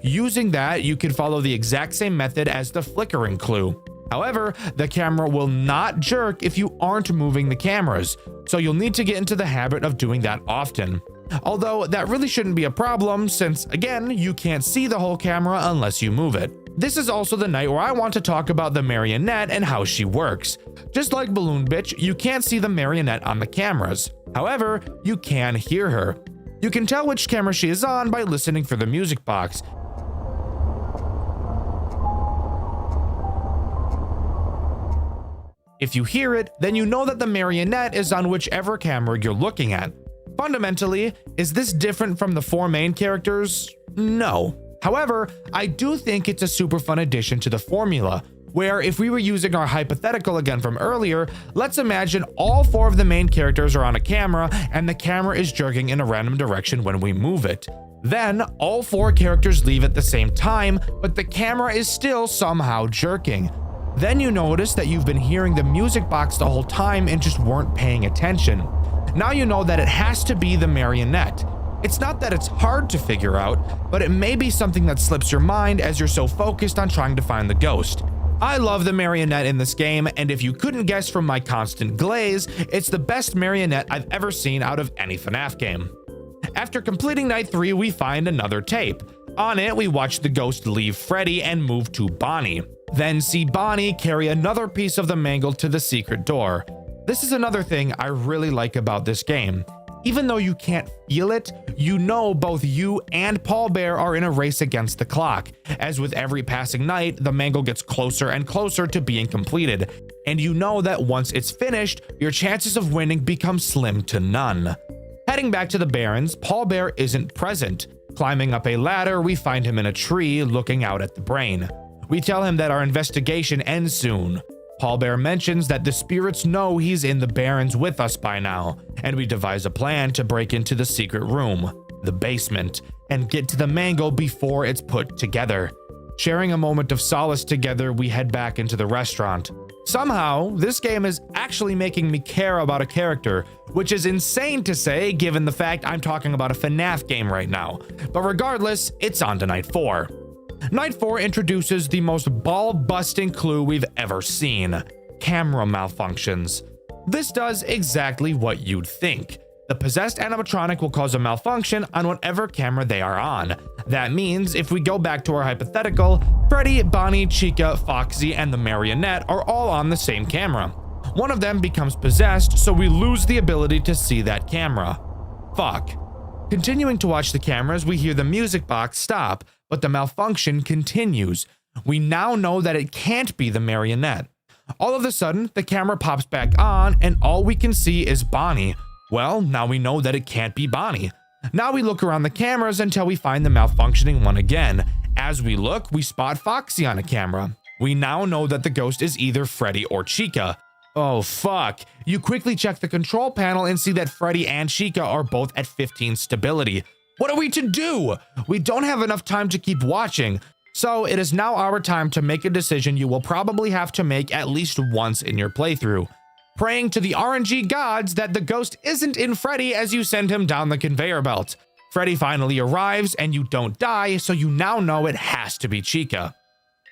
Using that, you can follow the exact same method as the flickering clue. However, the camera will not jerk if you aren't moving the cameras, so you'll need to get into the habit of doing that often. Although that really shouldn't be a problem since, again, you can't see the whole camera unless you move it. This is also the night where I want to talk about the marionette and how she works. Just like Balloon Bitch, you can't see the marionette on the cameras. However, you can hear her. You can tell which camera she is on by listening for the music box. If you hear it, then you know that the marionette is on whichever camera you're looking at. Fundamentally, is this different from the 4 main characters? No. However, I do think it's a super fun addition to the formula, where if we were using our hypothetical again from earlier, let's imagine all 4 of the main characters are on a camera and the camera is jerking in a random direction when we move it. Then all 4 characters leave at the same time, but the camera is still somehow jerking. Then you notice that you've been hearing the music box the whole time and just weren't paying attention. Now you know that it has to be the marionette. It's not that it's hard to figure out, but it may be something that slips your mind as you're so focused on trying to find the ghost. I love the marionette in this game, and if you couldn't guess from my constant glaze, it's the best marionette I've ever seen out of any FNAF game. After completing night 3, we find another tape. On it, we watch the ghost leave Freddy and move to Bonnie, then see Bonnie carry another piece of the mangle to the secret door. This is another thing I really like about this game. Even though you can't feel it, you know both you and Paul Bear are in a race against the clock, as with every passing night, the mangle gets closer and closer to being completed, and you know that once it's finished, your chances of winning become slim to none. Heading back to the Barrens, Paul Bear isn't present. Climbing up a ladder, we find him in a tree looking out at the brain. We tell him that our investigation ends soon. Paul Bear mentions that the spirits know he's in the Barrens with us by now, and we devise a plan to break into the secret room, the basement, and get to the mangle before it's put together. Sharing a moment of solace together, we head back into the restaurant. Somehow, this game is actually making me care about a character, which is insane to say given the fact I'm talking about a FNAF game right now. But regardless, it's on to night 4. Night 4 introduces the most ball-busting clue we've ever seen: camera malfunctions. This does exactly what you'd think. The possessed animatronic will cause a malfunction on whatever camera they are on. That means if we go back to our hypothetical, Freddy, Bonnie, Chica, Foxy, and the marionette are all on the same camera. One of them becomes possessed, so we lose the ability to see that camera. Fuck. Continuing to watch the cameras, we hear the music box stop, but the malfunction continues. We now know that it can't be the marionette. All of a sudden, the camera pops back on, and all we can see is Bonnie. Well, now we know that it can't be Bonnie. Now we look around the cameras until we find the malfunctioning one again. As we look, we spot Foxy on a camera. We now know that the ghost is either Freddy or Chica. Oh fuck. You quickly check the control panel and see that Freddy and Chica are both at 15 stability. What are we to do? We don't have enough time to keep watching. So it is now our time to make a decision you will probably have to make at least once in your playthrough. Praying to the RNG gods that the ghost isn't in Freddy as you send him down the conveyor belt. Freddy finally arrives and you don't die, so you now know it has to be Chica.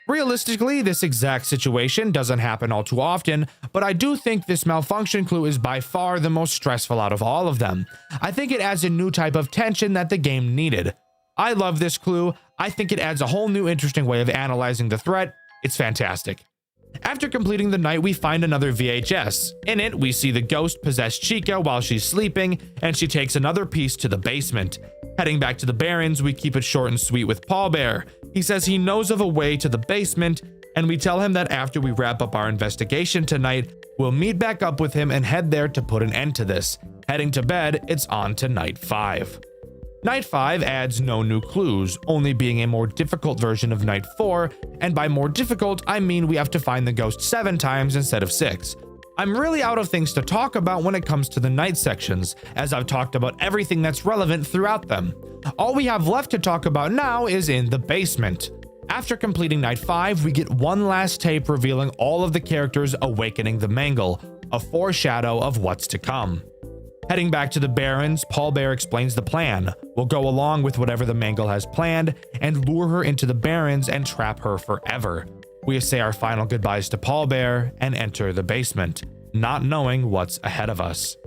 Realistically, this exact situation doesn't happen all too often, but I do think this malfunction clue is by far the most stressful out of all of them. I think it adds a new type of tension that the game needed. I love this clue. I think it adds a whole new interesting way of analyzing the threat. It's fantastic. After completing the night, we find another VHS. In it, we see the ghost possess Chica while she's sleeping, and she takes another piece to the basement. Heading back to the Barrens, we keep it short and sweet with Paul Bear. He says he knows of a way to the basement, and we tell him that after we wrap up our investigation tonight, we'll meet back up with him and head there to put an end to this. Heading to bed, it's on to night 5. Night 5 adds no new clues, only being a more difficult version of night 4, and by more difficult, I mean we have to find the ghost 7 times instead of 6. I'm really out of things to talk about when it comes to the night sections, as I've talked about everything that's relevant throughout them. All we have left to talk about now is in the basement. After completing night 5, we get one last tape revealing all of the characters awakening the mangle, a foreshadow of what's to come. Heading back to the Barrens, Paul Bear explains the plan. We'll go along with whatever the mangle has planned and lure her into the Barrens and trap her forever. We say our final goodbyes to Paul Bear and enter the basement, not knowing what's ahead of us.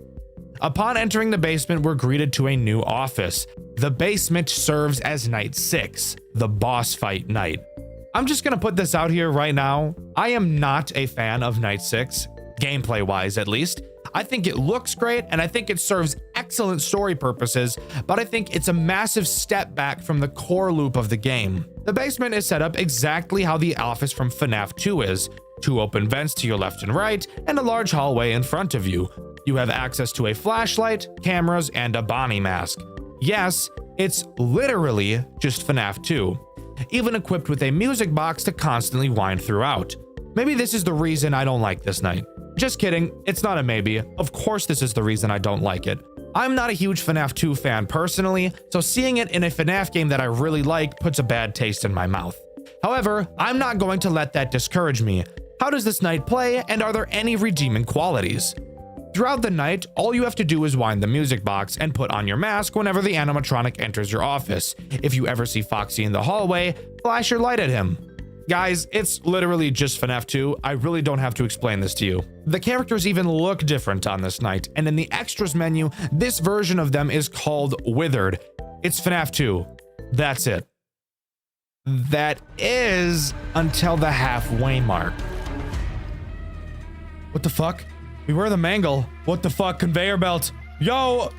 Upon entering the basement, we're greeted to a new office. The basement serves as night 6, the boss fight night. I'm just gonna put this out here right now. I am not a fan of night 6, gameplay-wise at least. I think it looks great, and I think it serves excellent story purposes, but I think it's a massive step back from the core loop of the game. The basement is set up exactly how the office from FNAF 2 is. 2 open vents to your left and right, and a large hallway in front of you. You have access to a flashlight, cameras, and a Bonnie mask. Yes, it's literally just FNAF 2, even equipped with a music box to constantly wind throughout. Maybe this is the reason I don't like this night. Just kidding, it's not a maybe. Of course this is the reason I don't like it. I'm not a huge FNAF 2 fan personally, so seeing it in a FNAF game that I really like puts a bad taste in my mouth. However, I'm not going to let that discourage me. How does this night play, and are there any redeeming qualities? Throughout the night, all you have to do is wind the music box and put on your mask whenever the animatronic enters your office. If you ever see Foxy in the hallway, flash your light at him. Guys, it's literally just FNAF 2. I really don't have to explain this to you. The characters even look different on this night, and in the extras menu, this version of them is called Withered. It's FNAF 2. That's it. That is until the halfway mark. What the fuck? Beware the mangle. What the fuck? Conveyor belt. Yo!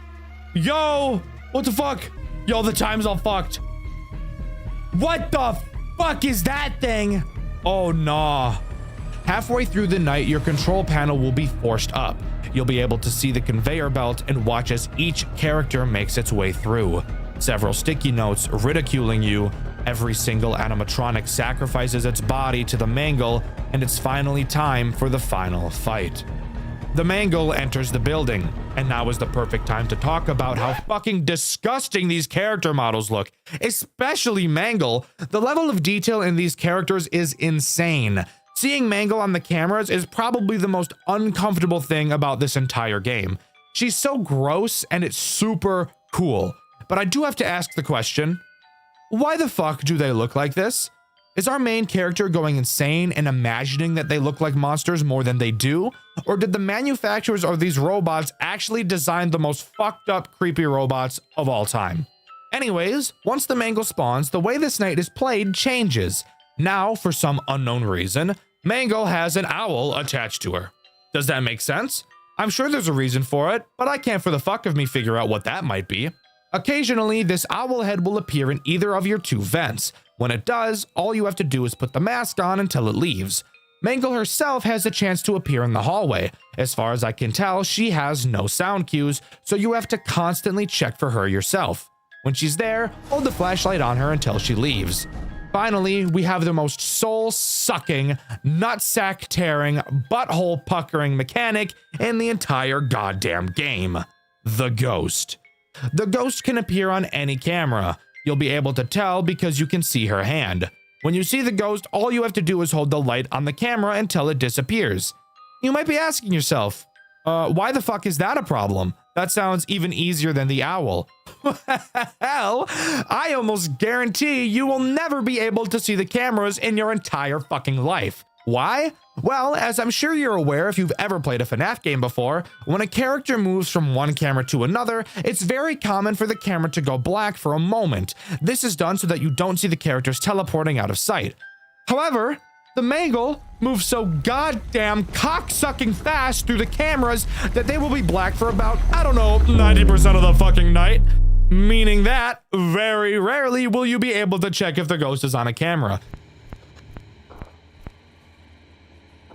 What the fuck? Yo, the time's all fucked. What the fuck is that thing? Oh, nah. Halfway through the night, your control panel will be forced up. You'll be able to see the conveyor belt and watch as each character makes its way through. Several sticky notes ridiculing you. Every single animatronic sacrifices its body to the mangle, and it's finally time for the final fight. The mangle enters the building, and now is the perfect time to talk about how fucking disgusting these character models look, especially Mangle. The level of detail in these characters is insane. Seeing Mangle on the cameras is probably the most uncomfortable thing about this entire game. She's so gross and it's super cool. But I do have to ask the question, why the fuck do they look like this? Is our main character going insane and imagining that they look like monsters more than they do? Or did the manufacturers of these robots actually design the most fucked up, creepy robots of all time? Anyways, once the Mangle spawns, the way this night is played changes. Now, for some unknown reason, Mangle has an owl attached to her. Does that make sense? I'm sure there's a reason for it, but I can't for the fuck of me figure out what that might be. Occasionally, this owl head will appear in either of your two vents. When it does, all you have to do is put the mask on until it leaves. Mangle herself has a chance to appear in the hallway. As far as I can tell, she has no sound cues, so you have to constantly check for her yourself. When she's there, hold the flashlight on her until she leaves. Finally, we have the most soul-sucking, nutsack-tearing, butthole-puckering mechanic in the entire goddamn game. The Ghost. The Ghost can appear on any camera. You'll be able to tell because you can see her hand. When you see the Ghost, all you have to do is hold the light on the camera until it disappears. You might be asking yourself, why the fuck is that a problem? That sounds even easier than the owl. Hell, I almost guarantee you will never be able to see the cameras in your entire fucking life. Why? Well, as I'm sure you're aware if you've ever played a FNAF game before, when a character moves from one camera to another, it's very common for the camera to go black for a moment. This is done so that you don't see the characters teleporting out of sight. However, the Mangle moves so goddamn cocksucking fast through the cameras that they will be black for about, 90% of the fucking night. Meaning that, very rarely will you be able to check if the Ghost is on a camera.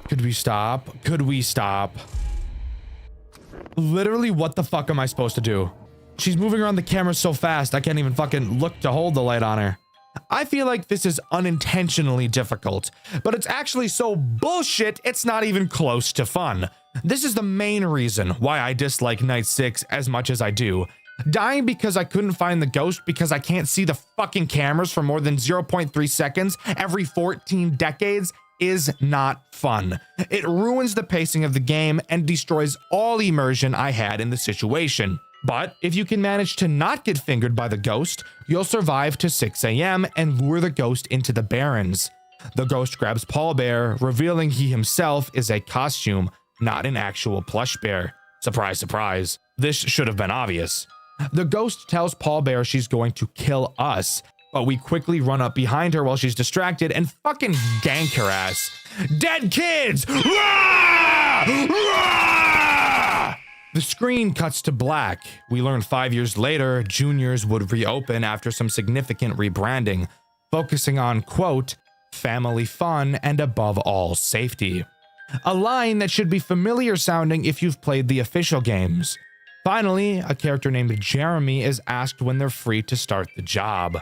Could we stop? Could we stop? Literally, what the fuck am I supposed to do? She's moving around the camera so fast, I can't even fucking look to hold the light on her. I feel like this is unintentionally difficult, but it's actually so bullshit, it's not even close to fun. This is the main reason why I dislike Night 6 as much as I do. Dying because I couldn't find the Ghost because I can't see the fucking cameras for more than 0.3 seconds every 14 decades is not fun. It ruins the pacing of the game and destroys all immersion I had in the situation. But if you can manage to not get fingered by the Ghost, you'll survive to 6 AM and lure the Ghost into the Barrens. The Ghost grabs Paul Bear, revealing he himself is a costume, not an actual plush bear. Surprise, surprise. This should have been obvious. The Ghost tells Paul Bear she's going to kill us, but we quickly run up behind her while she's distracted and fucking gank her ass. Dead kids! Rah! Rah! The screen cuts to black. We learn 5 years later, Juniors would reopen after some significant rebranding, focusing on, quote, family fun and above all, safety. A line that should be familiar sounding if you've played the official games. Finally, a character named Jeremy is asked when they're free to start the job.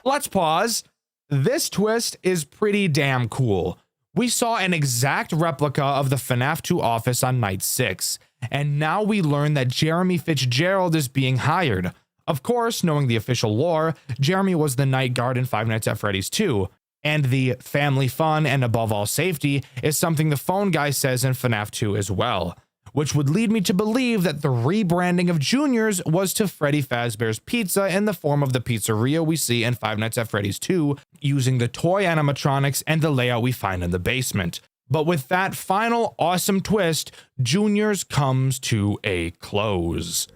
Let's pause. This twist is pretty damn cool. We saw an exact replica of the FNAF 2 office on Night 6, and now we learn that Jeremy Fitzgerald is being hired. Of course, knowing the official lore, Jeremy was the night guard in Five Nights at Freddy's 2, and the family fun and above all safety is something the phone guy says in FNAF 2 as well. which would lead me to believe that the rebranding of Juniors was to Freddy Fazbear's Pizza in the form of the pizzeria we see in Five Nights at Freddy's 2, using the toy animatronics and the layout we find in the basement. But with that final awesome twist, Juniors comes to a close.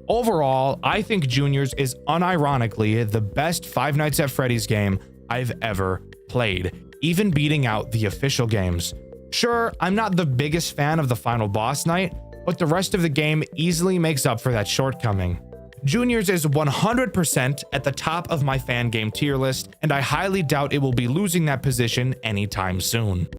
Overall, I think Juniors is unironically the best Five Nights at Freddy's game I've ever played, even beating out the official games. Sure, I'm not the biggest fan of the final boss night, but the rest of the game easily makes up for that shortcoming. Juniors is 100% at the top of my fan game tier list, and I highly doubt it will be losing that position anytime soon.